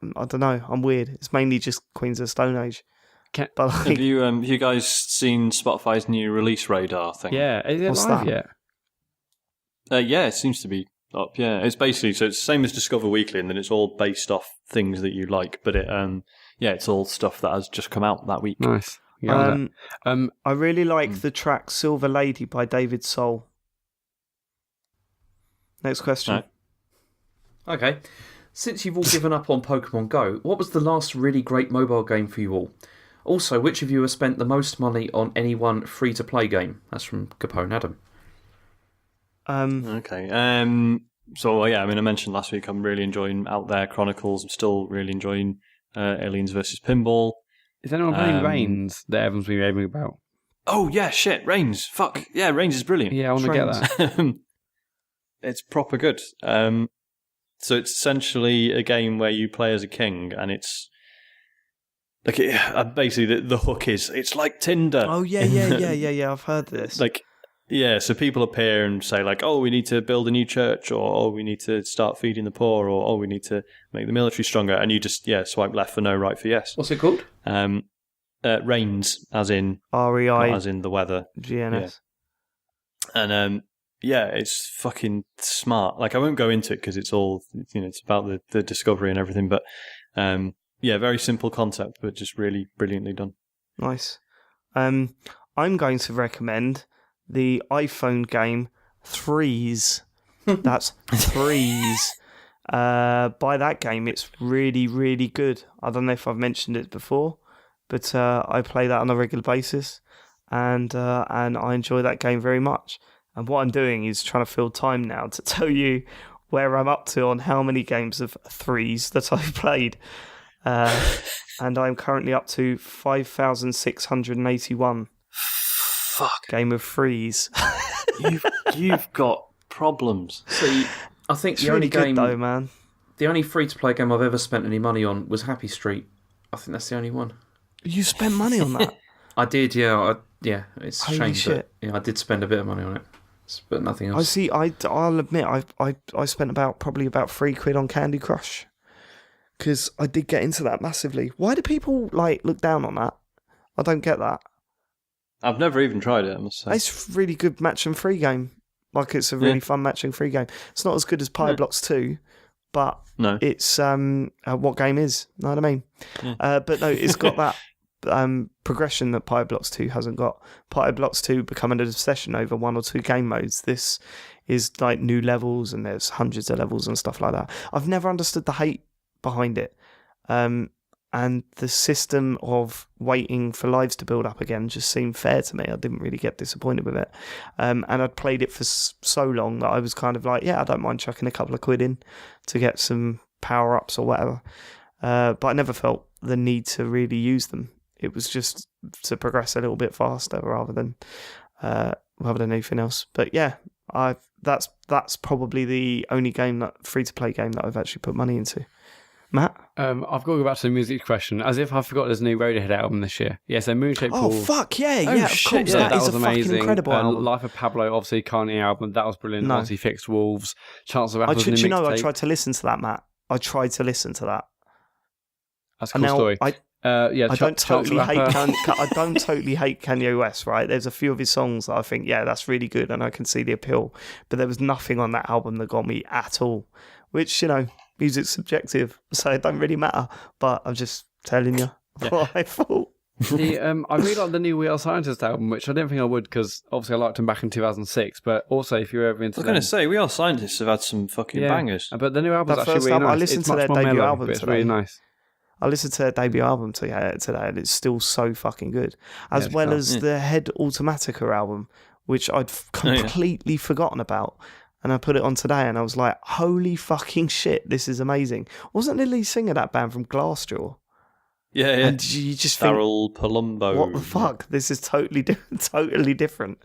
don't know. I'm weird. It's mainly just Queens of the Stone Age. But like, have you guys seen Spotify's new release radar thing? Yeah, is it What's live that? yet? Yeah, it seems to be up. Yeah, it's basically so it's the same as Discover Weekly, and then it's all based off things that you like. But it's all stuff that has just come out that week. Nice. Yeah, I really like the track "Silver Lady" by David Soul. Next question. Right. Okay. Since you've all given up on Pokemon Go, what was the last really great mobile game for you all? Also, which of you has spent the most money on any one free-to-play game? That's from Capone Adam. Okay. So yeah, I mean, I mentioned last week I'm really enjoying Out There Chronicles. I'm still really enjoying Aliens vs Pinball. is anyone playing Reigns that everyone's been raving about? Oh yeah, shit, Reigns. Fuck yeah, Reigns is brilliant. Yeah, I want to get that. It's proper good. So it's essentially a game where you play as a king, and it's like basically the hook is it's like Tinder. Oh yeah. I've heard this. Like, yeah, so people appear and say like, oh, we need to build a new church, or oh, we need to start feeding the poor, or oh, we need to make the military stronger, and you just swipe left for no, right for yes. What's it called? Rains, as in REI, not as in the weather. GNS. Yeah. And it's fucking smart. Like, I won't go into it because it's all it's about the discovery and everything, but very simple concept, but just really brilliantly done. Nice. I'm going to recommend the iPhone game Threes. That's Threes. By that game, it's really, really good. I don't know if I've mentioned it before, but I play that on a regular basis, and I enjoy that game very much. And what I'm doing is trying to fill time now to tell you where I'm up to on how many games of Threes that I've played. And I'm currently up to 5,681. Fuck. Game of Threes. You've got problems. See, I think It's the really only good game, though, man. the only free-to-play game I've ever spent any money on was Happy Street. I think that's the only one. You spent money on that? I did, yeah. It's a Holy shame, shit. but I did spend a bit of money on it, but nothing else. I see. I'll admit, I spent probably about £3 on Candy Crush because I did get into that massively. Why do people look down on that? I don't get that. I've never even tried it, I must say. It's a really good match and free game. It's a really fun match and free game. It's not as good as Pyblocks 2, but no. It's what game is? Know what I mean? Yeah. But no, it's got that progression that Pyblocks 2 hasn't got. Pyblocks 2 become an obsession over one or two game modes. This is like new levels, and there's hundreds of levels and stuff like that. I've never understood the hate behind it. And the system of waiting for lives to build up again just seemed fair to me. I didn't really get disappointed with it. And I'd played it for so long that I was kind of like, yeah, I don't mind chucking a couple of quid in to get some power-ups or whatever. But I never felt the need to really use them. It was just to progress a little bit faster rather than anything else. But yeah, that's probably the only free-to-play game that I've actually put money into. Matt? I've got to go back to the music question, as if I forgot there's a new Radiohead album this year. Yeah, so Moonshaped Pool. Oh, fuck, yeah, of course. Yeah, that is was a amazing. fucking incredible album. Life of Pablo, obviously, Kanye album, that was brilliant. No. Obviously, Fixed Wolves, Chance of Apples, new I mixtape. tried to listen to that, Matt. I tried to listen to that. That's a cool story. I don't totally hate Kanye West, right? There's a few of his songs that I think, yeah, that's really good, and I can see the appeal. But there was nothing on that album that got me at all. Which, music's subjective, so it don't really matter. But I'm just telling you what I thought. I really like the new We Are Scientists album, which I didn't think I would because obviously I liked him back in 2006. But also, if you're ever into, I was going to say, We Are Scientists have had some fucking bangers. But the new album's That actually first really album, nice. I listened It's to much their more debut mellow, album but it's today. really nice. I listened to their debut album today, and it's still so fucking good. As well as the Head Automatica album, which I'd completely forgotten about. And I put it on today, and I was like, holy fucking shit, this is amazing. Wasn't the lead singer that band from Glassjaw? Yeah, yeah. And you just think, Daryl Palumbo. what the fuck? This is totally totally different.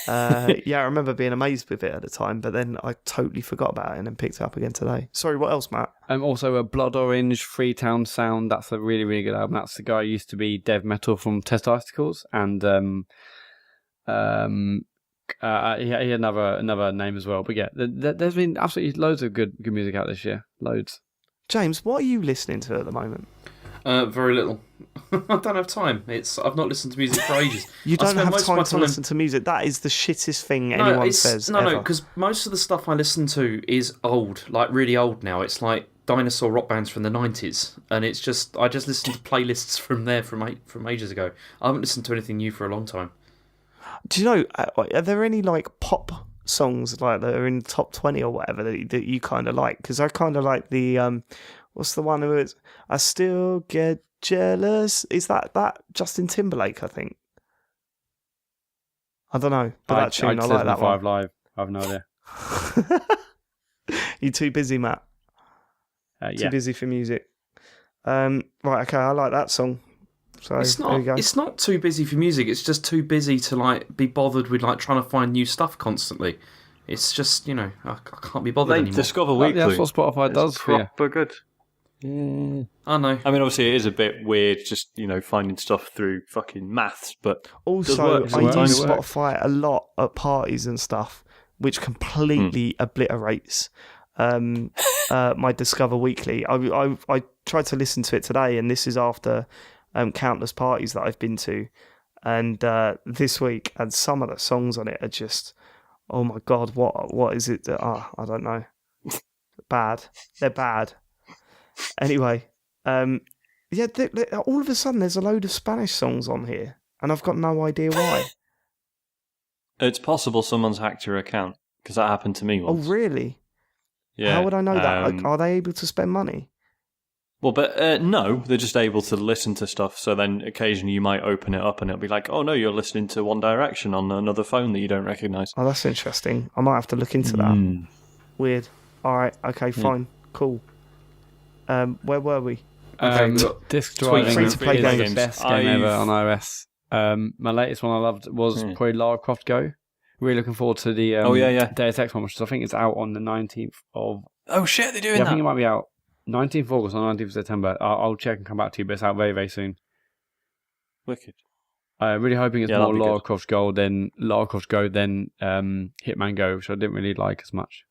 Yeah, I remember being amazed with it at the time, but then I totally forgot about it and then picked it up again today. Sorry, what else, Matt? Also, a Blood Orange, Freetown Sound. That's a really, really good album. That's the guy who used to be Dev Metal from Test Icicles, and he had another name as well. But yeah, there's been absolutely loads of good music out this year. Loads. James, what are you listening to at the moment? Very little. I don't have time. I've not listened to music for ages. You don't have time to listen to music. That is the shittest thing anyone says. No, because most of the stuff I listen to is old, like really old now. It's like dinosaur rock bands from the 90s, and it's just I just listen to playlists from there from ages ago. I haven't listened to anything new for a long time. Do you know? Are there any like pop songs like that are in the top 20 or whatever that you kind of like? Because I kind of like the what's the one who is I Still Get Jealous? Is that Justin Timberlake? I think. I don't know, but that tune I like that one. Live. I have no idea. You too busy, Matt? Too busy for music. Right, okay, I like that song. So it's not too busy for music. It's just too busy to like be bothered with like trying to find new stuff constantly. It's just I can't be bothered anymore. Discover Weekly. That's what Spotify does for you. Proper good. Yeah. I know. I mean, obviously, it is a bit weird just, finding stuff through fucking maths, but also, I use Spotify a lot at parties and stuff, which completely obliterates my Discover Weekly. I tried to listen to it today, and this is after countless parties that I've been to, and this week, and some of the songs on it are just, oh my God, what is it? I don't know. Bad. They're bad. Anyway, all of a sudden there's a load of Spanish songs on here, and I've got no idea why. It's possible someone's hacked your account, because that happened to me once. Oh, really? Yeah. How would I know that? Like, are they able to spend money? Well, but no, they're just able to listen to stuff, so then occasionally you might open it up and it'll be like, oh no, you're listening to One Direction on another phone that you don't recognise. Oh, that's interesting. I might have to look into that. Weird. Alright, okay, fine. Cool. Where were we? Disc driving is free-to-play the games. best game ever on iOS. My latest one I loved was probably Lara Croft Go. Really looking forward to the Deus Ex one, which I think is out on the 19th of... Oh shit, they're doing that? I think it might be out 19th of August or 19th of September. I'll check and come back to you, but it's out very, very soon. Wicked. Really hoping it's more Lara Croft Go than Hitman Go, which I didn't really like as much.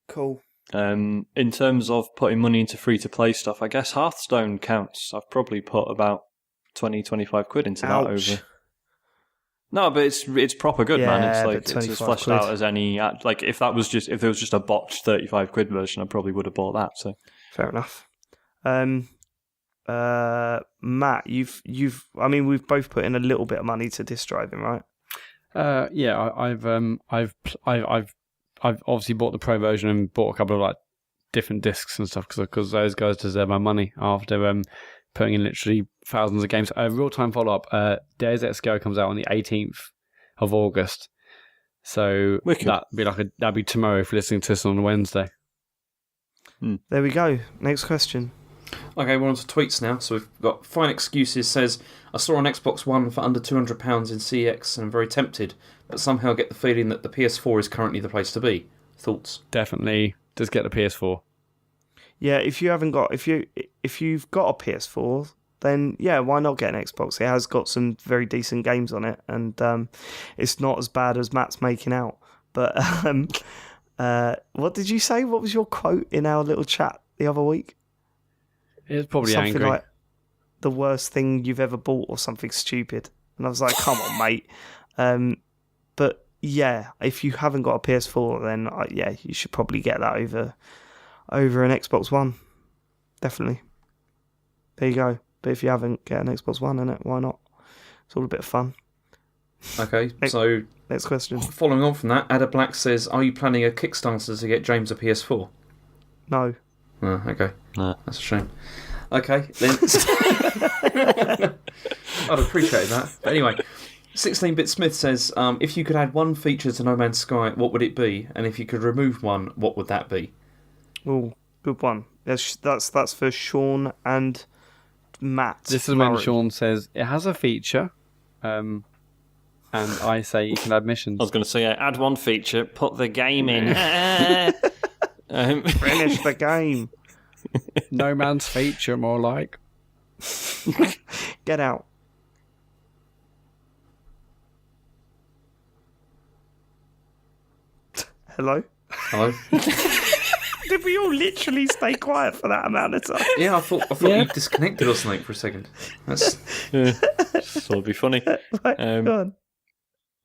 Cool. In terms of putting money into free-to-play stuff, I guess Hearthstone counts. I've probably put about 20-25 quid into that over. No, but it's proper good, man. It's like it's as fleshed out as any. Like if there was just a botched 35 quid version, I probably would have bought that. So fair enough. Matt, we've both put in a little bit of money to disc driving, right? Yeah, I've obviously bought the pro version and bought a couple of like different discs and stuff because those guys deserve my money after putting in literally thousands of games. Real-time follow-up, Deus Ex Go comes out on the 18th of August. So that'd be tomorrow if you're listening to this on a Wednesday. There we go. Next question. Okay, we're on to tweets now. So we've got Fine Excuses says, I saw on Xbox One for under £200 in CX and I'm very tempted, but somehow get the feeling that the PS4 is currently the place to be. Thoughts? Definitely. Just get the PS4. Yeah, if you've got a PS4, then yeah, why not get an Xbox? It has got some very decent games on it, and it's not as bad as Matt's making out. But what did you say? What was your quote in our little chat the other week? It was probably something angry. Like the worst thing you've ever bought or something stupid. And I was like, come on, mate. But yeah, if you haven't got a PS4, then you should probably get that over an Xbox One. Definitely. There you go. But if you haven't, get an Xbox One, innit? Why not? It's all a bit of fun. Okay, next question. Following on from that, Ada Black says, are you planning a Kickstarter to get James a PS4? No. Oh, okay. No. That's a shame. Okay, then. I'd appreciate that. But anyway, 16-Bit Smith says, if you could add one feature to No Man's Sky, what would it be? And if you could remove one, what would that be? Oh, good one. That's for Sean and Matt. This is when Sean says it has a feature, and I say you can add missions. I was going to say, add one feature, put the game in. Finish the game. No man's feature, more like. Get out. Hello? Hello? Did we all literally stay quiet for that amount of time? Yeah, I thought you disconnected or something for a second. That's So it'd be funny. Go on.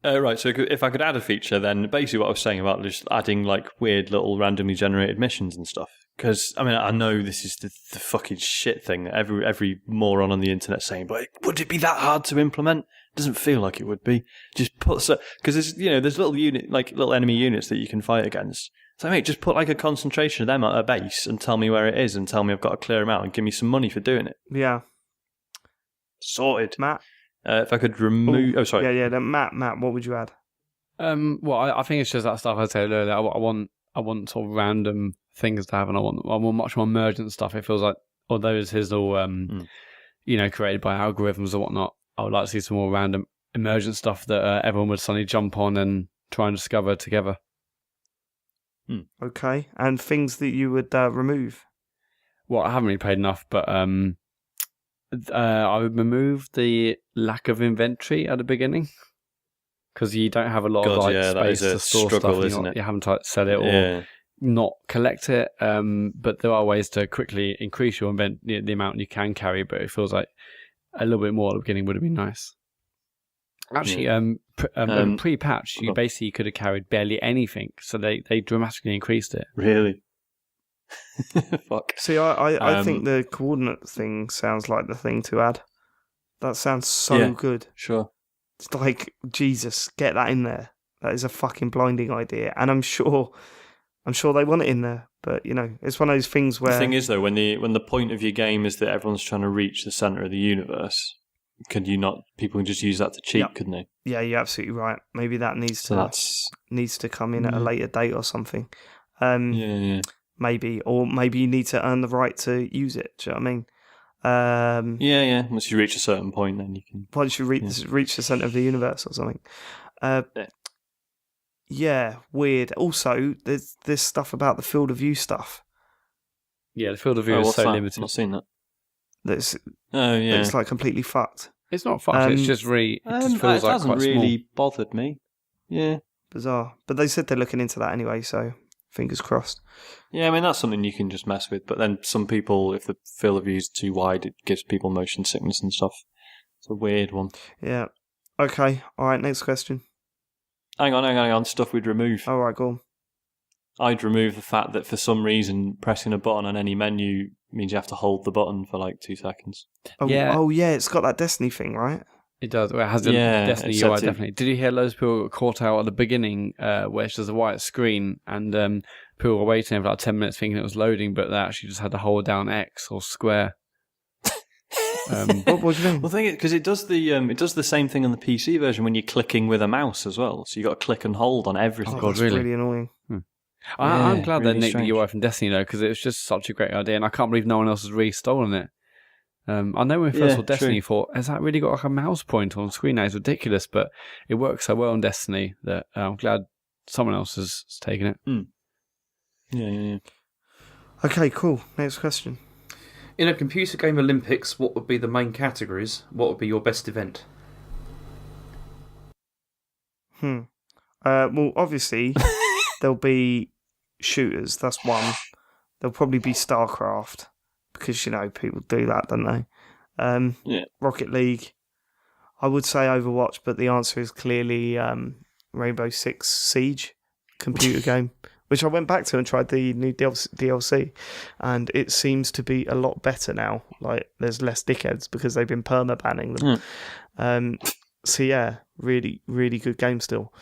Right, so if I could add a feature, then basically what I was saying about just adding like weird little randomly generated missions and stuff. Because, I mean, I know this is the fucking shit thing that every moron on the internet saying, but would it be that hard to implement? Doesn't feel like it would be. Just put because there's little enemy units that you can fight against. So mate, just put like a concentration of them at a base and tell me where it is and tell me I've got to clear them out and give me some money for doing it. Yeah. Sorted. Matt? If I could remove... Oh, sorry. Yeah. Then Matt, what would you add? Well, I think it's just that stuff I said earlier. I want sort of random things to happen. I want much more emergent stuff. It feels like, although this is all, created by algorithms or whatnot, I would like to see some more random emergent stuff that everyone would suddenly jump on and try and discover together. Okay, and things that you would remove? Well, I haven't really played enough, but I would remove the lack of inventory at the beginning. Because you don't have a lot of space to store stuff. You haven't to sell it or not collect it. But there are ways to quickly increase your the amount you can carry. But it feels like a little bit more at the beginning would have been nice. Actually, pre-patch, you basically could have carried barely anything. So they dramatically increased it. Really? Fuck. See, I think the coordinate thing sounds like the thing to add. That sounds so good. Sure. It's like, Jesus, get that in there. That is a fucking blinding idea. And I'm sure they want it in there. But, it's one of those things where... The thing is, though, when the point of your game is that everyone's trying to reach the centre of the universe, people can just use that to cheat, couldn't they? Yeah, you're absolutely right. Maybe that needs to come in at a later date or something. Maybe. Or maybe you need to earn the right to use it. Do you know what I mean? Once you reach a certain point, then you can. Once you reach the center of the universe or something. Weird. Also, there's this stuff about the field of view stuff. Yeah, the field of view is so limited. I've not seen that. It's like completely fucked. It's not fucked. It's just really. It just feels like hasn't quite really small. bothered me. Yeah, bizarre. But they said they're looking into that anyway, so fingers crossed. Yeah, I mean, that's something you can just mess with. But then some people, if the field of view is too wide, it gives people motion sickness and stuff. It's a weird one. Yeah. Okay. All right, next question. Hang on. Stuff we'd remove. All right, go on. I'd remove the fact that for some reason pressing a button on any menu means you have to hold the button for like 2 seconds. Oh, yeah, it's got that Destiny thing, right? It does. Well, it has a Destiny UI, definitely. Did you hear loads of people got caught out at the beginning where it's just a white screen and people were waiting for like 10 minutes thinking it was loading, but they actually just had to hold down X or square. What do you mean? Well, the thing is, because it does the same thing on the PC version when you're clicking with a mouse as well. So you got to click and hold on everything. Oh, that's really annoying. I'm glad really they nicked strange. the UI from Destiny though, because it was just such a great idea, and I can't believe no one else has really stolen it. I know when we first saw Destiny, thought, has that really got like a mouse pointer on screen now? It's ridiculous, but it works so well on Destiny that I'm glad someone else has taken it. Yeah. Okay, cool. Next question. In a computer game Olympics, what would be the main categories? What would be your best event? Well, obviously, there'll be shooters. That's one. There'll probably be StarCraft because people do that, don't they? Rocket League. I would say Overwatch, but the answer is clearly Rainbow Six Siege computer game, which I went back to and tried the new DLC, and it seems to be a lot better now. Like, there's less dickheads because they've been perma-banning them. So yeah, really, really good game still.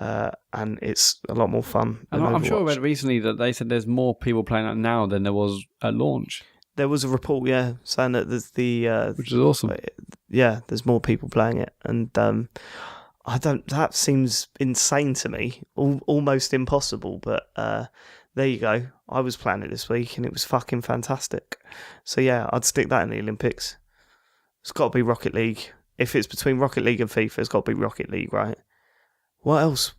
And it's a lot more fun. And I'm sure I read recently that they said there's more people playing it now than there was at launch. There was a report, saying that there's which is awesome. Yeah, there's more people playing it, and that seems insane to me, almost impossible. But there you go. I was playing it this week and it was fucking fantastic. So yeah, I'd stick that in the Olympics. It's got to be Rocket League. If it's between Rocket League and FIFA, it's got to be Rocket League, right? What else?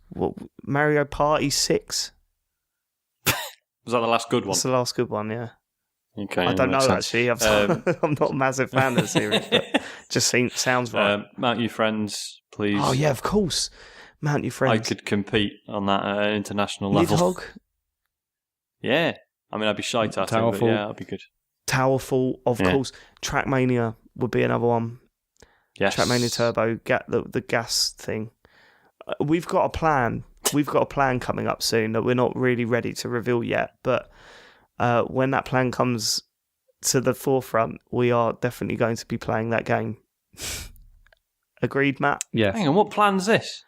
Mario Party 6? Was that the last good one? That's the last good one, yeah. Okay, I don't know, actually. I'm not a massive fan of the series, but just sounds right. Mount your friends, please. Oh, yeah, of course. Mount your friends. I could compete on that at an international level. Nidhogg? Yeah. I mean, I'd be shy to ask him, but yeah, that'd be good. Towerfall, of course. Trackmania would be another one. Yes. Trackmania Turbo, the gas thing. We've got a plan. We've got a plan coming up soon that we're not really ready to reveal yet. But when that plan comes to the forefront, we are definitely going to be playing that game. Agreed, Matt? Yeah. Hang on, what plan's this?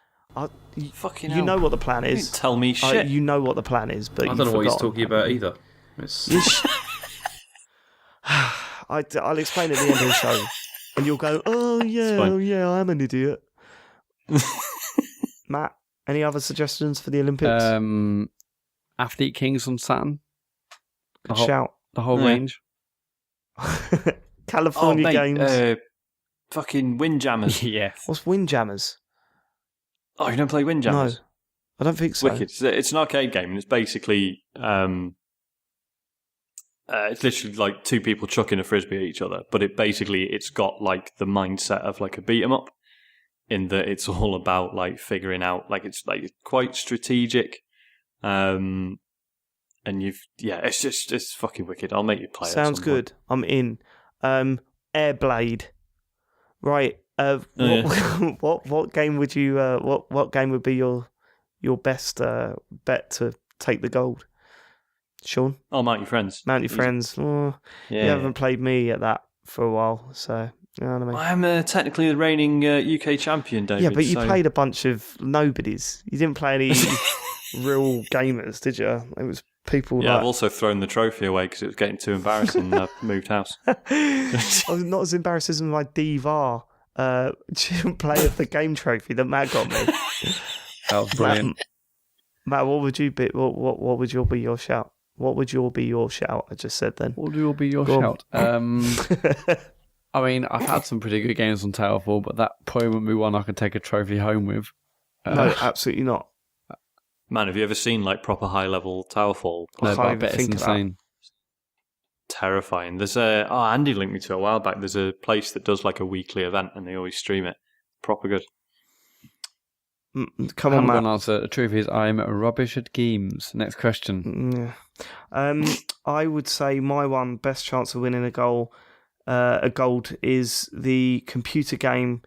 Fucking you know what the plan is. Tell me shit. You know what the plan is, but I don't know what he's talking about either. I'll explain at the end of the show, and you'll go, "Oh yeah, I'm an idiot." Matt, any other suggestions for the Olympics? Athlete Kings on Saturn. Shout the whole range. California Games. Fucking Windjammers. Yes. What's Windjammers? Oh, you don't play Windjammers? No, I don't think so. Wicked. It's an arcade game, and it's basically it's literally like two people chucking a frisbee at each other. But it's got like the mindset of like a beat 'em up, in that it's all about like figuring out, like it's like quite strategic, and it's fucking wicked. I'll make you play it. Sounds good. I'm in. Airblade. Right. What game would you? What game would be your best bet to take the gold? Sean? Oh, Mount Your Friends. Mount Your Friends. Oh, you haven't played me at that for a while, so you know what I mean. I'm technically the reigning UK champion, David. Yeah, but you played a bunch of nobodies. You didn't play any real gamers, did you? It was people. Yeah, I've also thrown the trophy away because it was getting too embarrassing, and I've moved house. I was not as embarrassed as my D-VAR play of the game trophy that Matt got me. That was brilliant. Matt, what would you be? What would be your shout? What would be your shout? I just said then. What would be your shout? I mean, I've had some pretty good games on Towerfall, but that probably wouldn't be one I could take a trophy home with. No, absolutely not. Man, have you ever seen like proper high level Towerfall? No, but I bet it's insane. Terrifying. There's Andy linked me to it a while back. There's a place that does like a weekly event, and they always stream it. Proper good. Come on, Matt. One answer. The truth is, I'm rubbish at games. Next question. Yeah. I would say my one best chance of winning a gold is the computer game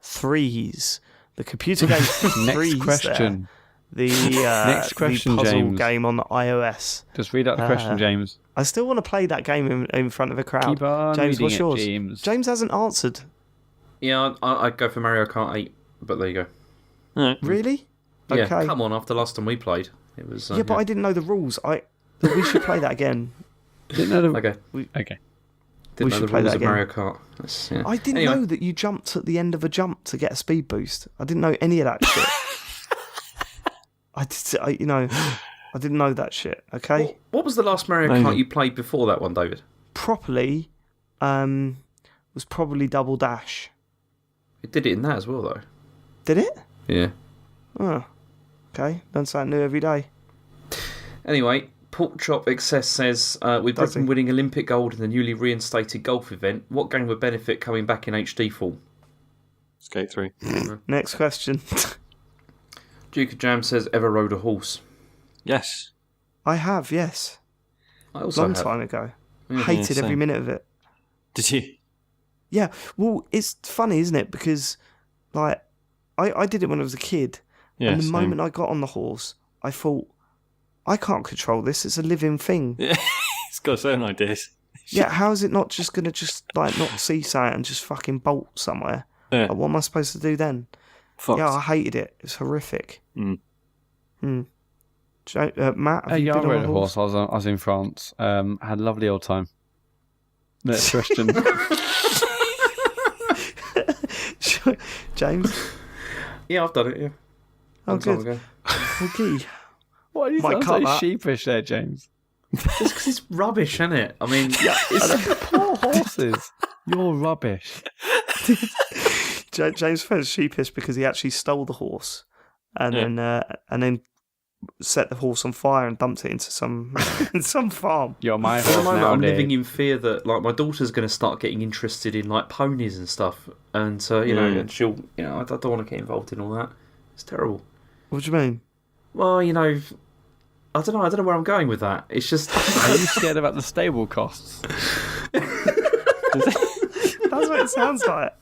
Threes. The computer game Threes. Next question. Next question, the puzzle James. Game on the iOS. Just read out the question, James. I still want to play that game in front of a crowd. Keep on James, what's reading yours? James. James hasn't answered. Yeah, I'd go for Mario Kart 8, but there you go. Right. Really? Yeah, Okay. come on, after the last time we played. It was. But I didn't know the rules. We should play that again. Didn't know the... Okay. Okay. Didn't know should the play rules that of again. Mario Kart. I didn't know that you jumped at the end of a jump to get a speed boost. I didn't know any of that shit. I didn't know that shit. Okay. What was the last Mario Kart you played before that one, David? Properly, was probably Double Dash. It did it in that as well, though. Did it? Yeah. Oh, okay. Learn something new every day. Anyway, Pork Chop Excess says, with Britain winning Olympic gold in the newly reinstated golf event, what game would benefit coming back in HD full? Skate 3. Next question. Duke of Jam says, ever rode a horse? Yes. I have, yes. I also Long have. time ago. Hated every minute of it. Did you? Yeah. Well, it's funny, isn't it? Because, like, I did it when I was a kid. Yeah, and the same. moment I got on the horse, I thought, I can't control this. It's a living thing. Yeah. It's got its own ideas. Yeah, how is it not just going to not see something and just fucking bolt somewhere? Yeah. Like, what am I supposed to do then? Fucked. Yeah, I hated it. It's horrific. Mm. Matt, have you I been rode on a horse. I was in France. Had a lovely old time. Next question. James? Yeah, I've done it, yeah. Oh, Long time good. ago. Okay. Why do you Might sound cut so that. sheepish there, James? Just because it's rubbish, isn't it? I mean, Poor horses. You're rubbish. James felt sheepish because he actually stole the horse and then set the horse on fire and dumped it into some farm. You're my at the horse moment, now, I'm dude. living in fear that like my daughter's going to start getting interested in like ponies and stuff, and so you know, and she'll, you know, I don't want to get involved in all that. It's terrible. What do you mean? Well, you know, I don't know where I'm going with that. It's just Are you scared about the stable costs? That's what it sounds like.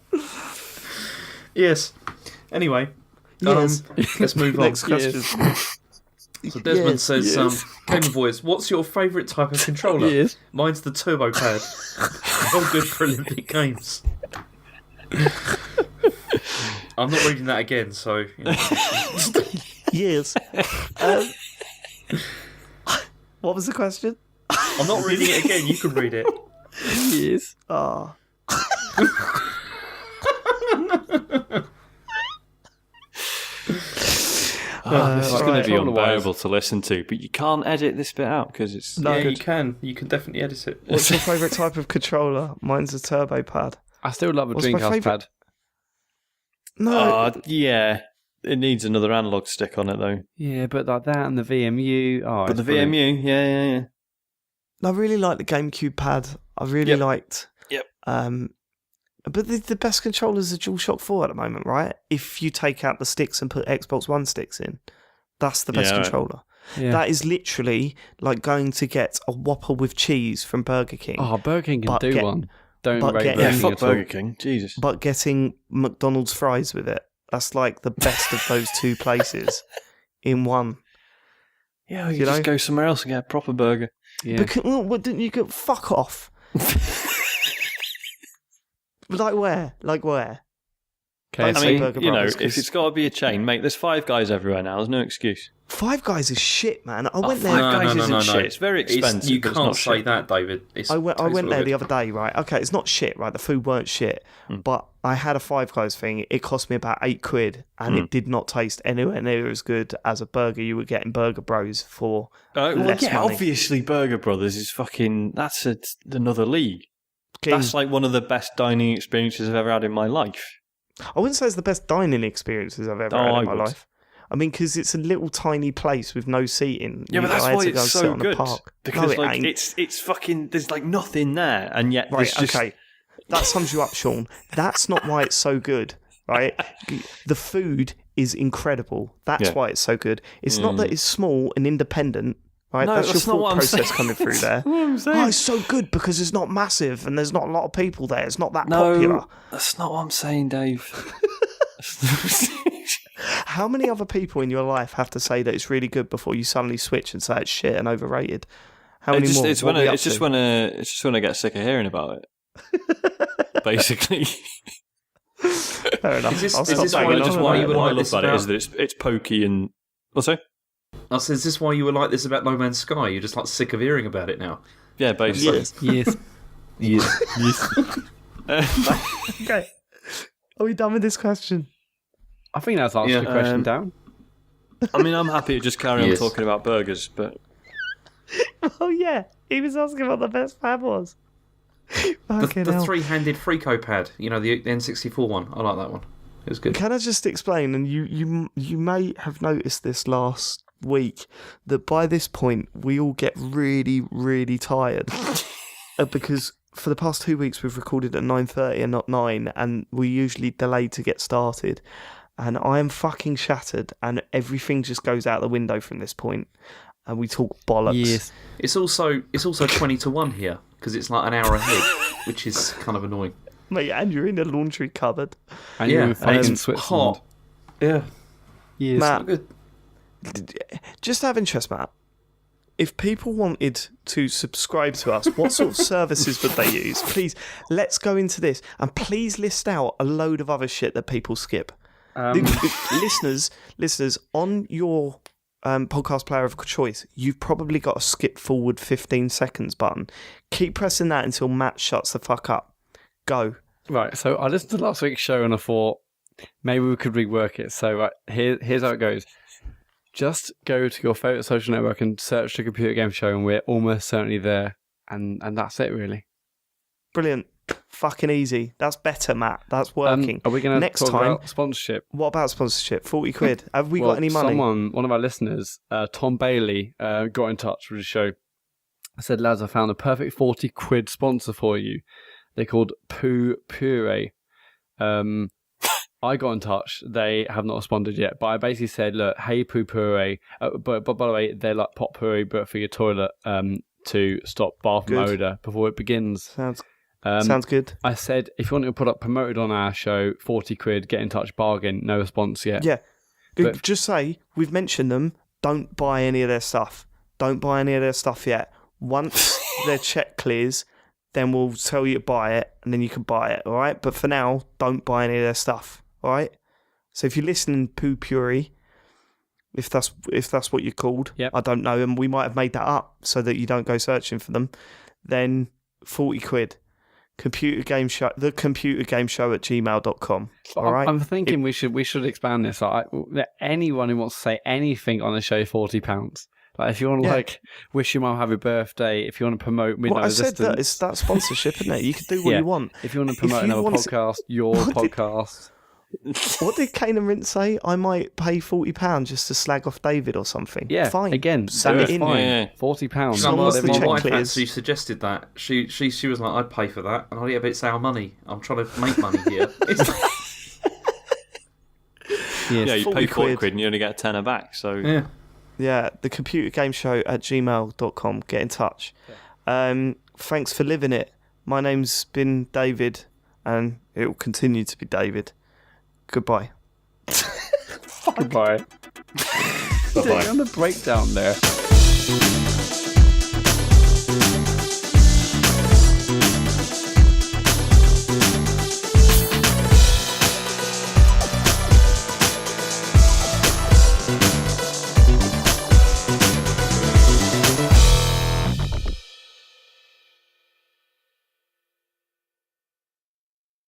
yes. Anyway, Yes. let's move on. Next question. So Desmond says, yes. Game of Voice, what's your favourite type of controller? Yes. Mine's the Turbo Pad. All good for Olympic Games. I'm not reading that again, so... You know. Yes. What was the question? I'm not reading it again, you can read it. Yes. Oh. This is going right. to be unbearable to listen to, but you can't edit this bit out because it's No. Yeah, good. you can. You can definitely edit it. What's your favourite type of controller? Mine's a turbo pad. I still love a What's my Dreamcast favourite- pad. No. Yeah, it needs another analog stick on it though. Yeah, but like that and the VMU. Oh, But it's the brilliant. VMU, yeah. I really liked the GameCube pad. I really Yep. liked. Yep. But the best controllers are DualShock 4 at the moment, right? If you take out the sticks and put Xbox One sticks in, that's the best Yeah, right. controller. Yeah. That is literally like going to get a Whopper with cheese from Burger King, Oh, Burger King can But do get- one. Don't but rate get- Burger Yeah, King fuck at all. Burger King. Jesus. but getting McDonald's fries with it. That's like the best of those two places in one. Yeah, you You just know? go somewhere else and get a proper burger. Yeah. Because, well, what, didn't you go? Fuck off. Like where? Okay, I I say mean, Burger you know, Brothers, if 'cause- it's got to be a chain, mate, there's Five Guys everywhere now. There's no excuse. Five Guys is shit, man. I went Five there. Guys isn't shit. It's very expensive. You but it's can't not say shit. that, David. I went tastes there really the good. other day, right? Okay, it's not shit, right? The food weren't shit, but I had a Five Guys thing. It cost me about £8, and it did not taste anywhere near as good as a burger you would get in Burger Bros for Well, less yeah, money. obviously, Burger Brothers is fucking. That's another league. King. That's like one of the best dining experiences I've ever had in my life. I wouldn't say it's the best dining experiences I've ever Oh, had I in my would. life. I mean, because it's a little tiny place with no seating. Yeah, but that's I had why to go it's sit so on a good. park. Because No, it like ain't. it's fucking. There's like nothing there, and yet Right, there's just. okay. That sums you up, Sean. That's not why it's so good, right? The food is incredible. That's Yeah. why it's so good. It's not that it's small and independent, right? No, that's that's your not thought what I'm process saying. coming through there. That's what I'm saying. Oh, it's so good because it's not massive and there's not a lot of people there. It's not that No, popular. that's not what I'm saying, Dave. How many other people in your life have to say that it's really good before you suddenly switch and say it's shit and overrated? How many more? It's What are we up just to? when I get sick of hearing about it. Basically, Fair enough. Is this- I'll is stop this why banging you on just about why it. you would what I like love this about it about- is that it's pokey and. What's that? I said, is this why you were like this about No Man's Sky? You're just like sick of hearing about it now. Yeah, basically. Yes. Yes. Okay. Are we done with this question? I think that's answered Yeah. the question down. I mean, I'm happy to just carry on Yes. talking about burgers, but Oh yeah, he was asking what the best pad was. Fucking The hell. three-handed Frico pad, you know, the N64 one. I like that one. It was good. Can I just explain? And you may have noticed this last week that by this point we all get really really tired because for the past 2 weeks we've recorded at 9:30 and not 9, and we usually delay to get started. And I am fucking shattered, and everything just goes out the window from this point, and we talk bollocks. Yes. It's also 20-1 here because it's like an hour ahead, which is kind of annoying. Mate, and you're in a laundry cupboard. And you're in fucking it's Switzerland. hot. Yeah, Yes. Matt, good. just out of interest, Matt, if people wanted to subscribe to us, what sort of services would they use? Please, let's go into this, and please list out a load of other shit that people skip. Listeners, on your podcast player of choice, you've probably got a skip forward 15 seconds button. Keep pressing that until Matt shuts the fuck up. Go. Right, so I listened to last week's show and I thought maybe we could rework it. So here's how it goes. just go to your favourite social network and search the Computer Game Show, and we're almost certainly there. And that's it, really. Brilliant. Fucking easy. That's better, Matt. That's working. Are we going to Next talk time about sponsorship? What about sponsorship? 40 quid. Have we got any money? One of our listeners, Tom Bailey, got in touch with the show. I said, lads, I found a perfect 40 quid sponsor for you. They're called Poo Puree. I got in touch. They have not responded yet, but I basically said, look, hey, Poo Puree. But by the way, they're like pot puree, but for your toilet to stop bathroom odour before it begins. Sounds good. I said, if you want to put up promoted on our show, 40 quid, get in touch, bargain. No response yet. Yeah. But just say, we've mentioned them. Don't buy any of their stuff. Don't buy any of their stuff yet. Once their check clears, then we'll tell you to buy it, and then you can buy it, all right? But for now, don't buy any of their stuff, all right? So if you're listening, Poo Puree, if that's what you're called, yep. I don't know, and we might have made that up so that you don't go searching for them, then 40 quid. Computer Game Show, the Computer Game Show at gmail.com. All right. I'm thinking we should expand this. Anyone who wants to say anything on the show, £40. Like if you want to wish your mum happy birthday, if you want to promote Midnight Resistance. I said that it's that sponsorship, isn't it? You can do what you want. If you want to promote another podcast, your podcast. What did Kane and Rince say? I might pay £40 just to slag off David or something. Yeah, fine. Again, that's fine. Yeah. £40. Long as the check my wife clears. actually suggested that. She was like, I'd pay for that. And I but it's our money. I'm trying to make money here. Yeah, you pay 40 quid and you only get a tenner back. So yeah, the Computer Game Show at gmail.com. Get in touch. Thanks for living it. My name's been David, and it will continue to be David. Goodbye. Goodbye. Bye-bye. On the breakdown there.